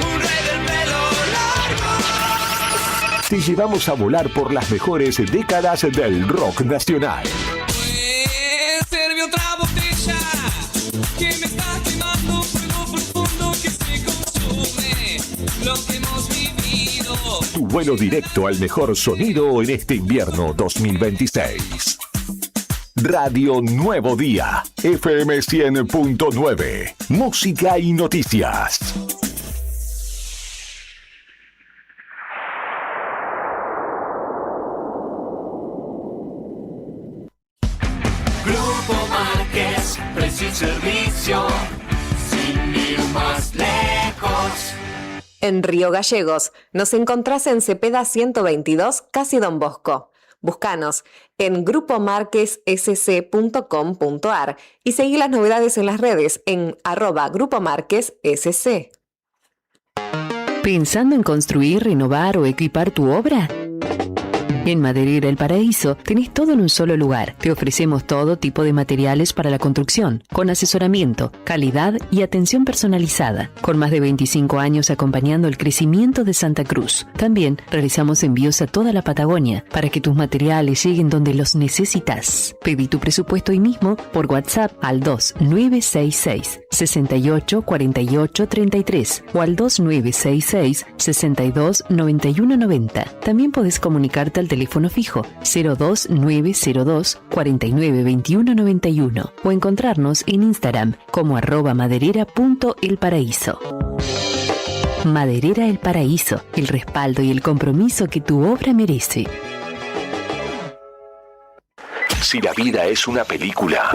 un rey del pelo largo. Te llevamos a volar por las mejores décadas del rock nacional. Serve otra botella, tu vuelo directo al mejor sonido en este invierno 2026. Radio Nuevo Día, FM 100.9, música y noticias. Grupo Márquez, precio y servicio, sin ir más lejos. En Río Gallegos nos encontrás en Cepeda 122, casi Don Bosco. Búscanos en grupomarquessc.com.ar y seguí las novedades en las redes en @grupomarquessc. ¿Pensando en construir, renovar o equipar tu obra? En Maderera El Paraíso tenés todo en un solo lugar. Te ofrecemos todo tipo de materiales para la construcción, con asesoramiento, calidad y atención personalizada, con más de 25 años acompañando el crecimiento de Santa Cruz. También realizamos envíos a toda la Patagonia para que tus materiales lleguen donde los necesitas. Pedí tu presupuesto hoy mismo por WhatsApp al 2966 68 48 33 o al 2966 62 91 90. También podés comunicarte al teléfono fijo 02902 49 21 91 o encontrarnos en Instagram como @maderera.elparaíso. Maderera El Paraíso, el respaldo y el compromiso que tu obra merece. Si la vida es una película,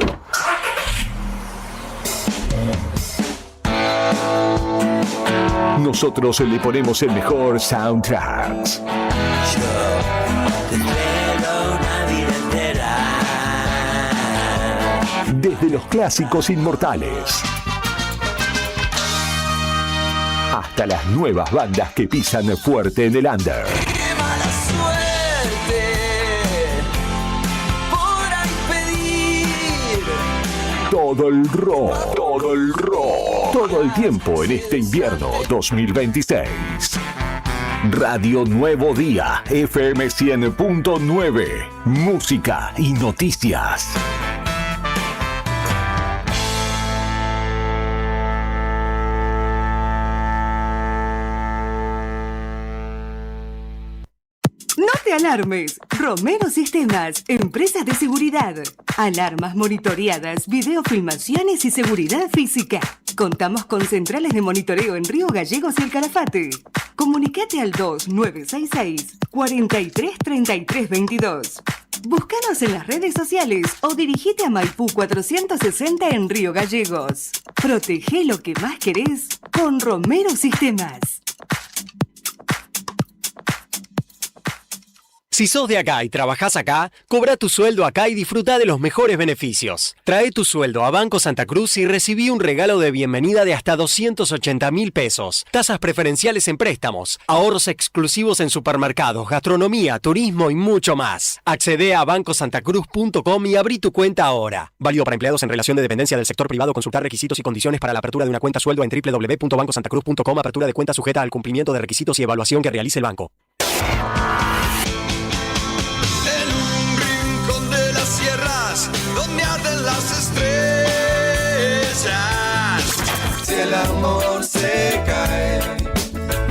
nosotros le ponemos el mejor soundtrack. Desde los clásicos inmortales hasta las nuevas bandas que pisan fuerte en el under. Todo el rock, todo el tiempo en este invierno 2026. Radio Nuevo Día, FM 100.9, música y noticias. No te alarmes. Romero Sistemas, empresa de seguridad. Alarmas monitoreadas, videofilmaciones y seguridad física. Contamos con centrales de monitoreo en Río Gallegos y El Calafate. Comunicate al 2966 43 33 22. Búscanos en las redes sociales o dirigite a Maipú 460 en Río Gallegos. Protege lo que más querés con Romero Sistemas. Si sos de acá y trabajás acá, cobra tu sueldo acá y disfruta de los mejores beneficios. Trae tu sueldo a Banco Santa Cruz y recibí un regalo de bienvenida de hasta 280.000 pesos. Tasas preferenciales en préstamos, ahorros exclusivos en supermercados, gastronomía, turismo y mucho más. Accede a bancosantacruz.com y abrí tu cuenta ahora. Válido para empleados en relación de dependencia del sector privado. Consultar requisitos y condiciones para la apertura de una cuenta sueldo en www.bancosantacruz.com. Apertura de cuenta sujeta al cumplimiento de requisitos y evaluación que realice el banco. Donde arden las estrellas. Si el amor se cae,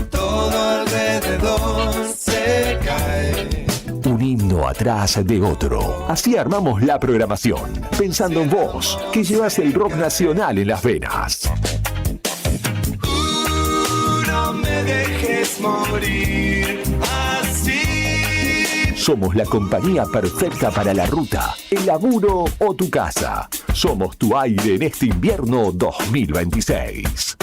todo alrededor se cae. Un himno atrás de otro. Así armamos la programación, pensando en vos, que llevas el rock nacional en las venas. No me dejes morir así. Somos la compañía perfecta para la ruta, el laburo o tu casa. Somos tu aire en este invierno 2026.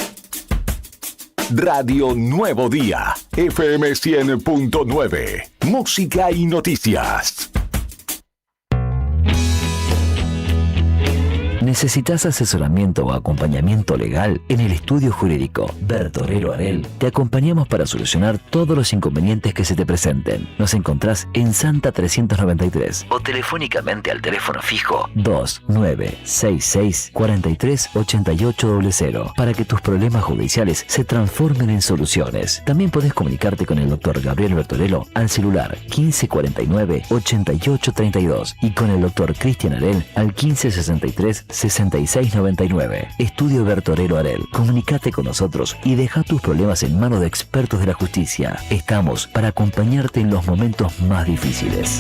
Radio Nuevo Día, FM 100.9, música y noticias. ¿Necesitas asesoramiento o acompañamiento legal? En el estudio jurídico Bertorero Arel te acompañamos para solucionar todos los inconvenientes que se te presenten. Nos encontrás en Santa 393 o telefónicamente al teléfono fijo 2966 43 8800 para que tus problemas judiciales se transformen en soluciones. También podés comunicarte con el doctor Gabriel Bertorello al celular 1549 8832 y con el doctor Cristian Arel al 1563 6699. Estudio Bertorero Arel. Comunicate con nosotros y deja tus problemas en manos de expertos de la justicia. Estamos para acompañarte en los momentos más difíciles.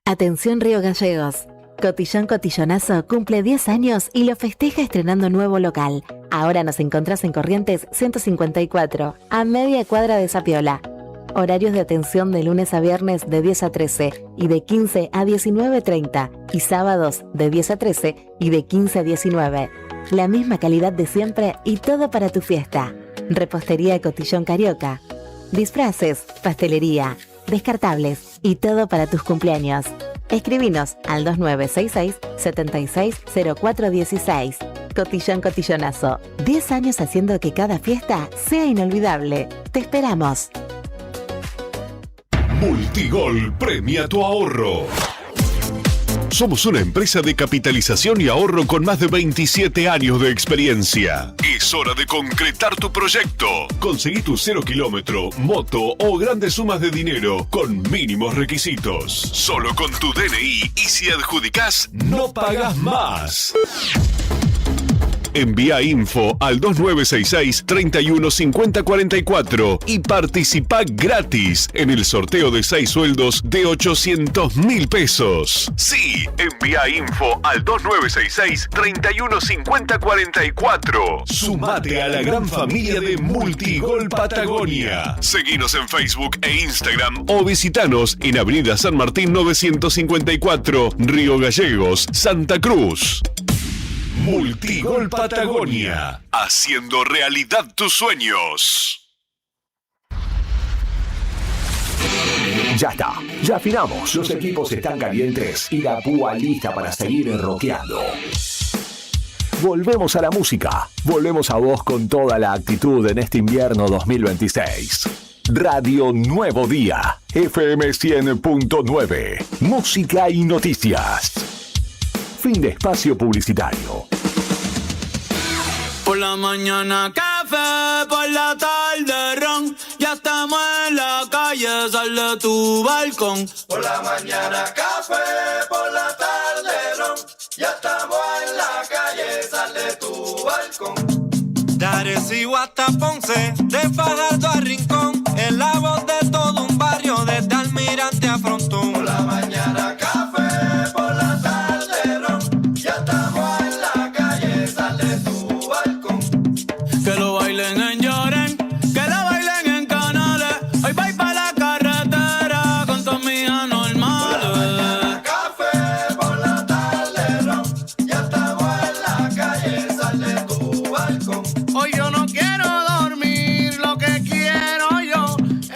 Atención Río Gallegos. Cotillón Cotillonazo cumple 10 años y lo festeja estrenando nuevo local. Ahora nos encontrás en Corrientes 154, a media cuadra de Zapiola. Horarios de atención de lunes a viernes de 10 a 13 y de 15 a 19:30 y sábados de 10 a 13 y de 15 a 19. La misma calidad de siempre y todo para tu fiesta. Repostería Cotillón Carioca. Disfraces, pastelería, descartables y todo para tus cumpleaños. Escribinos al 2966-760416. Cotillón Cotillonazo. 10 años haciendo que cada fiesta sea inolvidable. Te esperamos. Multigol premia tu ahorro. Somos una empresa de capitalización y ahorro con más de 27 años de experiencia. Es hora de concretar tu proyecto. Conseguí tu 0 kilómetro, moto o grandes sumas de dinero con mínimos requisitos. Solo con tu DNI y si adjudicás, no pagas más. Envía info al 2966 315044 y participa gratis en el sorteo de 6 sueldos de 800.000 pesos. Sí, envía info al 2966 315044. Sumate a la gran familia de Multigol Patagonia. Seguinos en Facebook e Instagram o visitanos en Avenida San Martín 954, Río Gallegos, Santa Cruz. Multigol Patagonia, haciendo realidad tus sueños. Ya está, ya afinamos. Los equipos están calientes y la púa lista para seguir rockeando. Volvemos a la música. Volvemos a vos con toda la actitud en este invierno 2026. Radio Nuevo Día, FM 100.9. Música y noticias. Fin de espacio publicitario. Por la mañana café, por la tarde ron. Ya estamos en la calle, sal de tu balcón. Por la mañana café, por la tarde ron. Ya estamos en la calle, sal de tu balcón. De Arecibo hasta Ponce, de Fajardo a Rincón. Es la voz de todo un barrio, desde Almirante a Frontón. Por la mañana café, por la tarde ron. Ya estamos en la calle, sal de tu balcón. Que lo bailen en Lloren, que lo bailen en Canales. Hoy voy pa' la carretera con todas mis anormales. Por la mañana café, por la tarde ron. Ya estamos en la calle, sal de tu balcón. Hoy yo no quiero dormir, lo que quiero yo es...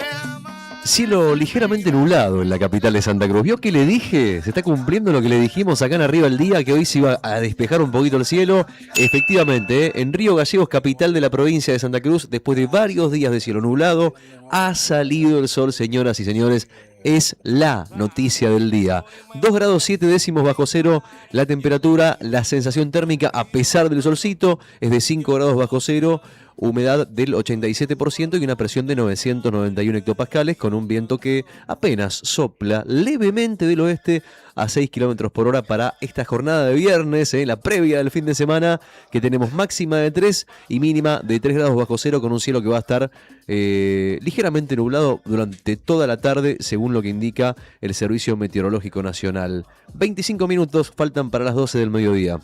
Cielo ligeramente nublado en la capital de Santa Cruz. ¿Vio que le dije? Se está cumpliendo lo que le dijimos acá en Arriba el Día, que hoy se iba a despejar un poquito el cielo. Efectivamente, en Río Gallegos, capital de la provincia de Santa Cruz, después de varios días de cielo nublado, ha salido el sol, señoras y señores. Es la noticia del día. 2 grados 7 décimos bajo cero la temperatura, la sensación térmica a pesar del solcito es de 5 grados bajo cero, humedad del 87% y una presión de 991 hectopascales con un viento que apenas sopla levemente del oeste a 6 kilómetros por hora para esta jornada de viernes, la previa del fin de semana, que tenemos máxima de 3 y mínima de 3 grados bajo cero con un cielo que va a estar ligeramente nublado durante toda la tarde, según lo que indica el Servicio Meteorológico Nacional. 25 minutos faltan para las 12 del mediodía.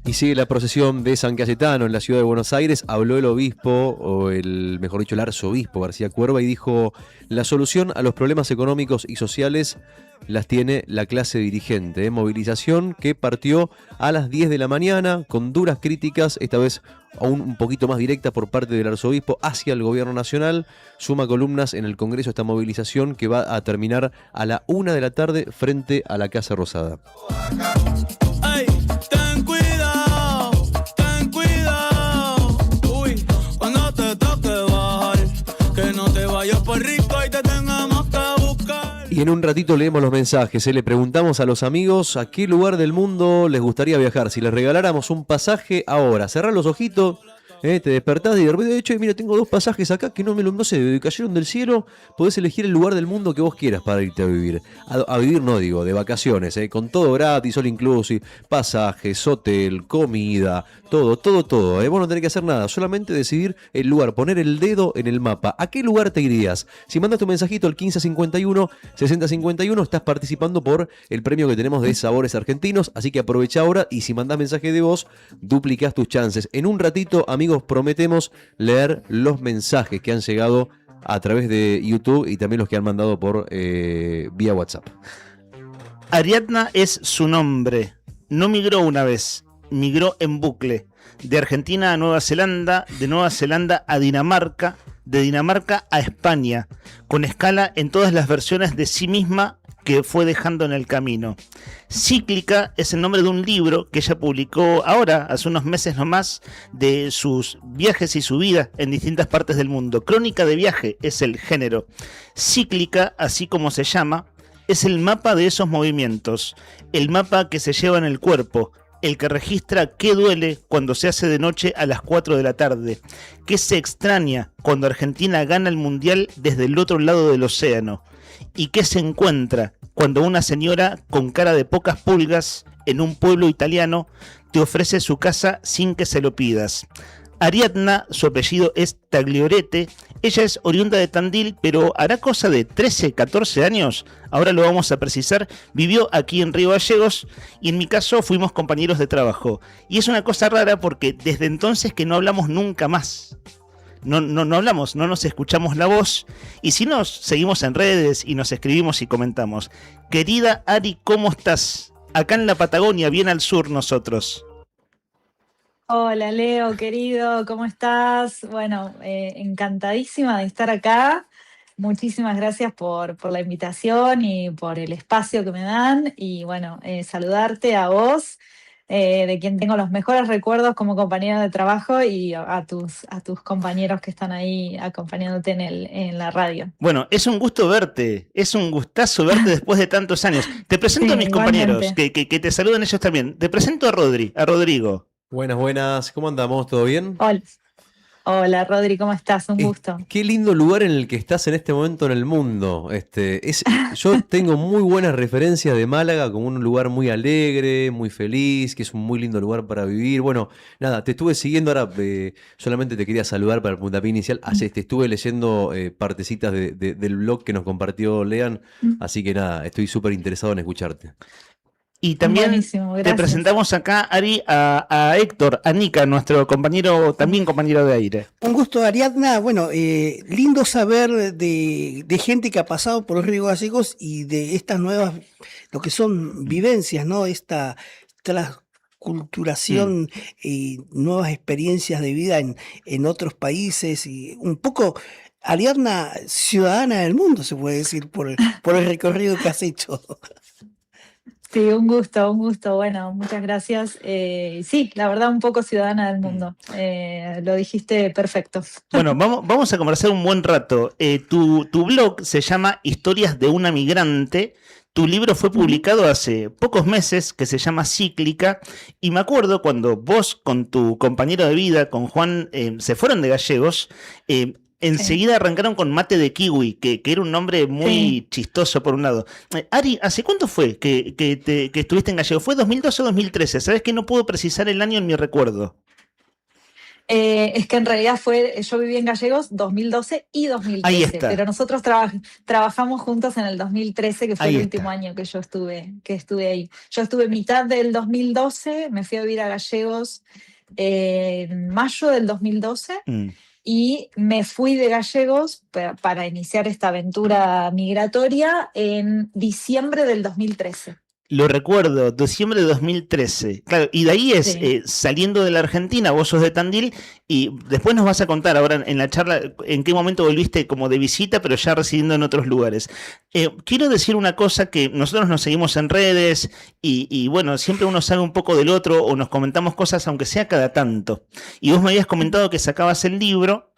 Y sigue la procesión de San Cayetano en la ciudad de Buenos Aires. Habló el obispo, o mejor dicho, el arzobispo García Cuerva, y dijo: la solución a los problemas económicos y sociales las tiene la clase dirigente. Movilización que partió a las 10 de la mañana con duras críticas, esta vez aún un poquito más directa por parte del arzobispo hacia el gobierno nacional. Suma columnas en el Congreso esta movilización que va a terminar a la 1 de la tarde frente a la Casa Rosada. Ay, ten cuidado, uy, cuando te toque bajar, que no te vayas por rico y te tengamos que buscar. Y en un ratito leemos los mensajes. Le preguntamos a los amigos a qué lugar del mundo les gustaría viajar. Si les regaláramos un pasaje ahora, cerrá los ojitos. Te despertás y de repente, de hecho, mira, tengo 2 pasajes acá que no sé, cayeron del cielo. Podés elegir el lugar del mundo que vos quieras para irte a vivir. A vivir no digo, de vacaciones, con todo gratis, all inclusive, pasajes, hotel, comida, todo. Vos no tenés que hacer nada, solamente decidir el lugar, poner el dedo en el mapa. ¿A qué lugar te irías? Si mandas tu mensajito al 1551-6051, estás participando por el premio que tenemos de Sabores Argentinos, así que aprovecha ahora y si mandás mensaje de voz, duplicás tus chances. En un ratito, amigos, prometemos leer los mensajes que han llegado a través de YouTube y también los que han mandado por vía WhatsApp. Ariadna es su nombre. No migró una vez, migró en bucle. De Argentina a Nueva Zelanda, de Nueva Zelanda a Dinamarca, de Dinamarca a España, con escala en todas las versiones de sí misma que fue dejando en el camino. Cíclica es el nombre de un libro que ella publicó ahora, hace unos meses nomás, de sus viajes y su vida en distintas partes del mundo. Crónica de viaje es el género. Cíclica, así como se llama, es el mapa de esos movimientos, el mapa que se lleva en el cuerpo, el que registra qué duele cuando se hace de noche a las 4 de la tarde, qué se extraña cuando Argentina gana el Mundial desde el otro lado del océano, y qué se encuentra cuando una señora con cara de pocas pulgas en un pueblo italiano te ofrece su casa sin que se lo pidas. Ariadna, su apellido es Tagliorete, ella es oriunda de Tandil, pero hará cosa de 13, 14 años, ahora lo vamos a precisar, vivió aquí en Río Gallegos y en mi caso fuimos compañeros de trabajo. Y es una cosa rara porque desde entonces que no hablamos nunca más. No hablamos, no nos escuchamos la voz y si nos seguimos en redes y nos escribimos y comentamos. Querida Ari, ¿cómo estás? Acá en la Patagonia, bien al sur nosotros. Hola Leo, querido, ¿cómo estás? Bueno, encantadísima de estar acá. Muchísimas gracias por la invitación y por el espacio que me dan. Y bueno, saludarte a vos, de quien tengo los mejores recuerdos como compañero de trabajo, y a tus compañeros que están ahí acompañándote en la radio. Bueno, es un gusto verte, es un gustazo verte después de tantos años. Te presento a mis compañeros, que te saludan ellos también. Te presento a Rodrigo. Buenas, ¿cómo andamos? ¿Todo bien? Hola Rodri, ¿cómo estás? Un gusto. Qué lindo lugar en el que estás en este momento en el mundo. Yo tengo muy buenas referencias de Málaga como un lugar muy alegre, muy feliz, que es un muy lindo lugar para vivir. Bueno, nada, te estuve siguiendo ahora, solamente te quería saludar para el puntapié inicial. Te estuve leyendo partecitas del blog que nos compartió Lean, así que nada, estoy súper interesado en escucharte. Y también te presentamos acá, Ari, a Héctor, a Nica, nuestro compañero, también compañero de aire. Un gusto, Ariadna. Bueno, lindo saber de gente que ha pasado por los Río Gallegos y de estas nuevas, lo que son vivencias, ¿no? Esta transculturación y nuevas experiencias de vida en otros países y un poco... Ariadna, ciudadana del mundo, se puede decir, por el recorrido que has hecho. Sí, un gusto. Bueno, muchas gracias. Sí, la verdad, un poco ciudadana del mundo. Lo dijiste perfecto. Bueno, vamos a conversar un buen rato. Tu blog se llama Historias de una migrante. Tu libro fue publicado hace pocos meses, que se llama Cíclica. Y me acuerdo cuando vos con tu compañero de vida, con Juan, se fueron de Gallegos. Enseguida arrancaron con Mate de Kiwi, que era un nombre muy chistoso por un lado. Ari, ¿hace cuánto fue que estuviste en Gallegos? ¿Fue 2012 o 2013? ¿Sabes que no puedo precisar el año en mi recuerdo? Es que en realidad yo viví en Gallegos 2012 y 2013, pero nosotros trabajamos juntos en el 2013, que fue el último año que yo estuve ahí. Yo estuve mitad del 2012, me fui a vivir a Gallegos en mayo del 2012. Y me fui de Gallegos para iniciar esta aventura migratoria en diciembre del 2013. Lo recuerdo, diciembre de 2013. Claro, y de ahí es saliendo de la Argentina, vos sos de Tandil, y después nos vas a contar ahora en la charla en qué momento volviste como de visita, pero ya residiendo en otros lugares. Quiero decir una cosa, que nosotros nos seguimos en redes y bueno, siempre uno sabe un poco del otro o nos comentamos cosas, aunque sea cada tanto. Y vos me habías comentado que sacabas el libro,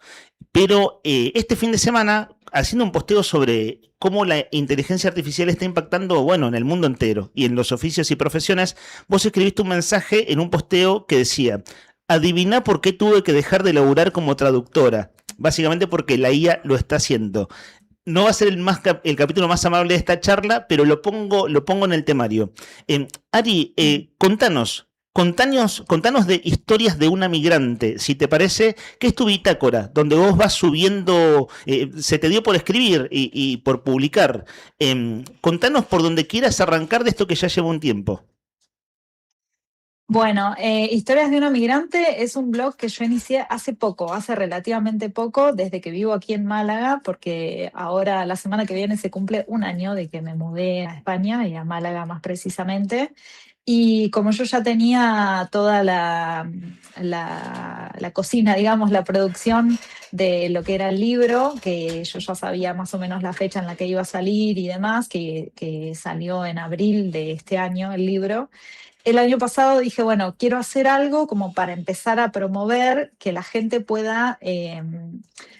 Pero este fin de semana, haciendo un posteo sobre cómo la inteligencia artificial está impactando, bueno, en el mundo entero y en los oficios y profesiones, vos escribiste un mensaje en un posteo que decía: adivina por qué tuve que dejar de laburar como traductora. Básicamente porque la IA lo está haciendo. No va a ser el capítulo más amable de esta charla, pero lo pongo en el temario. Ari, contanos de historias de una migrante, si te parece, ¿qué es tu bitácora? Donde vos vas subiendo, se te dio por escribir y por publicar. Contanos por donde quieras arrancar de esto que ya lleva un tiempo. Bueno, Historias de una migrante es un blog que yo inicié hace relativamente poco, desde que vivo aquí en Málaga, porque ahora la semana que viene se cumple un año de que me mudé a España y a Málaga más precisamente. Y como yo ya tenía toda la cocina, digamos, la producción de lo que era el libro, que yo ya sabía más o menos la fecha en la que iba a salir y demás, que salió en abril de este año el libro. El año pasado dije, bueno, quiero hacer algo como para empezar a promover que la gente pueda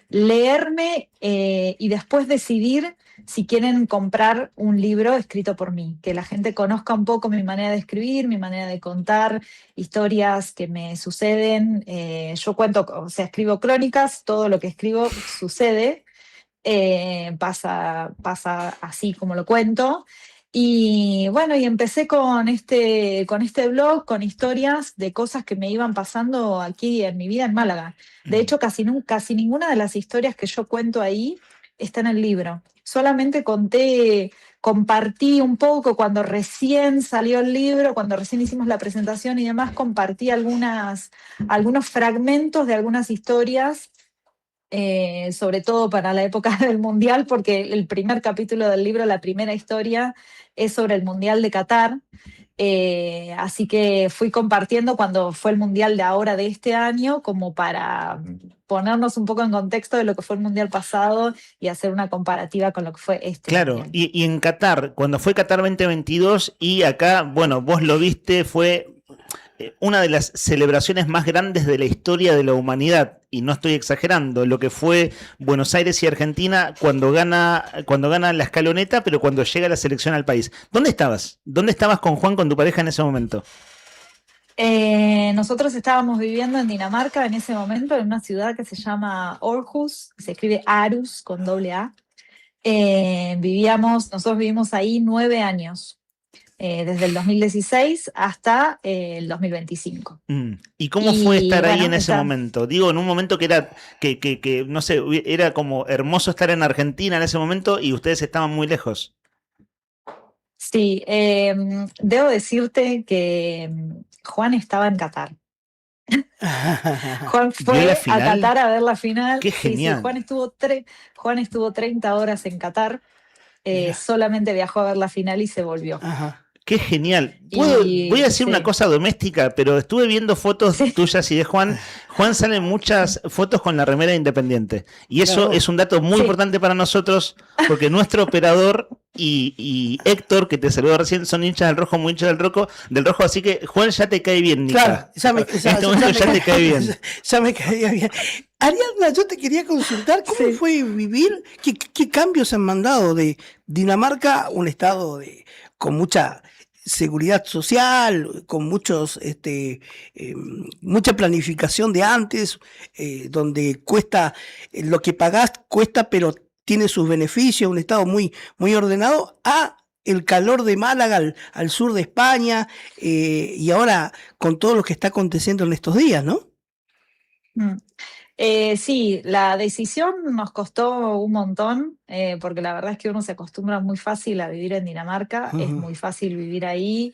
leerme y después decidir si quieren comprar un libro escrito por mí, que la gente conozca un poco mi manera de escribir, mi manera de contar historias que me suceden. Yo cuento, o sea, escribo crónicas, todo lo que escribo sucede, pasa así como lo cuento. Y bueno, y empecé con este blog, con historias de cosas que me iban pasando aquí en mi vida en Málaga. De hecho, casi ninguna de las historias que yo cuento ahí está en el libro. Solamente compartí un poco cuando recién salió el libro, cuando recién hicimos la presentación y demás, compartí algunos fragmentos de algunas historias, sobre todo para la época del Mundial, porque el primer capítulo del libro, la primera historia, es sobre el Mundial de Qatar. Así que fui compartiendo cuando fue el Mundial de ahora de este año, como para ponernos un poco en contexto de lo que fue el Mundial pasado y hacer una comparativa con lo que fue este. Claro, y en Qatar, cuando fue Qatar 2022, y acá, bueno, vos lo viste, fue una de las celebraciones más grandes de la historia de la humanidad, y no estoy exagerando, lo que fue Buenos Aires y Argentina cuando gana la escaloneta, pero cuando llega la selección al país. ¿Dónde estabas? ¿Dónde estabas con Juan, con tu pareja en ese momento? Nosotros estábamos viviendo en Dinamarca en ese momento, en una ciudad que se llama Aarhus, se escribe Aarhus con doble A. Nosotros vivimos ahí 9 años. Desde el 2016 hasta el 2025. ¿Y cómo fue estar ahí en ese momento? Digo, en un momento que era, que no sé, era como hermoso estar en Argentina en ese momento y ustedes estaban muy lejos. Sí, debo decirte que Juan estaba en Qatar. Juan fue a Qatar a ver la final. ¡Qué genial! Sí, Juan estuvo 30 horas en Qatar. Solamente viajó a ver la final y se volvió. Ajá. ¡Qué genial! Voy a decir una cosa doméstica, pero estuve viendo fotos tuyas y de Juan. Juan sale en muchas fotos con la remera de Independiente. Y eso es un dato muy importante para nosotros, porque nuestro operador y Héctor, que te saludó recién, son hinchas del rojo, muy hinchas del rojo, así que Juan ya te cae bien, Nica. Claro, ya te cae bien. Ya me caía bien. Ariadna, yo te quería consultar, ¿cómo fue vivir? ¿Qué cambios han mandado de Dinamarca, un estado con mucha seguridad social, con mucha planificación de antes, donde cuesta, lo que pagás cuesta, pero tiene sus beneficios, un estado muy, muy ordenado, a el calor de Málaga al sur de España, y ahora con todo lo que está aconteciendo en estos días, ¿no? Sí, la decisión nos costó un montón, porque la verdad es que uno se acostumbra muy fácil a vivir en Dinamarca, es muy fácil vivir ahí,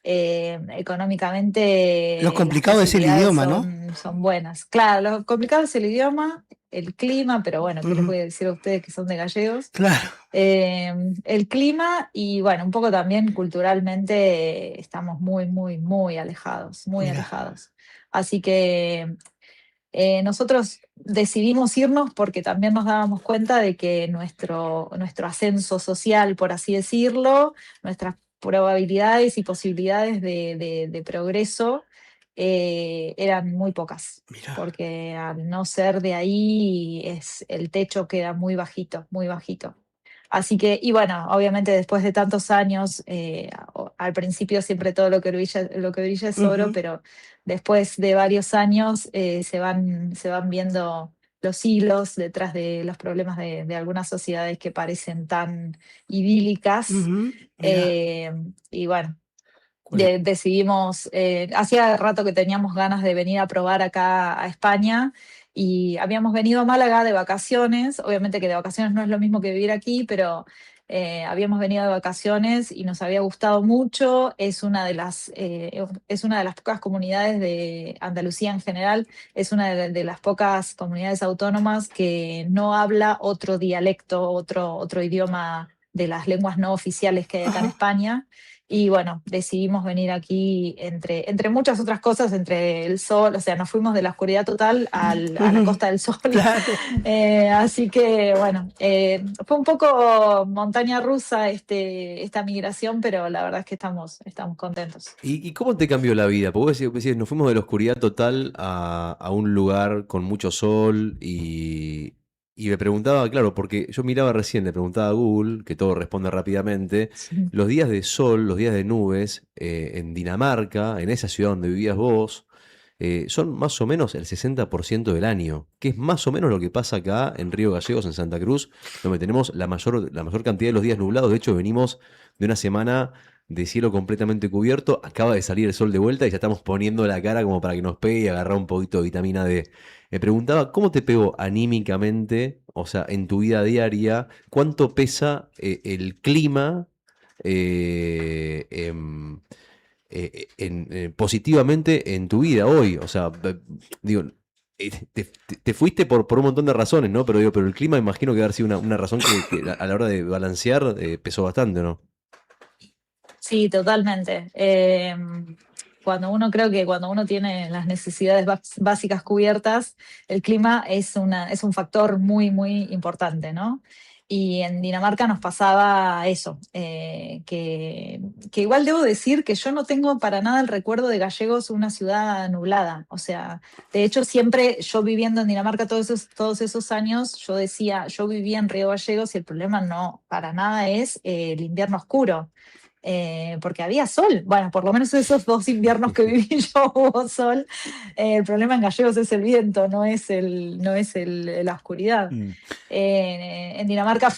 económicamente. Lo complicado es el idioma, ¿no? Son buenas. Claro, lo complicado es el idioma, el clima, pero bueno, ¿qué les voy a decir a ustedes que son de gallegos? Claro. El clima y bueno, un poco también culturalmente estamos muy, muy, muy alejados, muy alejados. Así que nosotros decidimos irnos porque también nos dábamos cuenta de que nuestro ascenso social, por así decirlo, nuestras probabilidades y posibilidades de progreso eran muy pocas, porque al no ser de ahí el techo queda muy bajito, muy bajito. Así que, y bueno, obviamente después de tantos años, al principio siempre todo lo que brilla es oro, pero después de varios años se van viendo los hilos detrás de los problemas de algunas sociedades que parecen tan idílicas. Y bueno, decidimos, hacía rato que teníamos ganas de venir a probar acá a España y habíamos venido a Málaga de vacaciones, obviamente que de vacaciones no es lo mismo que vivir aquí, pero habíamos venido de vacaciones y nos había gustado mucho. Es una de las pocas comunidades de Andalucía en general, es una de las pocas comunidades autónomas que no habla otro dialecto, otro idioma de las lenguas no oficiales que hay acá en España. Y bueno, decidimos venir aquí entre muchas otras cosas, entre el sol, o sea, nos fuimos de la oscuridad total a la Costa del Sol. Así que bueno, fue un poco montaña rusa esta migración, pero la verdad es que estamos contentos. ¿Y cómo te cambió la vida? Porque vos decís, nos fuimos de la oscuridad total a un lugar con mucho sol y me preguntaba, claro, porque yo miraba recién, le preguntaba a Google, que todo responde rápidamente, los días de sol, los días de nubes, en Dinamarca, en esa ciudad donde vivías vos, son más o menos el 60% del año, que es más o menos lo que pasa acá en Río Gallegos, en Santa Cruz, donde tenemos la mayor cantidad de los días nublados. De hecho, venimos de una semana de cielo completamente cubierto, acaba de salir el sol de vuelta y ya estamos poniendo la cara como para que nos pegue y agarrar un poquito de vitamina D. Me preguntaba, ¿cómo te pegó anímicamente, o sea, en tu vida diaria, cuánto pesa el clima positivamente en tu vida hoy? O sea, digo, te fuiste por un montón de razones, ¿no? Pero el clima imagino que debe haber sido una razón que a la hora de balancear pesó bastante, ¿no? Sí, totalmente. Cuando uno tiene las necesidades básicas cubiertas, el clima es un factor muy, muy importante, ¿no? Y en Dinamarca nos pasaba eso, que igual debo decir que yo no tengo para nada el recuerdo de Gallegos una ciudad nublada. O sea, de hecho siempre yo viviendo en Dinamarca todos esos años, yo vivía en Río Gallegos y el problema no para nada es el invierno oscuro. Porque había sol. Bueno, por lo menos esos 2 inviernos que viví yo hubo sol. El problema en Gallegos es el viento, no es la oscuridad. En Dinamarca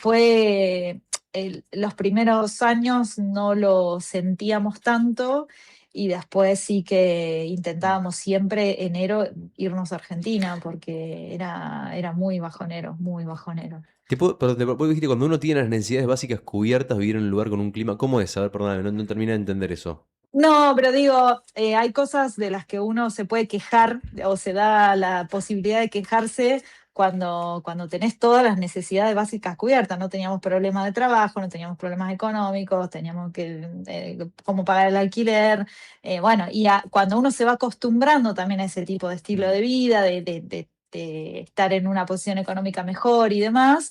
los primeros años no lo sentíamos tanto y después sí que intentábamos siempre enero irnos a Argentina porque era muy bajonero, muy bajonero. Vos dijiste, cuando uno tiene las necesidades básicas cubiertas, vivir en un lugar con un clima, ¿cómo es? A ver, perdóname, no termino de entender eso. No, pero digo, hay cosas de las que uno se puede quejar o se da la posibilidad de quejarse cuando tenés todas las necesidades básicas cubiertas. No teníamos problemas de trabajo, no teníamos problemas económicos, teníamos cómo pagar el alquiler. Bueno, y cuando uno se va acostumbrando también a ese tipo de estilo de vida, de estar en una posición económica mejor y demás,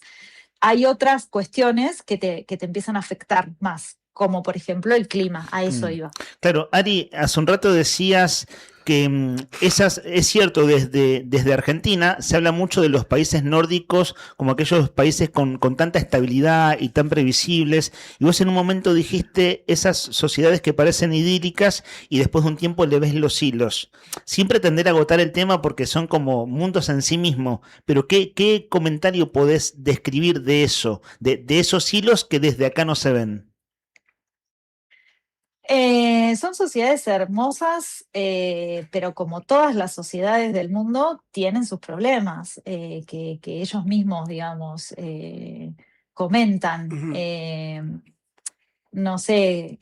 hay otras cuestiones que te empiezan a afectar más, como por ejemplo el clima, a eso iba. Claro, Ari, hace un rato decías que es cierto, desde Argentina se habla mucho de los países nórdicos como aquellos países con tanta estabilidad y tan previsibles, y vos en un momento dijiste esas sociedades que parecen idílicas y después de un tiempo le ves los hilos. Sin pretender agotar el tema porque son como mundos en sí mismos, pero ¿qué comentario podés describir de eso, de esos hilos que desde acá no se ven? Son sociedades hermosas, pero como todas las sociedades del mundo, tienen sus problemas que ellos mismos, digamos, comentan. No sé,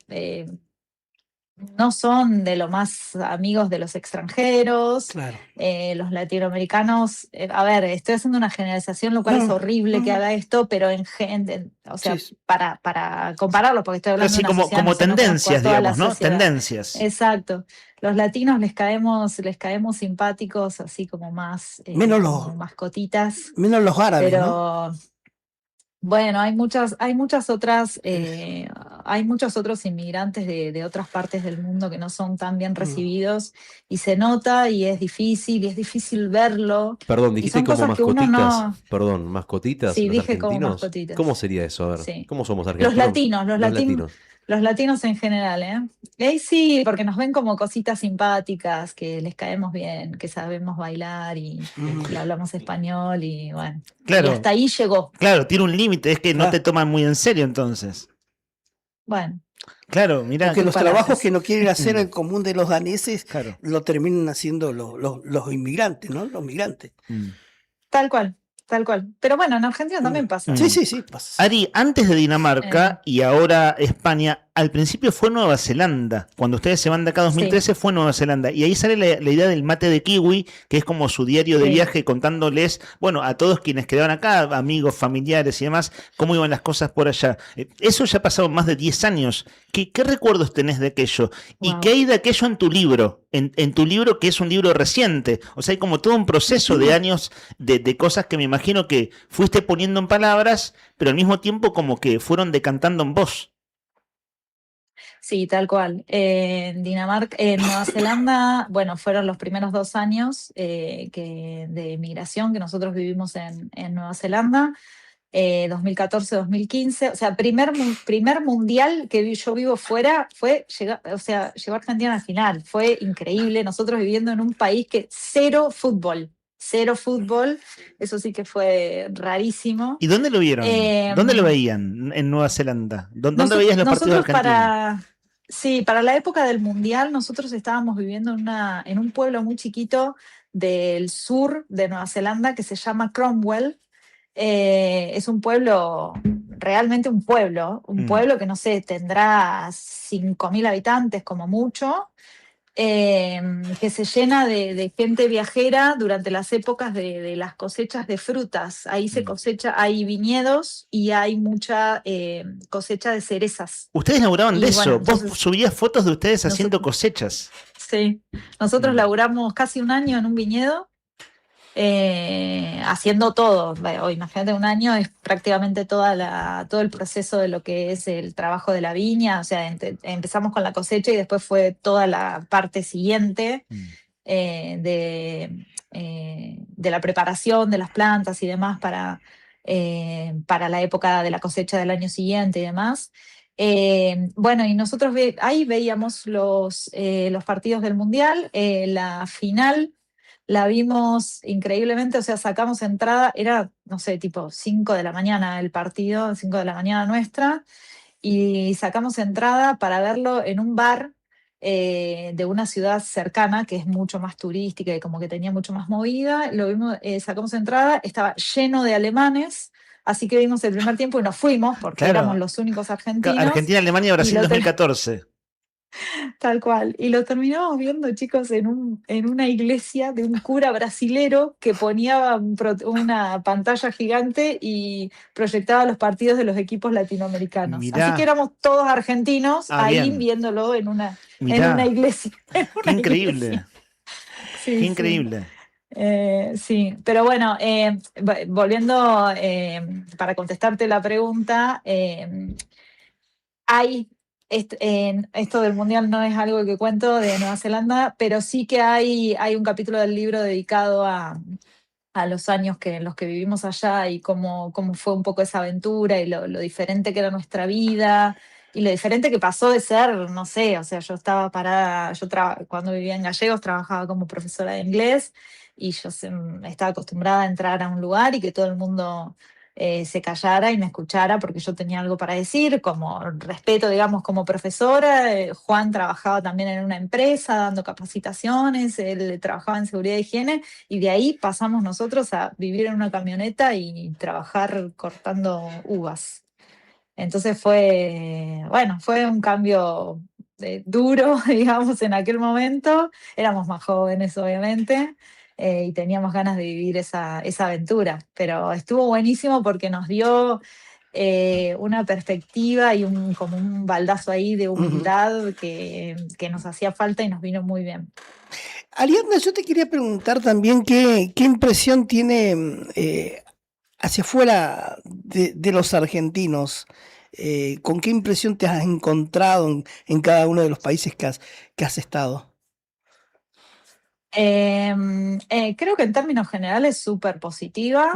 no son de lo más amigos de los extranjeros. Claro. Los latinoamericanos, a ver, estoy haciendo una generalización, lo cual es horrible que haga esto, pero o sea, sí. para compararlo, porque estoy hablando de una sociedad, como tendencias, digamos, ¿no? Tendencias. Exacto. Los latinos les caemos simpáticos, así como más menos los mascotitas. Menos los árabes, pero, ¿no? Bueno, hay muchos otros inmigrantes de otras partes del mundo que no son tan bien recibidos y se nota y es difícil verlo. Perdón, Y dijiste son como cosas que uno mascotitas. no. Perdón, mascotitas, Sí, los dije como argentinos. mascotitas. ¿Cómo sería eso? A ver, Sí. ¿cómo somos Los argentinos? latinos, Los latinos. los latinos en general, ¿eh? Y sí, porque nos ven como cositas simpáticas, que les caemos bien, que sabemos bailar y que hablamos español y bueno. Claro. Y hasta ahí llegó. Claro, tiene un límite, es que no te toman muy en serio entonces. Bueno. Claro, mirá. Porque los palabras. trabajos que no quieren hacer el común de los daneses lo terminan haciendo los inmigrantes, ¿no? Los migrantes. Tal cual. Pero bueno, en Argentina también pasa. Sí, pasa. Ari, antes de Dinamarca y ahora España, al principio fue Nueva Zelanda. Cuando ustedes se van de acá 2013 fue Nueva Zelanda. Y ahí sale la idea del mate de kiwi, que es como su diario de viaje contándoles, bueno, a todos quienes quedaban acá, amigos, familiares y demás, cómo iban las cosas por allá. Eso ya ha pasado más de 10 años. ¿Qué recuerdos tenés de aquello? ¿Y qué hay de aquello en tu libro? En tu libro, que es un libro reciente. O sea, hay como todo un proceso de años de cosas que me imagino que fuiste poniendo en palabras, pero al mismo tiempo como que fueron decantando en voz. Sí, tal cual. En Dinamarca, en Nueva Zelanda, bueno, fueron los primeros 2 años de migración que nosotros vivimos en Nueva Zelanda, 2014-2015. O sea, primer mundial que yo vivo fuera llegó a Argentina a la final. Fue increíble. Nosotros viviendo en un país que cero fútbol, eso sí que fue rarísimo. ¿Y dónde lo vieron? ¿Dónde lo veían en Nueva Zelanda? ¿Dónde veías los partidos argentinos? Para la época del Mundial nosotros estábamos viviendo en un pueblo muy chiquito del sur de Nueva Zelanda que se llama Cromwell. Es un pueblo, realmente un pueblo que no sé, tendrá 5.000 habitantes como mucho. Que se llena de gente viajera durante las épocas de las cosechas de frutas. Ahí se cosecha, hay viñedos y hay mucha cosecha de cerezas. Ustedes laburaban de eso, bueno, entonces, vos subías fotos de ustedes haciendo cosechas. Sí, nosotros laburamos casi un año en un viñedo, haciendo todo. Imagínate, un año es prácticamente todo el proceso de lo que es el trabajo de la viña. O sea, empezamos con la cosecha y después fue toda la parte siguiente de la preparación de las plantas y demás para la época de la cosecha del año siguiente y demás. Bueno, y nosotros ahí veíamos los partidos del Mundial, la final. La vimos increíblemente, o sea, sacamos entrada, era, no sé, tipo 5 de la mañana el partido, 5 de la mañana nuestra, y sacamos entrada para verlo en un bar de una ciudad cercana, que es mucho más turística y como que tenía mucho más movida. Lo vimos, sacamos entrada, estaba lleno de alemanes, así que vimos el primer tiempo y nos fuimos, porque éramos los únicos argentinos. Argentina-Alemania, Brasil 2014. Tal cual. Y lo terminamos viendo, chicos, en una iglesia de un cura brasilero que ponía una pantalla gigante y proyectaba los partidos de los equipos latinoamericanos. Mirá. Así que éramos todos argentinos ahí bien. viéndolo en una iglesia. Qué increíble. Iglesia. Sí, Qué sí. increíble. Sí, pero bueno, volviendo para contestarte la pregunta, esto del Mundial no es algo que cuento de Nueva Zelanda, pero sí que hay un capítulo del libro dedicado a los años en los que vivimos allá y cómo fue un poco esa aventura y lo diferente que era nuestra vida y lo diferente que pasó de ser, no sé, o sea, yo estaba parada, cuando vivía en Gallegos trabajaba como profesora de inglés y yo estaba acostumbrada a entrar a un lugar y que todo el mundo se callara y me escuchara porque yo tenía algo para decir, como respeto, digamos, como profesora. Juan trabajaba también en una empresa dando capacitaciones, él trabajaba en seguridad e higiene, y de ahí pasamos nosotros a vivir en una camioneta y trabajar cortando uvas. Entonces fue un cambio duro, digamos, en aquel momento. Éramos más jóvenes, obviamente. Y teníamos ganas de vivir esa aventura, pero estuvo buenísimo porque nos dio una perspectiva y como un baldazo ahí de humildad que nos hacía falta y nos vino muy bien. Ariadna, yo te quería preguntar también qué impresión tiene hacia afuera de los argentinos, ¿con qué impresión te has encontrado en cada uno de los países que has estado? Creo que en términos generales súper positiva.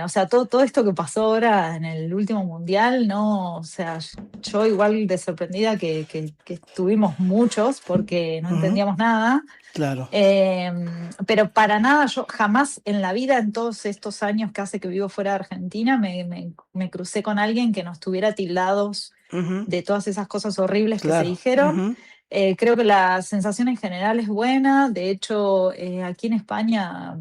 O sea, todo esto que pasó ahora en el último mundial, ¿no? O sea, yo igual de sorprendida que estuvimos muchos porque no entendíamos nada. Claro. Pero para nada, yo jamás en la vida, en todos estos años que hace que vivo fuera de Argentina, me crucé con alguien que nos tuviera tildados de todas esas cosas horribles que se dijeron. Creo que la sensación en general es buena. De hecho, aquí en España,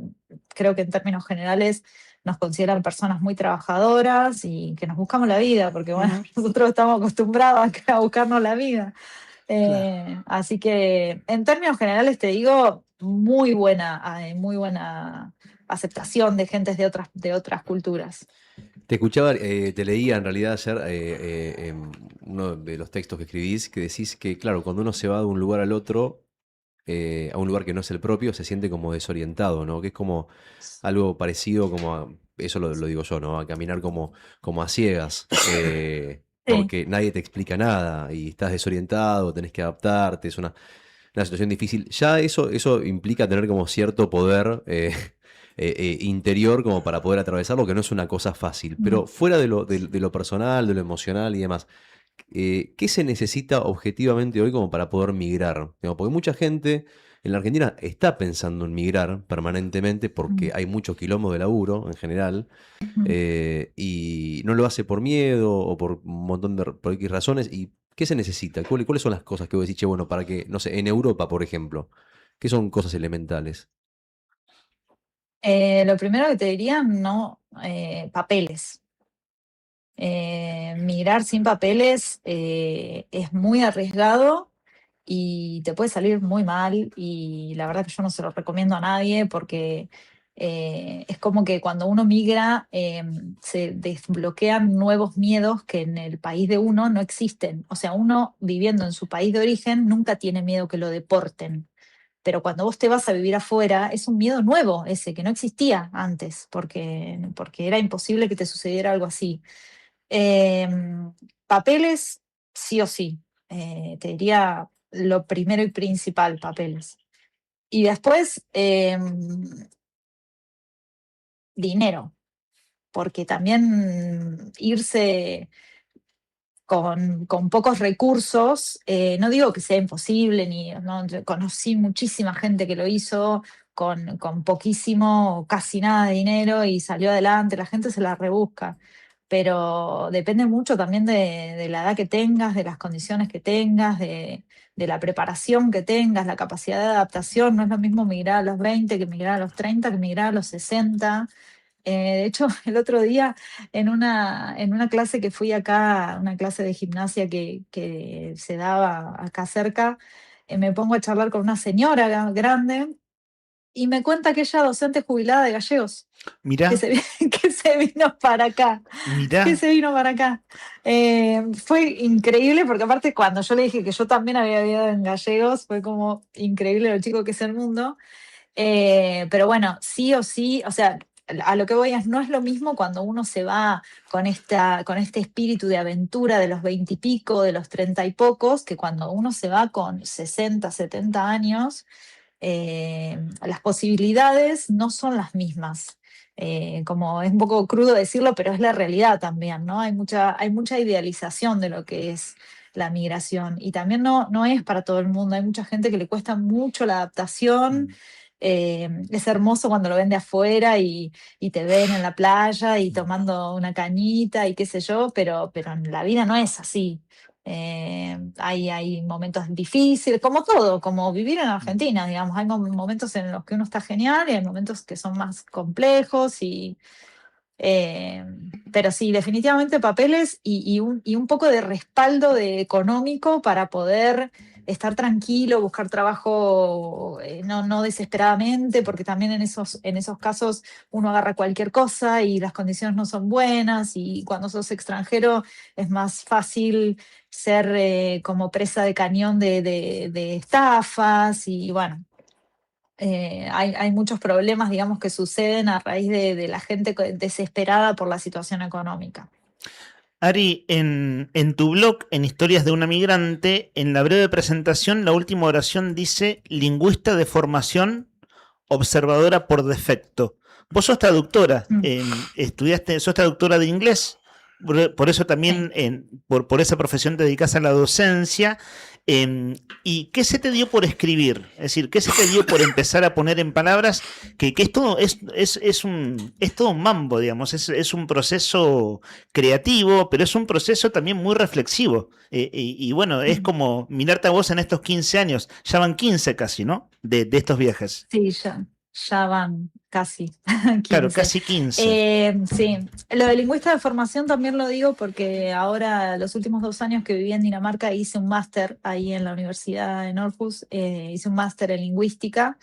creo que en términos generales nos consideran personas muy trabajadoras y que nos buscamos la vida, porque bueno, nosotros estamos acostumbrados a buscarnos la vida. Así que en términos generales te digo, muy buena aceptación de gentes de otras culturas. Te escuchaba, te leía en realidad ayer en uno de los textos que escribís, que decís que, claro, cuando uno se va de un lugar al otro, a un lugar que no es el propio, se siente como desorientado, ¿no? Que es como algo parecido como eso lo digo yo, ¿no? A caminar como a ciegas, porque nadie te explica nada y estás desorientado, tenés que adaptarte, es una situación difícil. Ya eso implica tener como cierto poder interior como para poder atravesarlo, que no es una cosa fácil. Pero fuera de lo personal, de lo emocional y demás, ¿qué se necesita objetivamente hoy como para poder migrar? Digamos, porque mucha gente en la Argentina está pensando en migrar permanentemente porque hay mucho quilombo de laburo en general, y no lo hace por miedo o por un montón por X razones. ¿Y qué se necesita? ¿Cuáles son las cosas que vos decís, che, bueno, para que, no sé, en Europa, por ejemplo, qué son cosas elementales? Lo primero que te diría, no, papeles. Migrar sin papeles es muy arriesgado y te puede salir muy mal, y la verdad que yo no se lo recomiendo a nadie porque es como que cuando uno migra se desbloquean nuevos miedos que en el país de uno no existen. O sea, uno viviendo en su país de origen nunca tiene miedo que lo deporten. Pero cuando vos te vas a vivir afuera, es un miedo nuevo ese, que no existía antes, porque era imposible que te sucediera algo así. Papeles, sí o sí. Te diría lo primero y principal, papeles. Y después, dinero, porque también irse con pocos recursos, no digo que sea imposible, no, conocí muchísima gente que lo hizo con poquísimo o casi nada de dinero y salió adelante, la gente se la rebusca, pero depende mucho también de la edad que tengas, de las condiciones que tengas, de la preparación que tengas, la capacidad de adaptación. No es lo mismo migrar a los 20 que migrar a los 30, que migrar a los 60. De hecho, el otro día en una clase que fui acá, una clase de gimnasia que se daba acá cerca, me pongo a charlar con una señora grande y me cuenta que ella es docente jubilada de gallegos. Mirá. Que se vino para acá. Mirá. Que se vino para acá. Fue increíble porque aparte cuando yo le dije que yo también había vivido en gallegos, fue como increíble lo chico que es el mundo. Pero bueno, sí o sí, o sea, a lo que voy es, no es lo mismo cuando uno se va con este espíritu de aventura de los 20 y pico, de los 30 y pocos, que cuando uno se va con 60, 70 años, las posibilidades no son las mismas. Como es un poco crudo decirlo, pero es la realidad también, ¿no? Hay mucha idealización de lo que es la migración, y también no es para todo el mundo. Hay mucha gente que le cuesta mucho la adaptación. Es hermoso cuando lo ven de afuera y te ven en la playa y tomando una cañita y qué sé yo, pero en la vida no es así. Hay momentos difíciles, como todo, como vivir en Argentina, digamos. Hay momentos en los que uno está genial y hay momentos que son más complejos, pero sí, definitivamente papeles y un poco de respaldo económico para poder estar tranquilo, buscar trabajo no desesperadamente, porque también en esos casos uno agarra cualquier cosa y las condiciones no son buenas, y cuando sos extranjero es más fácil ser como presa de cañón de estafas, y bueno, hay muchos problemas, digamos, que suceden a raíz de la gente desesperada por la situación económica. Ari, en tu blog, en Historias de una Migrante, en la breve presentación, la última oración dice lingüista de formación, observadora por defecto. Vos sos traductora, sos traductora de inglés, por eso también, por esa profesión te dedicas a la docencia. ¿Y qué se te dio por escribir? Es decir, ¿qué se te dio por empezar a poner en palabras? Que es todo un mambo, digamos, es un proceso creativo, pero es un proceso también muy reflexivo. Y bueno, es como mirarte a vos en estos 15 años, ya van 15 casi, ¿no? De estos viajes. Sí, ya van casi 15. Claro, casi 15. Sí, lo de lingüista de formación también lo digo porque ahora, los últimos 2 años que viví en Dinamarca, hice un máster ahí en la Universidad de Northus, hice un máster en lingüística,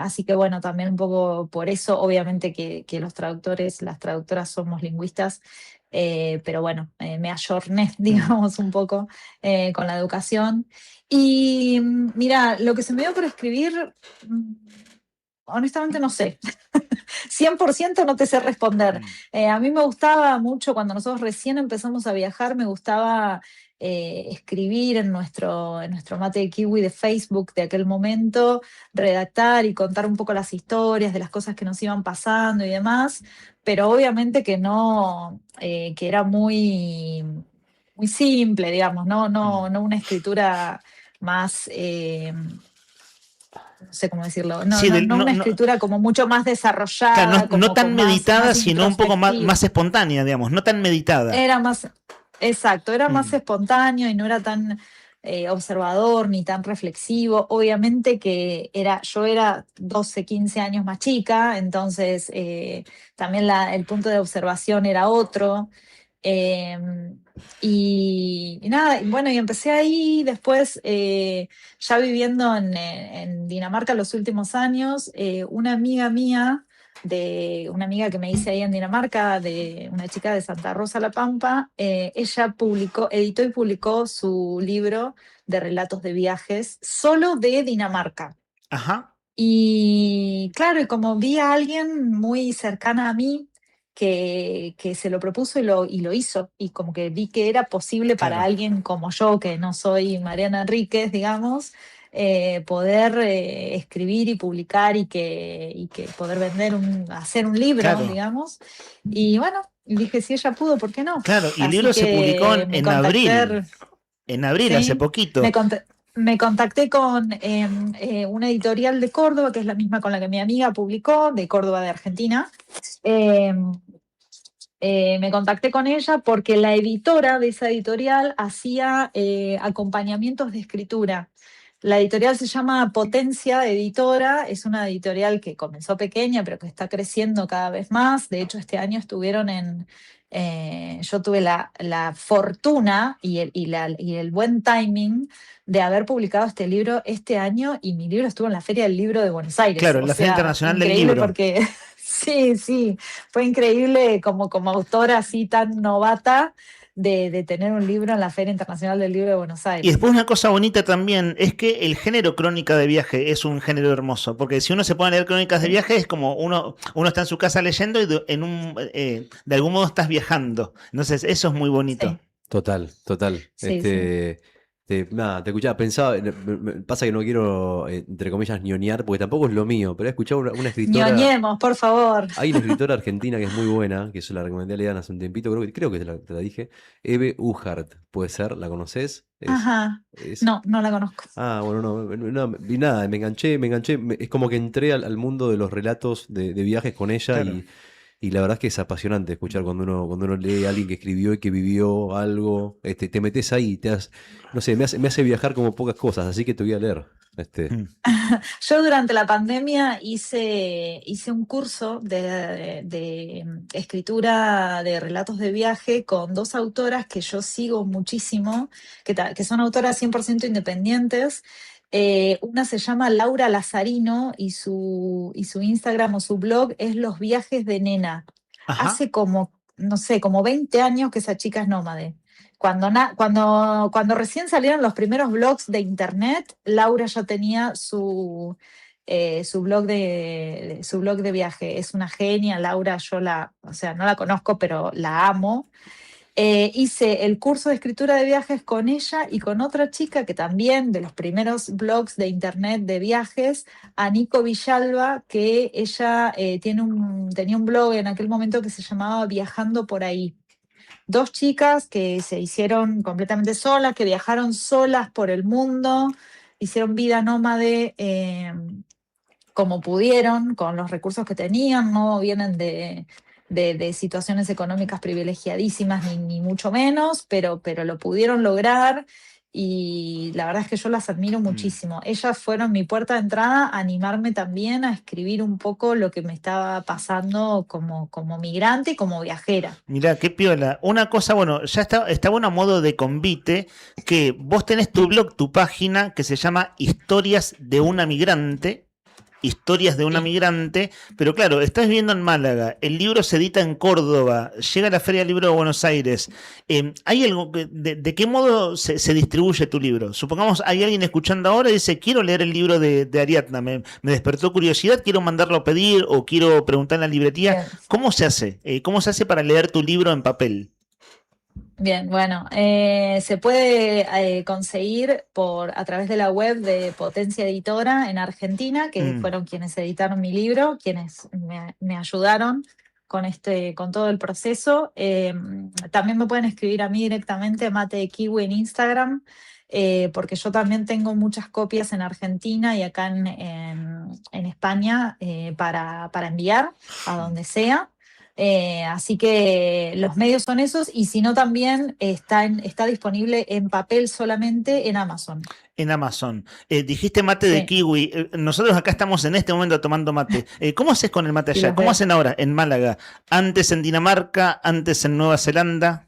así que bueno, también un poco por eso, obviamente que los traductores, las traductoras somos lingüistas, pero bueno, me ayorné, digamos, un poco con la educación. Y mira, lo que se me dio por escribir, honestamente no sé. 100% no te sé responder. A mí me gustaba mucho, cuando nosotros recién empezamos a viajar, me gustaba escribir en nuestro mate de kiwi de Facebook de aquel momento, redactar y contar un poco las historias de las cosas que nos iban pasando y demás, pero obviamente que no, que era muy, muy simple, digamos, no una escritura más... no sé cómo decirlo, no una escritura como mucho más desarrollada. Claro, no tan meditada, sino un poco más espontánea, digamos, no tan meditada. Era más, exacto, era más espontáneo y no era tan observador ni tan reflexivo. Obviamente que yo era 12, 15 años más chica, entonces también el punto de observación era otro. Y nada, bueno, y empecé ahí, después ya viviendo en Dinamarca los últimos años, una amiga mía, una amiga que me hice ahí en Dinamarca, de una chica de Santa Rosa, La Pampa, ella editó y publicó su libro de relatos de viajes solo de Dinamarca. Ajá. Y claro, y como vi a alguien muy cercana a mí, que se lo propuso y lo hizo, y como que vi que era posible para alguien como yo, que no soy Mariana Enríquez, digamos, poder escribir y publicar y que poder hacer un libro, digamos. Y bueno, dije, si ella pudo, ¿por qué no? Claro, y el libro se publicó en abril. En abril, ¿sí? Hace poquito. Me contacté con una editorial de Córdoba, que es la misma con la que mi amiga publicó, de Córdoba, de Argentina. Me contacté con ella porque la editora de esa editorial hacía acompañamientos de escritura. La editorial se llama Potencia Editora, es una editorial que comenzó pequeña, pero que está creciendo cada vez más. De hecho, este año estuvieron yo tuve la fortuna y el buen timing de haber publicado este libro este año, y mi libro estuvo en la Feria del Libro de Buenos Aires. Claro, la Feria Internacional del Libro. Porque sí, fue increíble como autora así tan novata de tener un libro en la Feria Internacional del Libro de Buenos Aires. Y después una cosa bonita también es que el género crónica de viaje es un género hermoso, porque si uno se pone a leer crónicas de viaje es como uno está en su casa leyendo y de algún modo estás viajando. Entonces eso es muy bonito. Sí. Total. Sí, Nada, te escuchaba, pensaba, pasa que no quiero, entre comillas, ñoñar, porque tampoco es lo mío, pero he escuchado una escritora... Ñoñemos, por favor. Hay una escritora argentina que es muy buena, que yo la recomendé a Leana hace un tiempito, creo que te la dije, Eve Uhart, ¿puede ser? ¿La conoces? Ajá, no la conozco. Ah, bueno, no, y nada, me enganché, es como que entré al mundo de los relatos de viajes con ella. Claro. Y la verdad es que es apasionante escuchar cuando uno lee a alguien que escribió y que vivió algo, te metes ahí, no sé, me hace viajar como pocas cosas, así que te voy a leer. Yo durante la pandemia hice un curso de escritura de relatos de viaje con 2 autoras que yo sigo muchísimo, que son autoras 100% independientes. Una se llama Laura Lazarino y su Instagram o su blog es Los Viajes de Nena. Ajá. Hace como 20 años que esa chica es nómade. Cuando recién salieron los primeros blogs de internet, Laura ya tenía su su blog de viaje. Es una genia, Laura, o sea, no la conozco, pero la amo. Hice el curso de escritura de viajes con ella y con otra chica que también, de los primeros blogs de internet de viajes, Nico Villalba, que ella tenía un blog en aquel momento que se llamaba Viajando por ahí. Dos chicas que se hicieron completamente solas, que viajaron solas por el mundo, hicieron vida nómade como pudieron, con los recursos que tenían, no vienen de situaciones económicas privilegiadísimas, ni mucho menos, pero lo pudieron lograr y la verdad es que yo las admiro muchísimo. Ellas fueron mi puerta de entrada a animarme también a escribir un poco lo que me estaba pasando como migrante y como viajera. Mirá, qué piola. Una cosa, bueno, ya está bueno a modo de convite, que vos tenés tu blog, tu página, que se llama Historias de una Migrante. Historias de una migrante, pero claro, estás viviendo en Málaga, el libro se edita en Córdoba, llega a la Feria del Libro de Buenos Aires. ¿Hay algo de qué modo se distribuye tu libro? Supongamos, hay alguien escuchando ahora y dice, quiero leer el libro de Ariadna, me despertó curiosidad, quiero mandarlo a pedir o quiero preguntar en la librería. Bien. ¿Cómo se hace? ¿Cómo se hace para leer tu libro en papel? Bien, bueno, se puede conseguir a través de la web de Potencia Editora en Argentina, que fueron quienes editaron mi libro, quienes me ayudaron con todo el proceso. También me pueden escribir a mí directamente, Mate de Kiwi en Instagram, porque yo también tengo muchas copias en Argentina y acá en España para enviar a donde sea. Así que los medios son esos y si no también está disponible en papel solamente en Amazon. En Amazon. Dijiste mate de kiwi. Nosotros acá estamos en este momento tomando mate. ¿Cómo haces con el mate allá? ¿Cómo hacen ahora en Málaga? ¿Antes en Dinamarca? ¿Antes en Nueva Zelanda?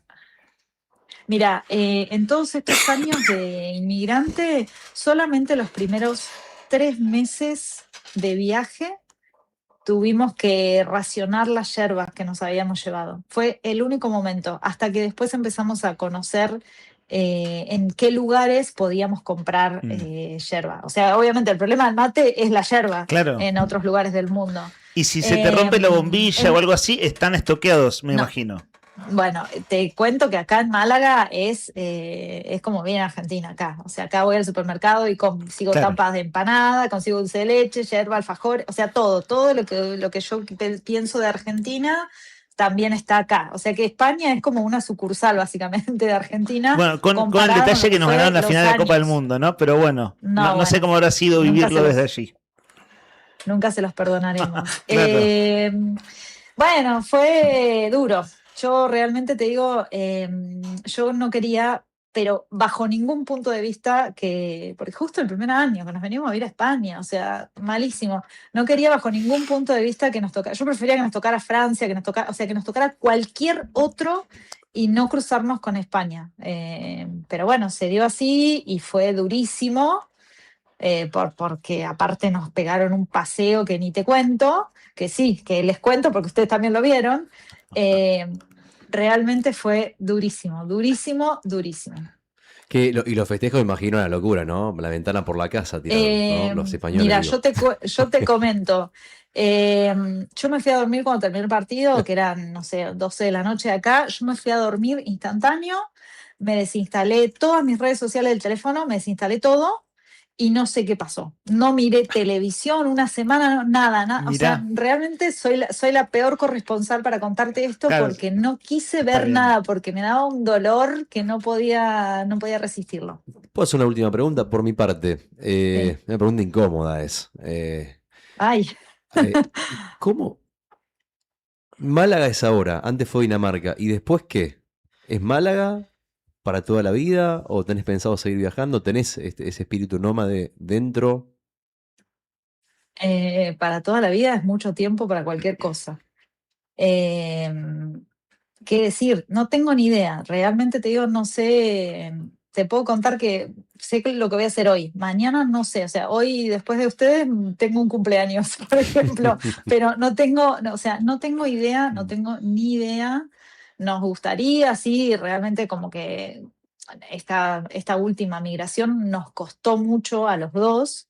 Mira, en todos estos años de inmigrante, solamente los primeros 3 meses de viaje tuvimos que racionar las yerbas que nos habíamos llevado. Fue el único momento, hasta que después empezamos a conocer en qué lugares podíamos comprar yerba. O sea, obviamente el problema del mate es la yerba en otros lugares del mundo. Y si se te rompe la bombilla o algo así, están estoqueados, me imagino. Bueno, te cuento que acá en Málaga es como bien en Argentina acá. O sea, acá voy al supermercado y consigo tapas de empanada, consigo dulce de leche, yerba, alfajor, o sea, todo lo que yo pienso de Argentina también está acá. O sea que España es como una sucursal básicamente de Argentina. Bueno, con el detalle que nos ganaron la final de la Copa del Mundo, ¿no? Pero bueno, no sé cómo habrá sido vivirlo desde allí. Nunca se los perdonaremos. Bueno, fue duro. Yo realmente te digo, yo no quería, pero bajo ningún punto de vista porque justo el primer año que nos venimos a vivir a España, o sea, malísimo, no quería bajo ningún punto de vista que nos tocara, yo prefería que nos tocara Francia, que nos tocara cualquier otro y no cruzarnos con España. Pero bueno, se dio así y fue durísimo, porque aparte nos pegaron un paseo que ni te cuento, que sí, que les cuento porque ustedes también lo vieron. Realmente fue durísimo. Y los festejos, me imagino, una locura, ¿no? La ventana por la casa tiraron, ¿no? Los españoles. Mira, yo te comento. Yo me fui a dormir cuando terminé el partido, que eran, no sé, 12 de la noche de acá. Yo me fui a dormir instantáneo, me desinstalé todas mis redes sociales del teléfono, me desinstalé todo. Y no sé qué pasó. No miré televisión una semana, nada. O sea, realmente soy la peor corresponsal para contarte esto, porque no quise ver nada, porque me daba un dolor que no podía resistirlo. ¿Puedo hacer una última pregunta por mi parte? Una pregunta incómoda es. ¿Cómo? Málaga es ahora, antes fue Dinamarca. ¿Y después qué? ¿Es Málaga para toda la vida o tenés pensado seguir viajando? ¿Tenés ese espíritu nómade dentro? Para toda la vida es mucho tiempo para cualquier cosa. ¿Qué decir? No tengo ni idea. Realmente te digo, no sé. Te puedo contar que sé lo que voy a hacer hoy. Mañana no sé. O sea, hoy después de ustedes tengo un cumpleaños, por ejemplo. Pero no tengo idea, no tengo ni idea. Nos gustaría, sí, realmente como que esta última migración nos costó mucho a los dos.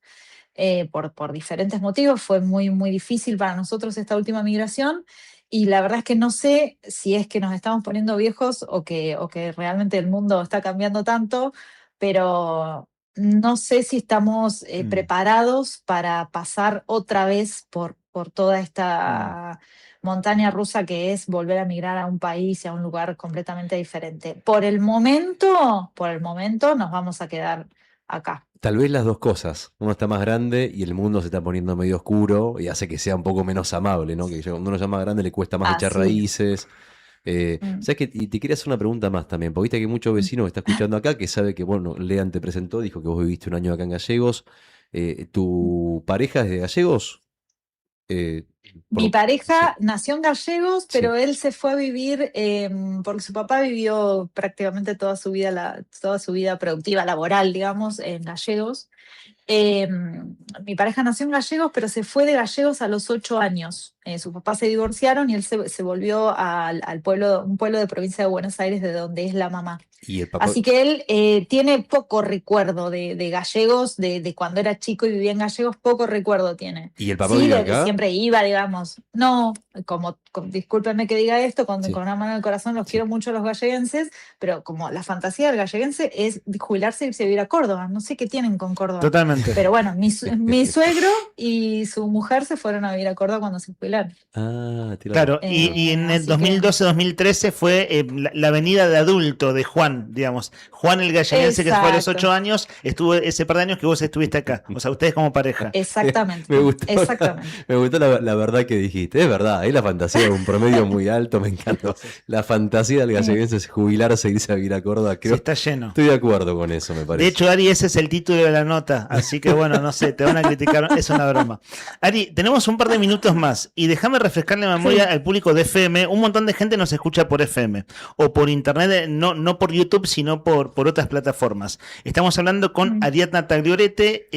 por diferentes motivos. Fue muy, muy difícil para nosotros esta última migración. Y la verdad es que no sé si es que nos estamos poniendo viejos o que realmente el mundo está cambiando tanto, pero no sé si estamos preparados para pasar otra vez por toda esta montaña rusa que es volver a migrar a un país y a un lugar completamente diferente. Por el momento nos vamos a quedar acá. Tal vez las dos cosas. Uno está más grande y el mundo se está poniendo medio oscuro y hace que sea un poco menos amable, ¿no? Que cuando uno ya es más grande le cuesta más echar raíces. ¿Sabes qué? Y te quería hacer una pregunta más también, porque viste que hay muchos vecinos que está escuchando acá que sabe que, bueno, Lean te presentó, dijo que vos viviste un año acá en Gallegos. ¿Tu pareja es de Gallegos? Mi pareja nació en Gallegos, pero él se fue a vivir, porque su papá vivió prácticamente toda su vida productiva, laboral, digamos, en Gallegos. Mi pareja nació en Gallegos, pero se fue de Gallegos a los 8 años. Sus papás se divorciaron y él se volvió al pueblo, un pueblo de provincia de Buenos Aires, de donde es la mamá. ¿Y el papá? Así que él tiene poco recuerdo de Gallegos, de cuando era chico y vivía en Gallegos, poco recuerdo tiene. ¿Y el papá Sí, vive de que acá? siempre iba, digamos. No, discúlpenme que diga esto, con una mano en el corazón los quiero mucho a los galleguenses, pero como la fantasía del galleguense es jubilarse y irse a vivir a Córdoba. No sé qué tienen con Córdoba. Totalmente. Pero bueno, mi suegro y su mujer se fueron a vivir a Córdoba cuando se jubilaron. Ah, Claro, y en el así que- 2012-2013 fue la venida de adulto de Juan, digamos. Juan el galleguense que se fue a los Exacto. 8 años, estuvo ese par de años que vos estuviste acá. O sea, ustedes como pareja. Exactamente. Me gustó, Exactamente. me gustó la verdad que dijiste. Es verdad, ahí la fantasía de un promedio muy alto, me encantó. La fantasía del galleguense es jubilarse e irse a vivir a Córdoba. Creo, está lleno. Estoy de acuerdo con eso, me parece. De hecho, Ari, ese es el título de la nota, así que bueno, no sé, te van a criticar, es una broma. Ari, tenemos un par de minutos más y déjame refrescarle la memoria al público de FM. Un montón de gente nos escucha por FM o por internet, no por YouTube, sino por otras plataformas. Estamos hablando con Ariadna Tagliorete,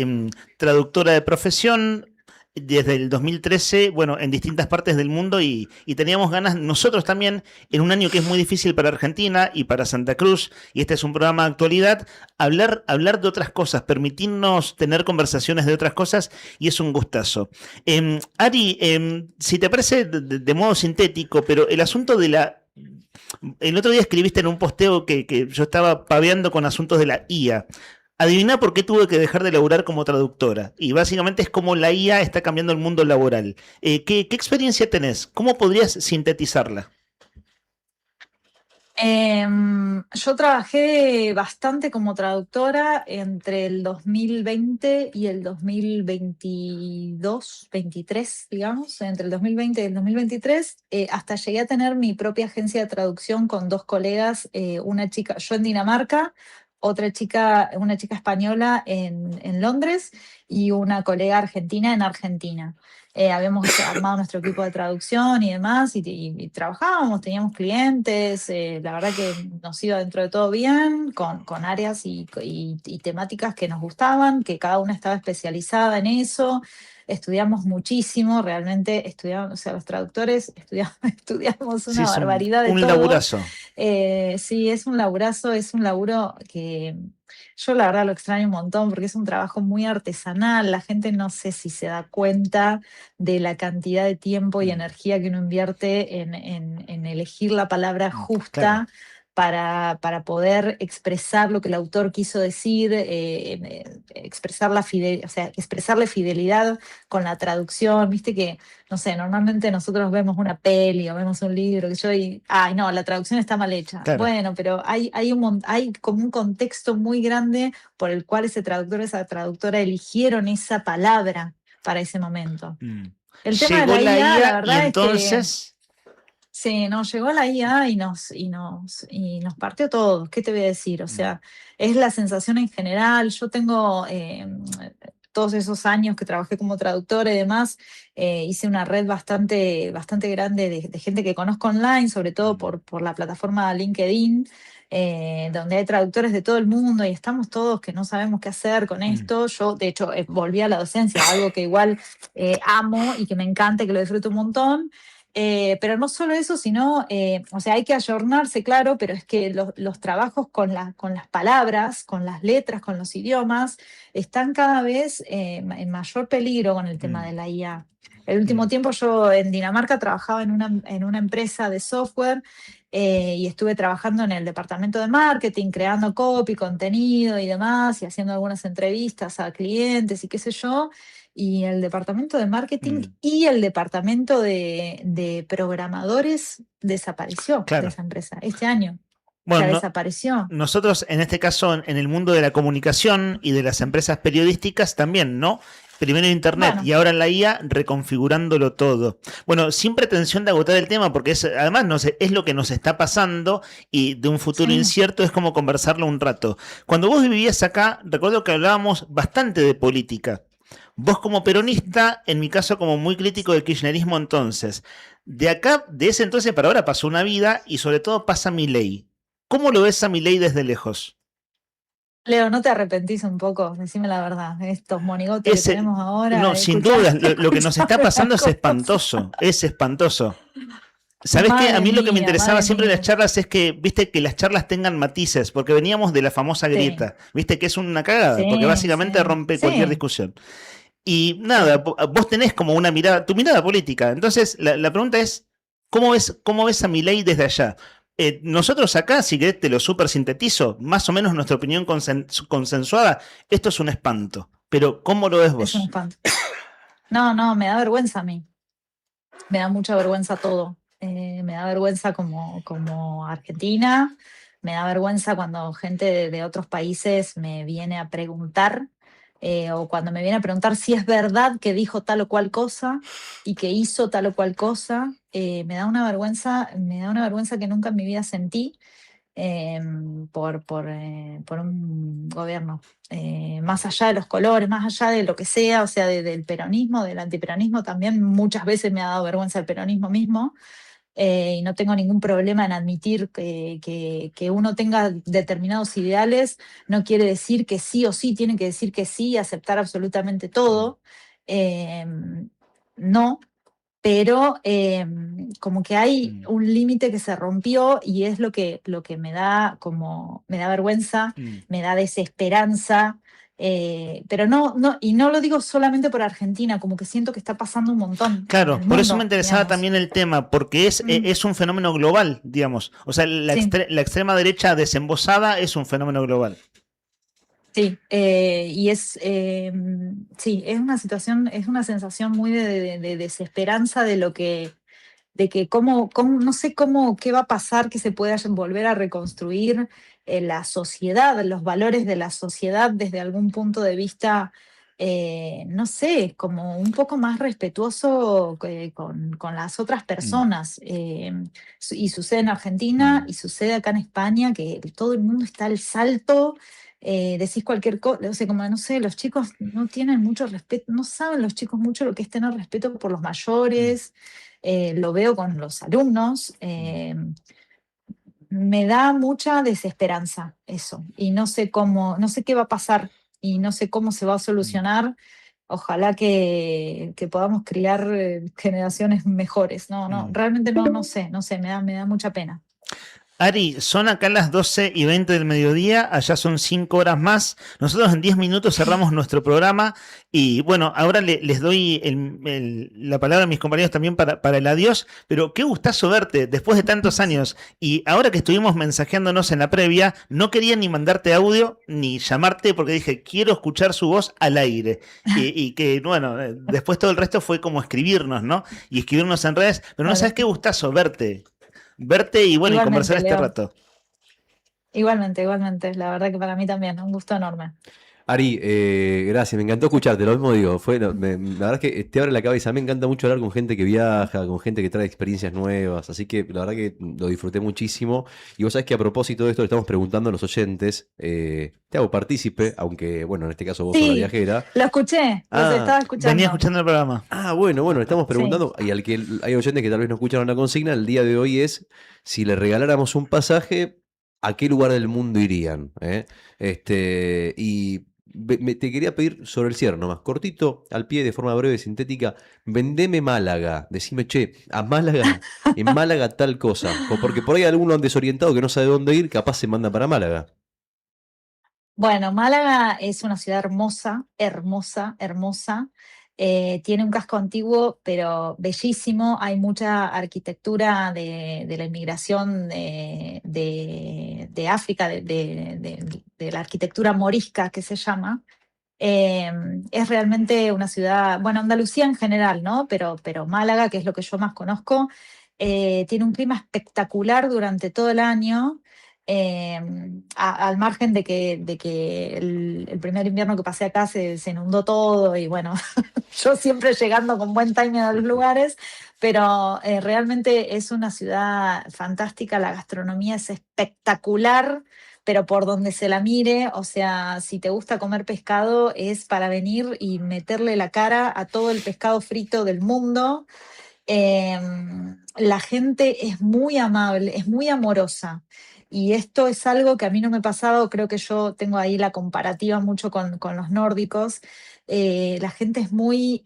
traductora de profesión, desde el 2013, bueno, en distintas partes del mundo y teníamos ganas nosotros también, en un año que es muy difícil para Argentina y para Santa Cruz, y este es un programa de actualidad, hablar de otras cosas, permitirnos tener conversaciones de otras cosas, y es un gustazo. Ari, si te parece de modo sintético, pero el asunto de el otro día escribiste en un posteo que yo estaba paveando con asuntos de la IA. Adivina por qué tuve que dejar de laburar como traductora. Y básicamente es como la IA está cambiando el mundo laboral. ¿Qué experiencia tenés? ¿Cómo podrías sintetizarla? Yo trabajé bastante como traductora entre el 2020 y el 2022, 23, digamos, entre el 2020 y el 2023, hasta llegué a tener mi propia agencia de traducción con 2 colegas, una chica, yo en Dinamarca, una chica española en Londres y una colega argentina en Argentina. Habíamos armado nuestro equipo de traducción y demás, y trabajábamos, teníamos clientes, la verdad que nos iba dentro de todo bien, con áreas y temáticas que nos gustaban, que cada una estaba especializada en eso. Estudiamos muchísimo, realmente estudiamos, o sea, los traductores estudiamos una barbaridad de todo. Un laburazo. Sí, es un laburazo, es un laburo que yo la verdad lo extraño un montón porque es un trabajo muy artesanal. La gente no sé si se da cuenta de la cantidad de tiempo y energía que uno invierte en elegir la palabra justa. Claro. Para poder expresar lo que el autor quiso decir, expresarle fidelidad con la traducción. Viste que, no sé, normalmente nosotros vemos una peli o vemos un libro ay no, la traducción está mal hecha. Claro. Bueno, pero hay como un contexto muy grande por el cual ese traductor o esa traductora eligieron esa palabra para ese momento. El tema Llegó de la IA, la verdad y entonces... es que... Sí, llegó la IA y nos partió todo. ¿Qué te voy a decir? O sea, es la sensación en general. Yo tengo todos esos años que trabajé como traductora y demás, hice una red bastante grande de gente que conozco online, sobre todo por la plataforma LinkedIn, donde hay traductores de todo el mundo y estamos todos que no sabemos qué hacer con esto. Yo, de hecho, volví a la docencia, algo que igual amo y que me encanta y que lo disfruto un montón. Pero no solo eso, sino, o sea, hay que ayornarse, claro, pero es que los trabajos con las palabras, con las letras, con los idiomas, están cada vez en mayor peligro con el tema de la IA. El último tiempo yo en Dinamarca trabajaba en una empresa de software y estuve trabajando en el departamento de marketing, creando copy, contenido y demás, y haciendo algunas entrevistas a clientes y qué sé yo. Y el departamento de marketing y el departamento de programadores desapareció de esa empresa este año. Bueno, o sea, desapareció. Nosotros, en este caso, en el mundo de la comunicación y de las empresas periodísticas también, ¿no? Primero Internet y ahora la IA reconfigurándolo todo. Bueno, sin pretensión de agotar el tema, porque además es lo que nos está pasando y de un futuro incierto es como conversarlo un rato. Cuando vos vivías acá, recuerdo que hablábamos bastante de política. Vos como peronista, en mi caso como muy crítico del kirchnerismo entonces. De acá, de ese entonces para ahora pasó una vida y sobre todo pasa Milei. ¿Cómo lo ves a Milei desde lejos? Leo, ¿no te arrepentís un poco? Decime la verdad, estos monigotes que tenemos ahora. No, sin duda, lo que nos está pasando es espantoso, es espantoso. ¿Sabés qué? A mí lo que me interesaba siempre de las charlas es que, viste, que las charlas tengan matices, porque veníamos de la famosa grieta, viste, que es una cagada, porque básicamente rompe cualquier discusión. Y nada, vos tenés como una mirada, tu mirada política. Entonces, la pregunta es, ¿cómo ves a Milei desde allá? Nosotros acá, si querés te lo súper sintetizo, más o menos nuestra opinión consensuada, esto es un espanto. Pero, ¿cómo lo ves vos? Es un espanto. No, me da vergüenza a mí. Me da mucha vergüenza todo. Me da vergüenza como argentina, me da vergüenza cuando gente de otros países me viene a preguntar o cuando me viene a preguntar si es verdad que dijo tal o cual cosa y que hizo tal o cual cosa. Me da una vergüenza que nunca en mi vida sentí por un gobierno. Más allá de los colores, más allá de lo que sea, o sea, del peronismo, del antiperonismo, también muchas veces me ha dado vergüenza el peronismo mismo. Y no tengo ningún problema en admitir que uno tenga determinados ideales, no quiere decir que sí o sí, tiene que decir que sí y aceptar absolutamente todo. No, pero como que hay un límite que se rompió y es lo que me da vergüenza, me da desesperanza. Pero no, y no lo digo solamente por Argentina, como que siento que está pasando un montón. Claro, por eso me interesaba también el tema, porque es un fenómeno global, digamos. O sea, la extrema derecha desembosada es un fenómeno global. Sí, y es una situación, es una sensación muy de desesperanza de que no sé qué va a pasar, que se pueda volver a reconstruir la sociedad, los valores de la sociedad desde algún punto de vista, no sé, como un poco más respetuoso con las otras personas. Y sucede en Argentina y sucede acá en España, que todo el mundo está al salto. Decís cualquier cosa, o sea, como no sé, los chicos no tienen mucho respeto, no saben los chicos mucho lo que es tener respeto por los mayores. Lo veo con los alumnos. Me da mucha desesperanza eso, y no sé qué va a pasar y no sé cómo se va a solucionar. Ojalá que podamos criar generaciones mejores. Realmente no sé, me da mucha pena. Ari, son acá las 12:20 del mediodía, allá son 5 horas más. Nosotros en 10 minutos cerramos nuestro programa y bueno, ahora les doy la palabra a mis compañeros también para el adiós, pero qué gustazo verte después de tantos años. Y ahora que estuvimos mensajeándonos en la previa, no quería ni mandarte audio ni llamarte porque dije, quiero escuchar su voz al aire. Y que bueno, después todo el resto fue como escribirnos, ¿no? Y escribirnos en redes, pero no sabes qué gustazo verte y bueno, y conversar este rato. Igualmente, la verdad que para mí también, un gusto enorme. Ari, gracias, me encantó escucharte, lo mismo digo, la verdad es que te abre la cabeza, me encanta mucho hablar con gente que viaja, con gente que trae experiencias nuevas, así que la verdad que lo disfruté muchísimo, y vos sabés que a propósito de esto le estamos preguntando a los oyentes, te hago partícipe, aunque bueno, en este caso vos sos la viajera. Lo escuché, los estaba escuchando. Venía escuchando el programa. Bueno, le estamos preguntando, y al que hay oyentes que tal vez no escucharon la consigna, el día de hoy es, si le regaláramos un pasaje, ¿a qué lugar del mundo irían? Y te quería pedir sobre el cierre nomás, cortito, al pie, de forma breve, sintética, vendeme Málaga, decime, che, a Málaga, en Málaga tal cosa, porque por ahí alguno desorientado que no sabe dónde ir, capaz se manda para Málaga. Bueno, Málaga es una ciudad hermosa, hermosa, hermosa. Tiene un casco antiguo, pero bellísimo. Hay mucha arquitectura de la inmigración de África, de la arquitectura morisca que se llama. Es realmente una ciudad, bueno, Andalucía en general, ¿no? Pero Málaga, que es lo que yo más conozco, tiene un clima espectacular durante todo el año. Al margen de que el primer invierno que pasé acá se inundó todo y bueno, yo siempre llegando con buen timing a los lugares, pero realmente es una ciudad fantástica, la gastronomía es espectacular, pero por donde se la mire, o sea, si te gusta comer pescado es para venir y meterle la cara a todo el pescado frito del mundo. La gente es muy amable, es muy amorosa. Y esto es algo que a mí no me pasaba, creo que yo tengo ahí la comparativa mucho con los nórdicos. La gente es muy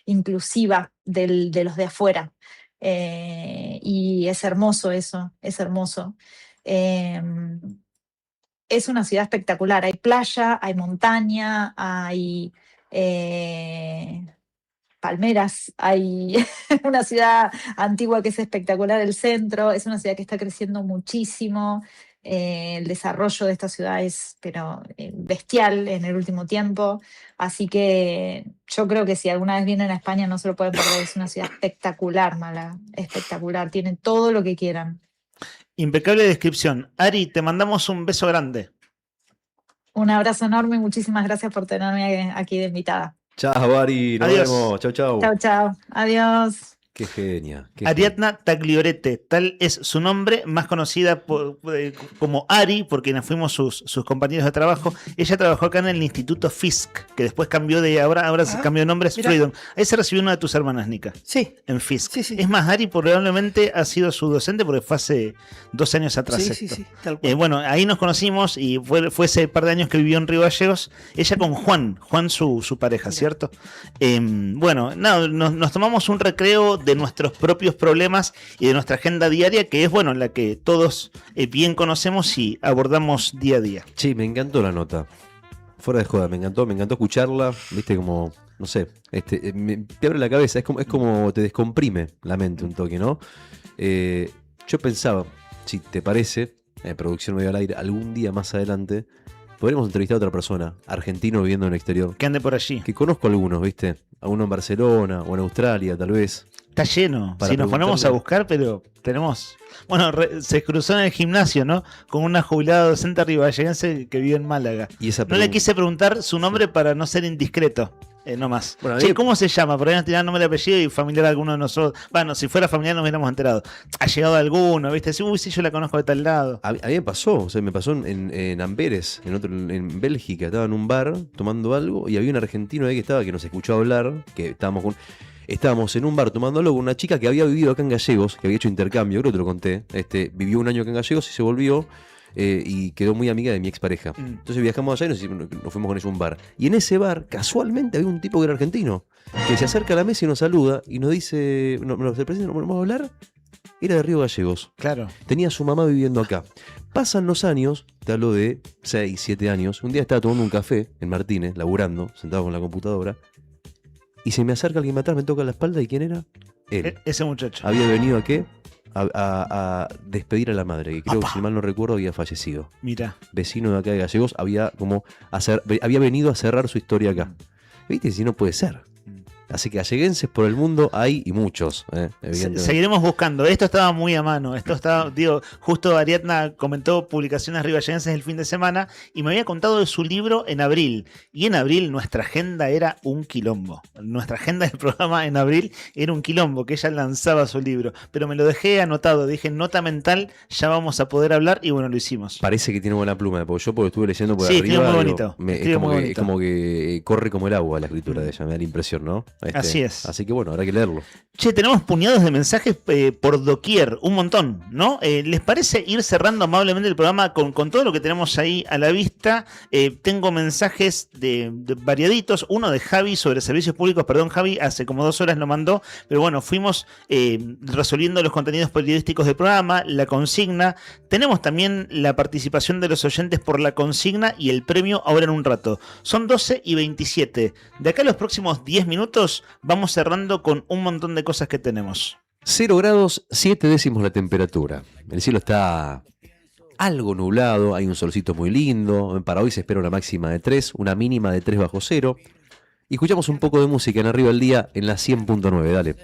inclusiva de los de afuera. Y es hermoso eso, es hermoso. Es una ciudad espectacular, hay playa, hay montaña, hay palmeras, hay una ciudad antigua que es espectacular, el centro, es una ciudad que está creciendo muchísimo, el desarrollo de esta ciudad es bestial en el último tiempo, así que yo creo que si alguna vez vienen a España no se lo pueden perder, es una ciudad espectacular, Málaga, espectacular, tienen todo lo que quieran. Impecable descripción. Ari, te mandamos un beso grande. Un abrazo enorme y muchísimas gracias por tenerme aquí de invitada. Chao, Ari, nos vemos. Chau, chau. Chau, chau. Adiós. Qué genia. Ariadna Tagliorete, tal es su nombre, más conocida como Ari, porque nos fuimos sus compañeros de trabajo. Ella trabajó acá en el Instituto Fisk, que después cambió ahora se cambió de nombre, es Freedom. Ahí se recibió una de tus hermanas, Nica. Sí. En Fisk. Sí, sí. Es más, Ari probablemente ha sido su docente porque fue hace 2 años atrás. Sí, tal cual. Bueno, ahí nos conocimos y fue ese par de años que vivió en Río Gallegos. Ella con Juan su pareja, ¿cierto? Bueno, nada, nos tomamos un recreo de nuestros propios problemas y de nuestra agenda diaria, que es la que todos bien conocemos y abordamos día a día. Sí, me encantó la nota. Fuera de joda, me encantó escucharla, viste, como, no sé, te abre la cabeza, es como te descomprime la mente un toque, ¿no? Yo pensaba, si te parece, producción medio al aire, algún día más adelante podríamos entrevistar a otra persona, argentino viviendo en el exterior. Que ande por allí. Que conozco algunos, ¿viste? Alguno en Barcelona o en Australia, tal vez. Está lleno. Si nos ponemos a buscar, pero tenemos... Bueno, se cruzó en el gimnasio, ¿no? Con una jubilada docente riballeguense que vive en Málaga. No le quise preguntar su nombre para no ser indiscreto. No más. Bueno, che, ¿cómo se llama? Por ahí nos tiraron nombre y apellido y familiar de alguno de nosotros. Bueno, si fuera familiar nos hubiéramos enterado. Ha llegado alguno, ¿viste? Sí, sí, yo la conozco de tal lado. A mí me pasó, me pasó en Amberes, en Bélgica. Estaba en un bar tomando algo y había un argentino ahí que nos escuchó hablar, que estábamos en un bar tomando algo con una chica que había vivido acá en Gallegos, que había hecho intercambio, creo que te lo conté. Vivió un año acá en Gallegos y se volvió. Y quedó muy amiga de mi expareja. Entonces viajamos allá y nos fuimos con ella a un bar. Y en ese bar, casualmente, había un tipo que era argentino, que se acerca a la mesa y nos saluda y nos dice, nos presenta, ¿nos vamos a hablar? Era de Río Gallegos. Claro. Tenía a su mamá viviendo acá. Pasan los años, te hablo de 6, 7 años. Un día estaba tomando un café en Martínez, laburando, sentado con la computadora, y se me acerca alguien atrás, me toca la espalda, ¿y quién era? Él. Ese muchacho. ¿Había venido a qué? A despedir a la madre, que creo que, si mal no recuerdo, había fallecido. Mira. Vecino de acá de Gallegos, había venido a cerrar su historia acá. ¿Viste? Si no puede ser. Así que galleguenses por el mundo hay y muchos, evidentemente. Seguiremos buscando. Esto estaba muy a mano. Justo Ariadna comentó publicaciones riballeguenses el fin de semana y me había contado de su libro en abril. Y en abril nuestra agenda era un quilombo. Nuestra agenda del programa en abril era un quilombo, que ella lanzaba su libro. Pero me lo dejé anotado. Dije, nota mental, ya vamos a poder hablar y bueno, lo hicimos. Parece que tiene buena pluma, porque yo estuve leyendo por arriba. Sí, escribe muy bonito. Es como que corre como el agua la escritura de ella, me da la impresión, ¿no? Así es. Así que bueno, habrá que leerlo. Che, tenemos puñados de mensajes por doquier, un montón, ¿no? ¿Les parece ir cerrando amablemente el programa con todo lo que tenemos ahí a la vista? Tengo mensajes de variaditos. Uno de Javi sobre servicios públicos. Perdón, Javi, hace como 2 horas lo mandó. Pero bueno, fuimos resolviendo los contenidos periodísticos del programa, la consigna. Tenemos también la participación de los oyentes por la consigna y el premio ahora en un rato. Son 12:27. De acá a los próximos 10 minutos vamos cerrando con un montón de cosas que tenemos. 0 grados 7 décimos la temperatura. El cielo está algo nublado, hay un solcito muy lindo. Para hoy se espera una máxima de 3, una mínima de 3 bajo cero. Y escuchamos un poco de música en Arriba del Día en la 100.9, dale.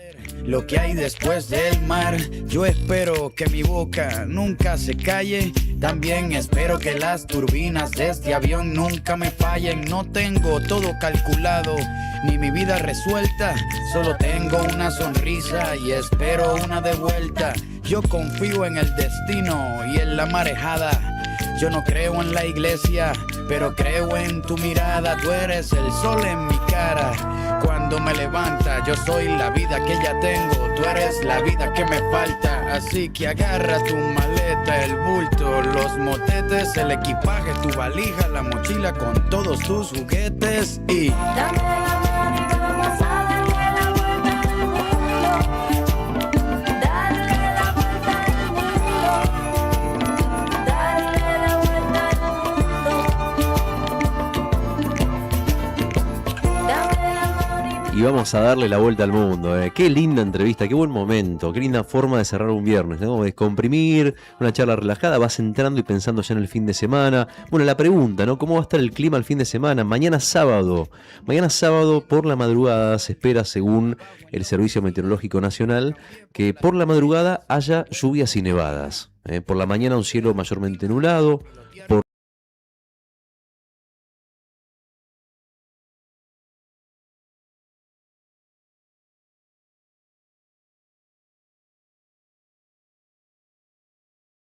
Lo que hay después del mar, yo espero que mi boca nunca se calle. También espero que las turbinas de este avión nunca me fallen. No tengo todo calculado, ni mi vida resuelta. Solo tengo una sonrisa y espero una de vuelta. Yo confío en el destino y en la marejada. Yo no creo en la iglesia, pero creo en tu mirada. Tú eres el sol en mi cara. Cuando me levanta, yo soy la vida que ya tengo. Tú eres la vida que me falta. Así que agarra tu maleta, el bulto, los motetes, el equipaje, tu valija, la mochila con todos tus juguetes y... Dame la mano y vamos a darle la vuelta al mundo. Darle la vuelta al mundo. Darle la vuelta al mundo. Dame la mano Y vamos a darle la vuelta al mundo. Qué linda entrevista, qué buen momento, qué linda forma de cerrar un viernes, ¿no? Descomprimir, una charla relajada, vas entrando y pensando ya en el fin de semana. Bueno, la pregunta, ¿no? ¿Cómo va a estar el clima el fin de semana? Mañana sábado por la madrugada se espera, según el Servicio Meteorológico Nacional, que por la madrugada haya lluvias y nevadas. Por la mañana un cielo mayormente nublado.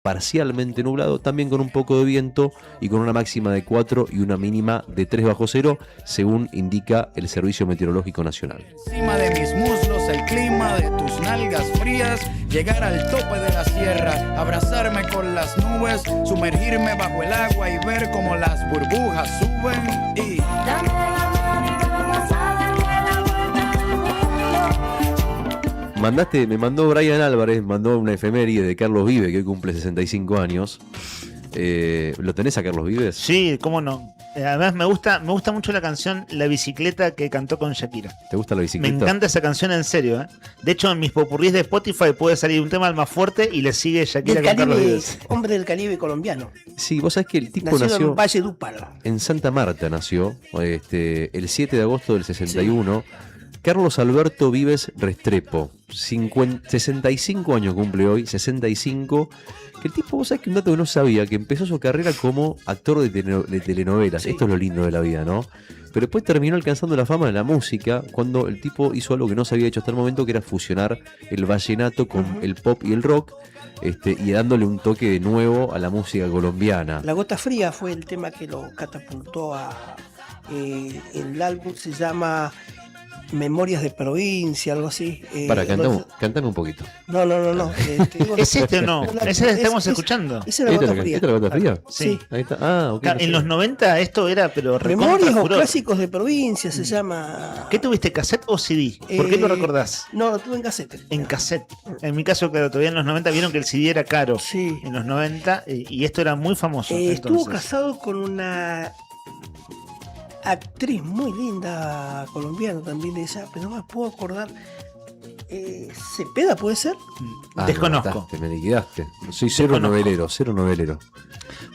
Parcialmente nublado, también con un poco de viento y con una máxima de 4 y una mínima de 3 bajo cero, según indica el Servicio Meteorológico Nacional. Encima de mis muslos, el clima de tus nalgas frías, llegar al tope de la sierra, abrazarme con las nubes, sumergirme bajo el agua y ver cómo las burbujas suben y... Dame la mano y vamos a darle la vuelta al mundo. Me mandó Brian Álvarez, mandó una efeméride de Carlos Vives, que hoy cumple 65 años. ¿Lo tenés a Carlos Vives? Sí, cómo no. Además me gusta mucho la canción La Bicicleta que cantó con Shakira. ¿Te gusta La Bicicleta? Me encanta esa canción, en serio. De hecho, en mis popurrís de Spotify puede salir un tema al más fuerte y le sigue Shakira con Carlos Vives. Hombre del Caribe colombiano. Sí, vos sabés que el tipo nació en Valledupar. En Santa Marta nació, el 7 de agosto del 61. Sí. Carlos Alberto Vives Restrepo, 65 años cumple hoy, 65. Que el tipo, vos sabés que un dato que no sabía, que empezó su carrera como actor de telenovelas. Sí. Esto es lo lindo de la vida, ¿no? Pero después terminó alcanzando la fama de la música cuando el tipo hizo algo que no se había hecho hasta el momento, que era fusionar el vallenato con el pop y el rock, y dándole un toque nuevo a la música colombiana. La Gota Fría fue el tema que lo catapultó a... el álbum se llama... Memorias de Provincia, algo así. Cantame un poquito. No. ¿Es este o no? Ese lo estamos escuchando. ¿Esa es la Gota Fría? ¿Esta es la Gota Fría? Sí. Ahí está. Okay, en los 90 esto era, pero Memorias o Clásicos de Provincia se llama. ¿Qué tuviste, cassette o CD? ¿Por qué lo recordás? No, lo tuve en cassette. En cassette. En mi caso, claro, todavía en los 90 vieron que el CD era caro. Sí. En los 90, y esto era muy famoso. Estuvo casado con una actriz muy linda colombiana también ella, pero no me puedo acordar. ¿Cepeda puede ser? Desconozco. Me liquidaste. Soy cero novelero.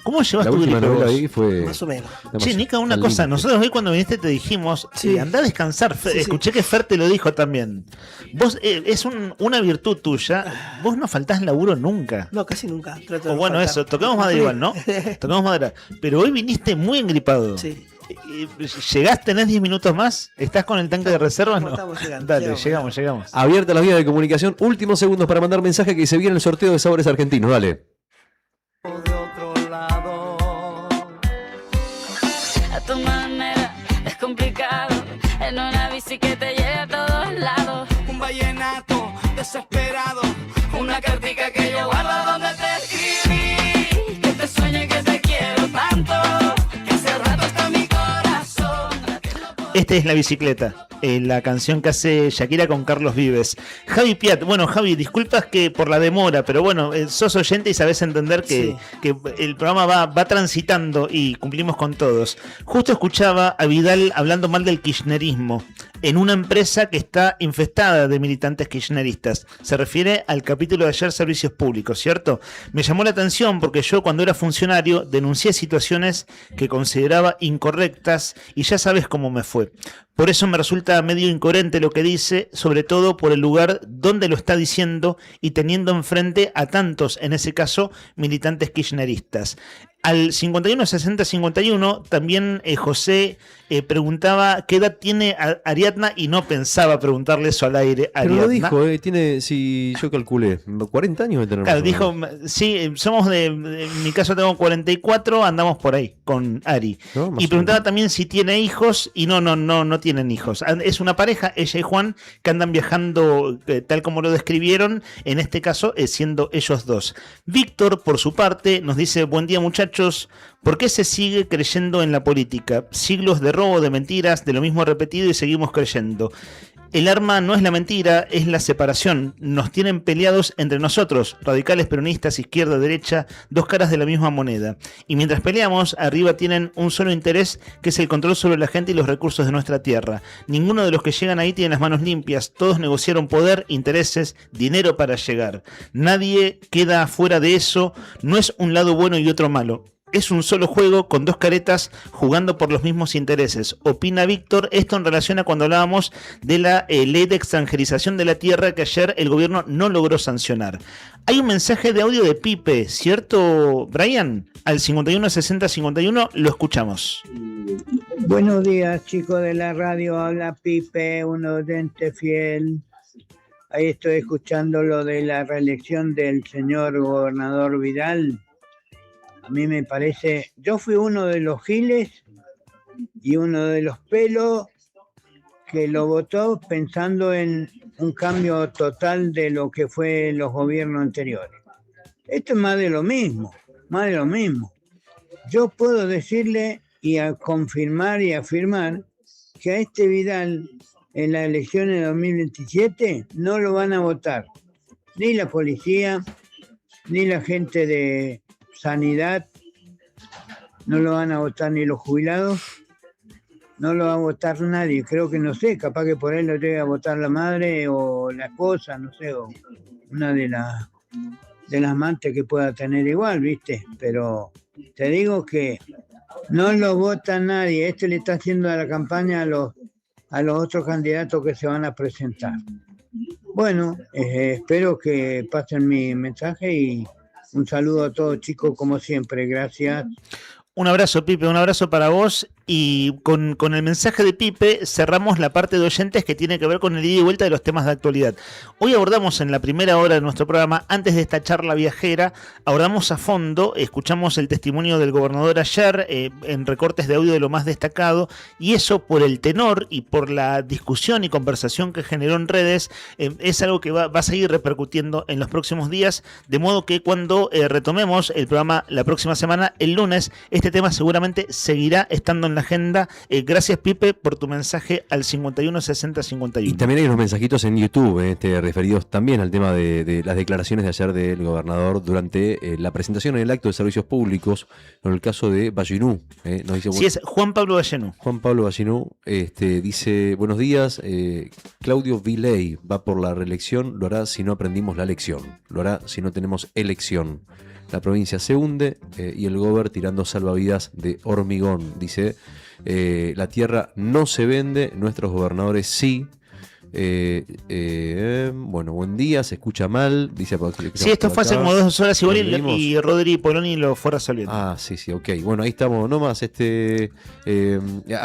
¿Cómo llevas tu gripe? La última novela vos? ahí fue... Más o menos. Che, Nica, una cosa. Nosotros hoy cuando viniste te dijimos, andá a descansar. Escuché que Fer te lo dijo también. Vos, es una virtud tuya. Vos no faltás laburo nunca. No, casi nunca. O bueno, eso. Toquemos madera igual, ¿no? Toquemos madera. Pero hoy viniste muy engripado. Sí. ¿Llegás? ¿Tenés 10 minutos más? ¿Estás con el tanque de reservas? No. Estamos llegando. Dale, llegamos. Abierta las vías de comunicación. Últimos segundos para mandar mensaje que se viene el sorteo de Sabores Argentinos. Dale. De otro lado, a tu manera es complicado. En una bici que te llega todo desesperado. Una cartica que yo guardo donde te escribí. Que te sueñe que te quiero tanto, que hace rato está mi corazón. Esta es La Bicicleta, la canción que hace Shakira con Carlos Vives. Javi Piat, bueno, Javi, disculpas que por la demora, pero bueno, sos oyente y sabés entender que el programa va transitando y cumplimos con todos. Justo escuchaba a Vidal hablando mal del kirchnerismo en una empresa que está infestada de militantes kirchneristas. Se refiere al capítulo de ayer, Servicios Públicos, ¿cierto? Me llamó la atención porque yo, cuando era funcionario, denuncié situaciones que consideraba incorrectas y ya sabes cómo me fue. Por eso me resulta medio incoherente lo que dice, sobre todo por el lugar donde lo está diciendo y teniendo enfrente a tantos, en ese caso, militantes kirchneristas. Al 51-60-51 también José preguntaba qué edad tiene Ariadna y no pensaba preguntarle eso al aire. Pero lo dijo, tiene, si yo calculé, 40 años de tener. Claro, dijo, sí, somos en mi caso tengo 44, andamos por ahí con Ari. ¿No? Y preguntaba también si tiene hijos y no tienen hijos. Es una pareja, ella y Juan, que andan viajando tal como lo describieron, en este caso siendo ellos dos. Víctor, por su parte, nos dice, buen día muchachos, ¿por qué se sigue creyendo en la política? Siglos de robo, de mentiras, de lo mismo repetido y seguimos creyendo. El arma no es la mentira, es la separación. Nos tienen peleados entre nosotros, radicales, peronistas, izquierda, derecha, dos caras de la misma moneda. Y mientras peleamos, arriba tienen un solo interés, que es el control sobre la gente y los recursos de nuestra tierra. Ninguno de los que llegan ahí tiene las manos limpias. Todos negociaron poder, intereses, dinero para llegar. Nadie queda fuera de eso. No es un lado bueno y otro malo. Es un solo juego con dos caretas jugando por los mismos intereses. Opina Víctor, esto en relación a cuando hablábamos de la ley de extranjerización de la tierra que ayer el gobierno no logró sancionar. Hay un mensaje de audio de Pipe, ¿cierto, Brian? Al 51-60-51 lo escuchamos. Buenos días, chicos de la radio. Habla Pipe, un oyente fiel. Ahí estoy escuchando lo de la reelección del señor gobernador Vidal. A mí me parece, yo fui uno de los giles y uno de los pelos que lo votó pensando en un cambio total de lo que fue los gobiernos anteriores. Esto es más de lo mismo, más de lo mismo. Yo puedo decirle y a confirmar y afirmar que a este Vidal en las elecciones de 2027 no lo van a votar ni la policía, ni la gente de sanidad, no lo van a votar ni los jubilados, no lo va a votar nadie, creo que no sé, capaz que por él lo llegue a votar la madre o la esposa, no sé, o una de las amantes que pueda tener igual, ¿viste? Pero te digo que no lo vota nadie, esto le está haciendo a la campaña a los otros candidatos que se van a presentar. Bueno, espero que pasen mi mensaje y un saludo a todos, chicos, como siempre. Gracias. Un abrazo, Pipe, un abrazo para vos. Y con el mensaje de Pipe cerramos la parte de oyentes que tiene que ver con el ida y vuelta de los temas de actualidad. Hoy abordamos en la primera hora de nuestro programa, antes de esta charla viajera, abordamos a fondo, escuchamos el testimonio del gobernador ayer en recortes de audio de lo más destacado, y eso por el tenor y por la discusión y conversación que generó en redes, es algo que va a seguir repercutiendo en los próximos días, de modo que cuando retomemos el programa la próxima semana, el lunes, este tema seguramente seguirá estando en la agenda. Gracias, Pipe, por tu mensaje al 51-60-51. Y también hay unos mensajitos en YouTube referidos también al tema de las declaraciones de ayer del gobernador durante la presentación en el acto de servicios públicos, en el caso de Ballinú. Nos dice, sí, es Juan Pablo Ballinú. Juan Pablo Ballinú dice, buenos días, Claudio Viley va por la reelección, lo hará si no aprendimos la lección, lo hará si no tenemos elección. La provincia se hunde y el gober tirando salvavidas de hormigón. Dice, la tierra no se vende, nuestros gobernadores sí. Bueno, buen día, se escucha mal. Dice, sí, esto fue hace como 2 horas igual y Rodri Poloni lo fue resolviendo. Ah, sí, ok. Bueno, ahí estamos nomás.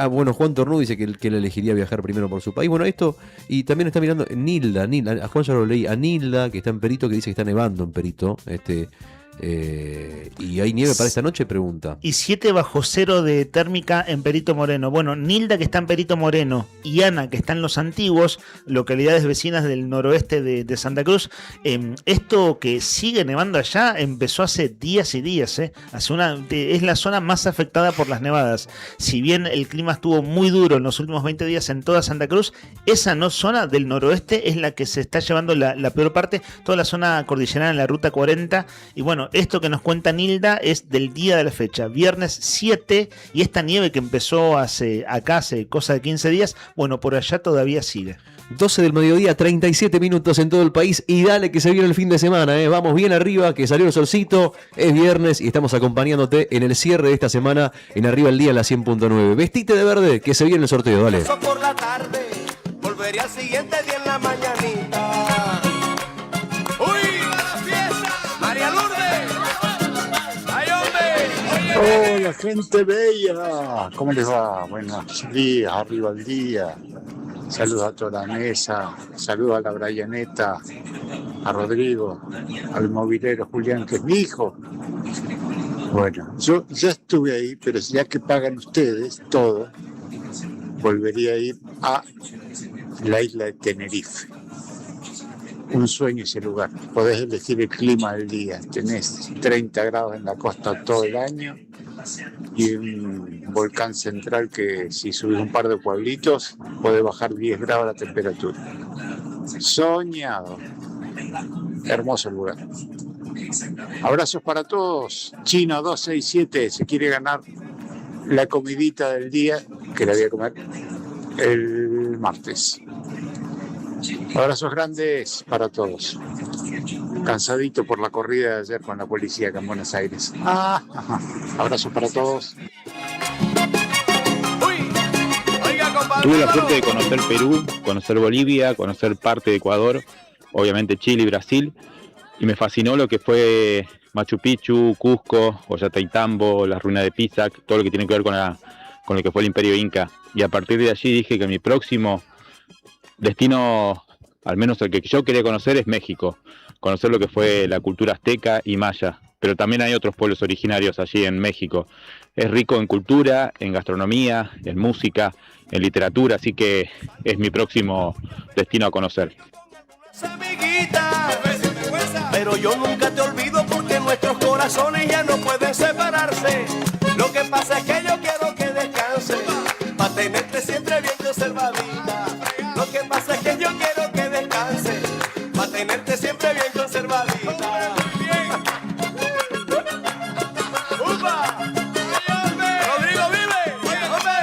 Bueno, Juan Tornú dice que él elegiría viajar primero por su país. Bueno, esto, y también está mirando Nilda, a Juan ya lo leí, a Nilda, que está en Perito, que dice que está nevando en Perito. ¿Y hay nieve para esta noche? Pregunta. Y 7 bajo cero de térmica en Perito Moreno. Bueno, Nilda, que está en Perito Moreno, y Ana, que está en Los Antiguos, localidades vecinas del noroeste de Santa Cruz. Esto que sigue nevando allá empezó hace días y días. Es la zona más afectada por las nevadas. Si bien el clima estuvo muy duro en los últimos 20 días en toda Santa Cruz, esa zona del noroeste es la que se está llevando la peor parte, toda la zona cordillerana en la ruta 40. Y bueno, esto que nos cuenta Nilda es del día de la fecha, viernes 7, y esta nieve que empezó hace cosa de 15 días, bueno, por allá todavía sigue. 12 del mediodía, 37 minutos en todo el país, y dale que se viene el fin de semana, vamos bien arriba, que salió el solcito, es viernes y estamos acompañándote en el cierre de esta semana en Arriba el Día en la 100.9. Vestite de verde, que se viene el sorteo, dale. Por la tarde, volveré al siguiente día en la mañanita. Hola, gente bella, ¿cómo les va? Buenos días, arriba el día. Saludos a toda la mesa, saludos a la Brianeta, a Rodrigo, al movilero Julián, que es mi hijo. Bueno, yo ya estuve ahí, pero ya que pagan ustedes todo, volvería a ir a la isla de Tenerife. Un sueño ese lugar. Podés elegir el clima del día. Tenés 30 grados en la costa todo el año y un volcán central que si subís un par de pueblitos podés bajar 10 grados la temperatura. Soñado. Hermoso lugar. Abrazos para todos. Chino 267 se quiere ganar la comidita del día que la voy a comer el martes. Abrazos grandes para todos. Cansadito por la corrida de ayer con la policía acá en Buenos Aires. Abrazos para todos. Tuve la suerte de conocer Perú, conocer Bolivia, conocer parte de Ecuador, obviamente Chile y Brasil, y me fascinó lo que fue Machu Picchu, Cusco, Ollantaytambo, las ruinas de Pisac, todo lo que tiene que ver con lo que fue el Imperio Inca. Y a partir de allí dije que mi próximo destino, al menos el que yo quería conocer, es México. Conocer lo que fue la cultura azteca y maya. Pero también hay otros pueblos originarios allí en México. Es rico en cultura, en gastronomía, en música, en literatura, así que es mi próximo destino a conocer. Pero yo nunca te olvido porque nuestros corazones ya no pueden separarse. Lo que pasa es que yo quiero que descanses, para tenerte siempre bien conservadita. Lo que pasa es que yo quiero que descanses, para tenerte siempre bien conservadita. ¡Upa! ¡Rodrigo vive! ¡Hombre!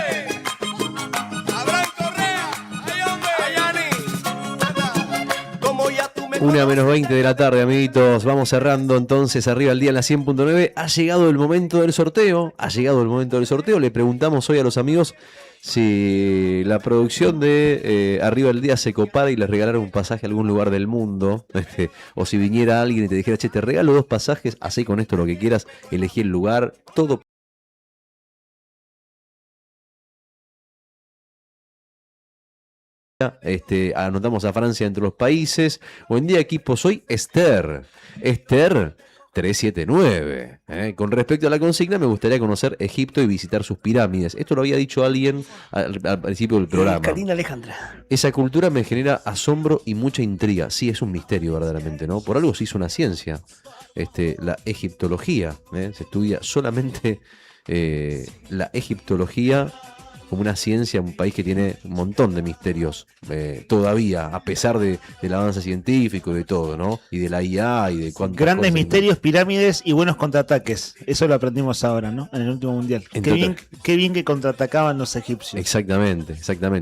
¡Abraham Correa! ¡Ay, hombre! ¡Ayani! Como ya tú me... 1:20 de la tarde, amiguitos. Vamos cerrando entonces Arriba el Día en la 100.9. Ha llegado el momento del sorteo. Le preguntamos hoy a los amigos si la producción de Arriba el Día se copara y les regalara un pasaje a algún lugar del mundo, o si viniera alguien y te dijera, che, te regalo 2 pasajes, hacé con esto lo que quieras, elegí el lugar, todo. Anotamos a Francia entre los países. Buen día, equipo, soy Esther 379. Con respecto a la consigna, me gustaría conocer Egipto y visitar sus pirámides. Esto lo había dicho alguien al principio del programa. Karina Alejandra. Esa cultura me genera asombro y mucha intriga. Sí, es un misterio verdaderamente, ¿no? Por algo se hizo una ciencia, la egiptología. Se estudia solamente la egiptología como una ciencia, un país que tiene un montón de misterios todavía, a pesar del avance científico y de todo, ¿no? Y de la IA y de cuántas grandes cosas, misterios, pirámides y buenos contraataques. Eso lo aprendimos ahora, ¿no? En el último mundial. Qué bien que contraatacaban los egipcios. Exactamente.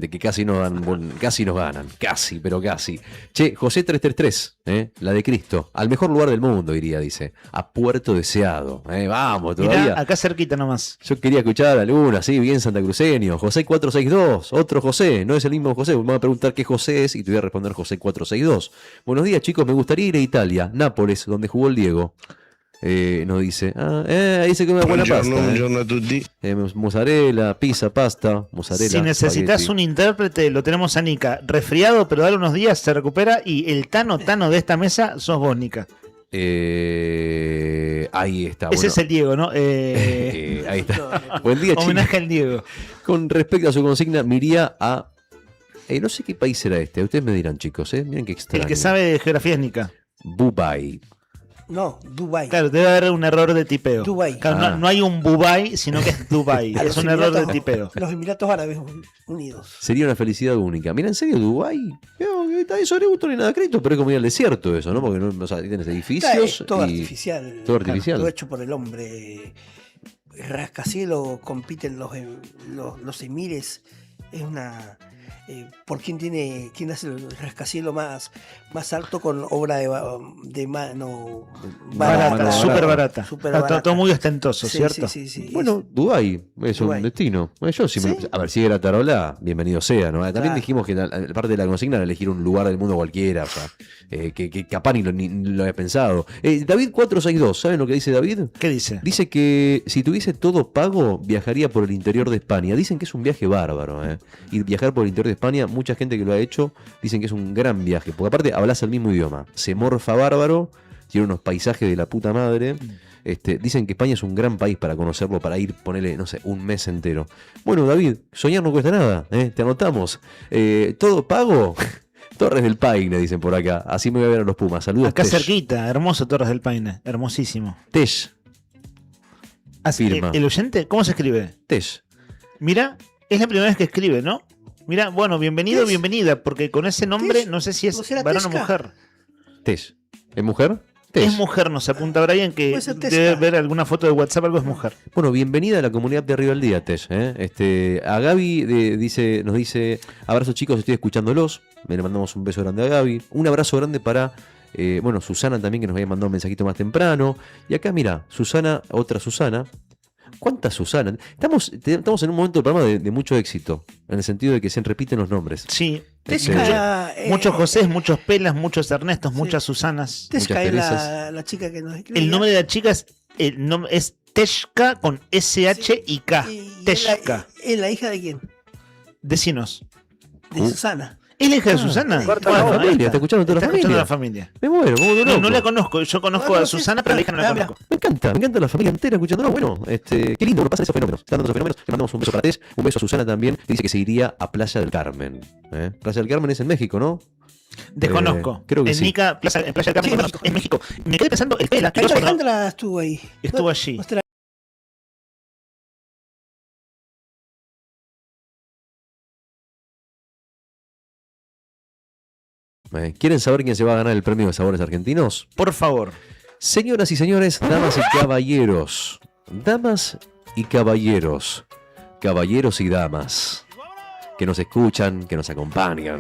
Que casi nos ganan. Casi, pero casi. Che, José 333, la de Cristo. Al mejor lugar del mundo, iría, dice. A Puerto Deseado. Vamos, todavía. Mirá, acá cerquita nomás. Yo quería escuchar alguna, sí, bien santacruceño. José 462, otro José, no es el mismo José. Me van a preguntar qué José es y te voy a responder José 462. Buenos días, chicos, me gustaría ir a Italia, Nápoles, donde jugó el Diego. Nos dice, ahí se come una buena pasta. Buongiorno a tutti. Mozzarella, pizza, pasta, mozzarella. Si necesitas spaghetti. un intérprete, lo tenemos a Nica. Resfriado, pero dale unos días, se recupera. Y el Tano de esta mesa sos vos, Nica. Ahí está. Ese es el Diego, ¿no? Ahí está. Buen día, chicos. Homenaje al Diego. Con respecto a su consigna, me iría a... no sé qué país era este. Ustedes me dirán, chicos. Miren qué extraño. El que sabe de geografía es Nica. Dubai. No, Dubai. Claro, debe haber un error de tipeo. Dubai. Claro, no hay un Dubai, sino que es Dubai. Es un error de tipeo. Los Emiratos Árabes Unidos. Sería una felicidad única. Mira, en serio, Dubái. Eso no gusto ni nada crédito, pero es como ir al desierto eso, ¿no? Porque no, o sea, tienes edificios. Todo artificial. Todo artificial. Todo hecho por el hombre. Rascacielos compiten los emires. Es una... por quién hace el rascacielos más alto con obra de mano barata, súper barata. Barata. Todo muy ostentoso, sí, ¿cierto? Sí. Bueno, Dubái es un destino. Yo, a ver, si era tarola, bienvenido sea, ¿no? También dijimos que parte de la consigna era elegir un lugar del mundo cualquiera, o sea, que capaz ni lo había pensado. David 462, ¿saben lo que dice David? ¿Qué dice? Dice que si tuviese todo pago, viajaría por el interior de España. Dicen que es un viaje bárbaro, y viajar por el interior de España, mucha gente que lo ha hecho dicen que es un gran viaje, porque aparte hablas el mismo idioma, se morfa bárbaro, tiene unos paisajes de la puta madre. Dicen que España es un gran país para conocerlo, para ir, ponele, no sé, un mes entero. Bueno, David, soñar no cuesta nada, te anotamos. Todo pago. Torres del Paine, dicen por acá. Así me voy a ver a los Pumas. Saludos. Acá Tesh. cerquita, hermoso Torres del Paine, hermosísimo. Tesh. Firma. ¿El oyente? ¿Cómo se escribe? Tesh. Mira, es la primera vez que escribe, ¿no? Mira, bueno, bienvenido, bienvenida, porque con ese nombre no sé si es varón o mujer. Tesh. ¿Es mujer? Tesh. Es mujer, nos apunta Brian, que debe ver alguna foto de WhatsApp, algo es mujer. Bueno, bienvenida a la comunidad de Arriba al Día, Tesh. A Gaby nos dice, abrazo chicos, estoy escuchándolos. Le mandamos un beso grande a Gaby. Un abrazo grande para, Susana también, que nos había mandado un mensajito más temprano. Y acá, mira, Susana, otra Susana. ¿Cuántas Susana? Estamos en un momento del programa de mucho éxito, en el sentido de que se repiten los nombres. Sí. Muchos Josés, muchos Pelas, muchos Ernestos, muchas Susanas. Teshka es la chica que nos escribe. El nombre de la chica es Teshka con SH y K. Teshka. ¿Es la hija de quién? Decinos. De Susana. ¿Es la hija de Susana? Familia, ¿está escuchando toda la familia? Me muero, no la conozco. Yo conozco a Susana, pero la hija no la conozco. Me encanta la familia entera escuchándonos. Bueno, qué lindo, pasa esos fenómenos. Están dando esos fenómenos. Le mandamos un beso para Tess, un beso a Susana también. Dice que se iría a Playa del Carmen. Playa del Carmen es en México, ¿no? Desconozco. Creo que en sí. Nica, en Playa del Carmen, en México. Me quedé pensando, el Pela. Alejandra estuvo ahí. Estuvo allí. ¿Quieren saber quién se va a ganar el premio de Sabores Argentinos? Por favor. Señoras y señores, damas y caballeros. Damas y caballeros. Caballeros y damas. Que nos escuchan, que nos acompañan.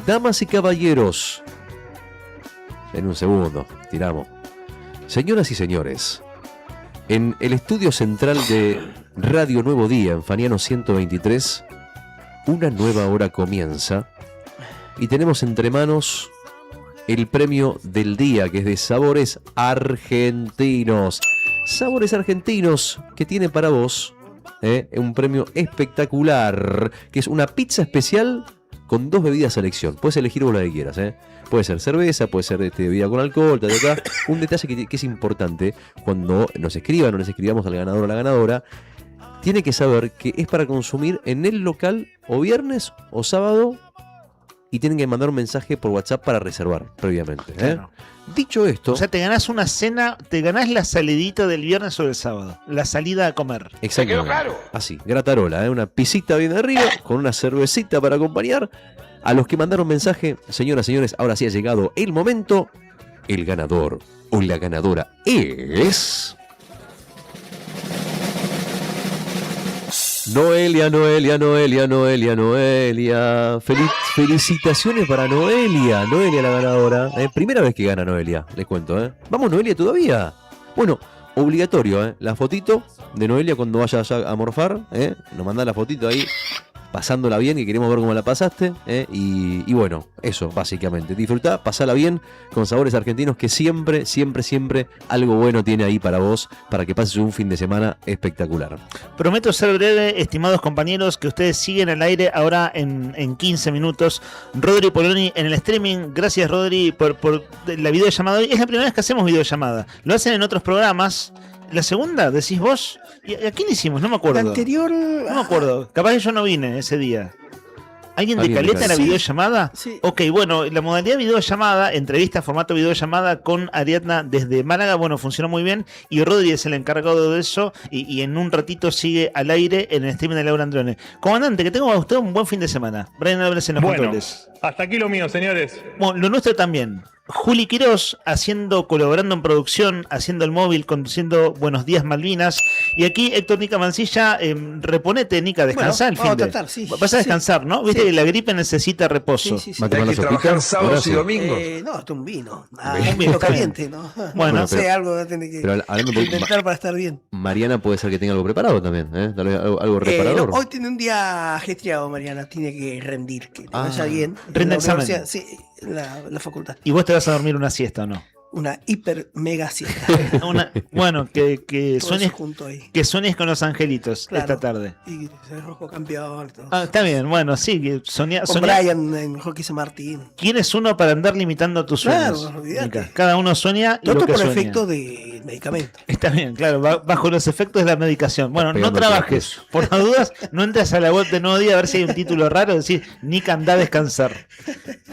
Damas y caballeros. En un segundo, tiramos. Señoras y señores, en el estudio central de Radio Nuevo Día, en Faniano 123, una nueva hora comienza. Y tenemos entre manos el premio del día, que es de Sabores Argentinos. Sabores Argentinos, que tiene para vos un premio espectacular, que es una pizza especial con 2 bebidas a elección. Puedes elegir vos la que quieras. Puede ser cerveza, puede ser bebida con alcohol, Un detalle que es importante cuando nos escriban o les escribamos al ganador o a la ganadora. Tiene que saber que es para consumir en el local o viernes o sábado. Y tienen que mandar un mensaje por WhatsApp para reservar previamente. Claro. Dicho esto... O sea, te ganás una cena, te ganás la salidita del viernes o del sábado. La salida a comer. Exacto. ¿Quedó claro? Así, gratarola, una pisita bien arriba, con una cervecita para acompañar. A los que mandaron mensaje, señoras y señores, ahora sí ha llegado el momento. El ganador o la ganadora es... Noelia. Felicitaciones para Noelia. Noelia la ganadora. Primera vez que gana Noelia, les cuento. Vamos, Noelia, todavía. Bueno, obligatorio, la fotito de Noelia cuando vayas a morfar. Nos mandá la fotito ahí. pasándola bien, que queremos ver cómo la pasaste. Y bueno, eso, básicamente. Disfrutá, pasala bien con Sabores Argentinos, que siempre, siempre, siempre algo bueno tiene ahí para vos, para que pases un fin de semana espectacular. Prometo ser breve, estimados compañeros, que ustedes siguen al aire ahora en 15 minutos. Rodri Poloni en el streaming. Gracias, Rodri, por la videollamada. Es la primera vez que hacemos videollamada. Lo hacen en otros programas. La segunda, decís vos. ¿Y a quién hicimos? No me acuerdo. La anterior. No me acuerdo. Capaz que yo no vine ese día. ¿Alguien de Caleta en la videollamada? Sí. Ok, bueno, la modalidad videollamada, entrevista, formato videollamada con Ariadna desde Málaga, bueno, funcionó muy bien. Y Rodri es el encargado de eso. Y en un ratito sigue al aire en el streaming de Laura Androne. Comandante, que tenga usted un buen fin de semana. Brian Álvarez en los controles. Hasta aquí lo mío, señores. Bueno, lo nuestro también. Juli Quirós colaborando en producción, haciendo el móvil, conduciendo Buenos Días Malvinas. Y aquí Héctor Nica Mancilla, reponete, Nica, descansá el fin de. Vas a descansar, ¿no? Viste que la gripe necesita reposo. Sí. Hay que trabajar sábados y domingos. No, hasta un vino. Un vino caliente, ¿no? Bueno, no sé, algo va a tener que intentar para estar bien. Mariana puede ser que tenga algo preparado también, Dale algo reparador. No, hoy tiene un día ajetreado, Mariana. Tiene que rendir, que le vaya bien. Rinde examen. Sí, la facultad. ¿Y vos te vas a dormir una siesta o no? Una hiper mega siesta. Bueno, que sueñes con los angelitos esta tarde. Y el rojo campeón. Está bien, bueno, sí, que soñar. Con Brian, mejor que ese Martín. ¿Quién es uno para andar limitando tus sueños? Claro, olvídate. Cada uno sueña y todo lo que por sueña. efecto de medicamento. Está bien, claro, bajo los efectos de la medicación. Bueno, no trabajes, por las dudas, no entres a la web de Nuevo Día a ver si hay un título raro, decir, Nica, anda a descansar.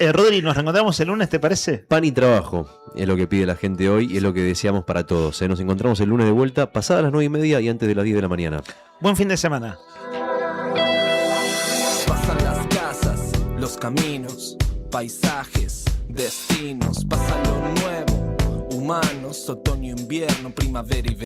Rodri, nos reencontramos el lunes, ¿te parece? Pan y trabajo es lo que pide la gente hoy y es lo que deseamos para todos. Nos encontramos el lunes de vuelta, pasadas las 9:30 y antes de las 10 de la mañana. Buen fin de semana. Pasan las casas, los caminos, paisajes, destinos, pasa lo nuevo, humanos, otoño, invierno, primavera y verano.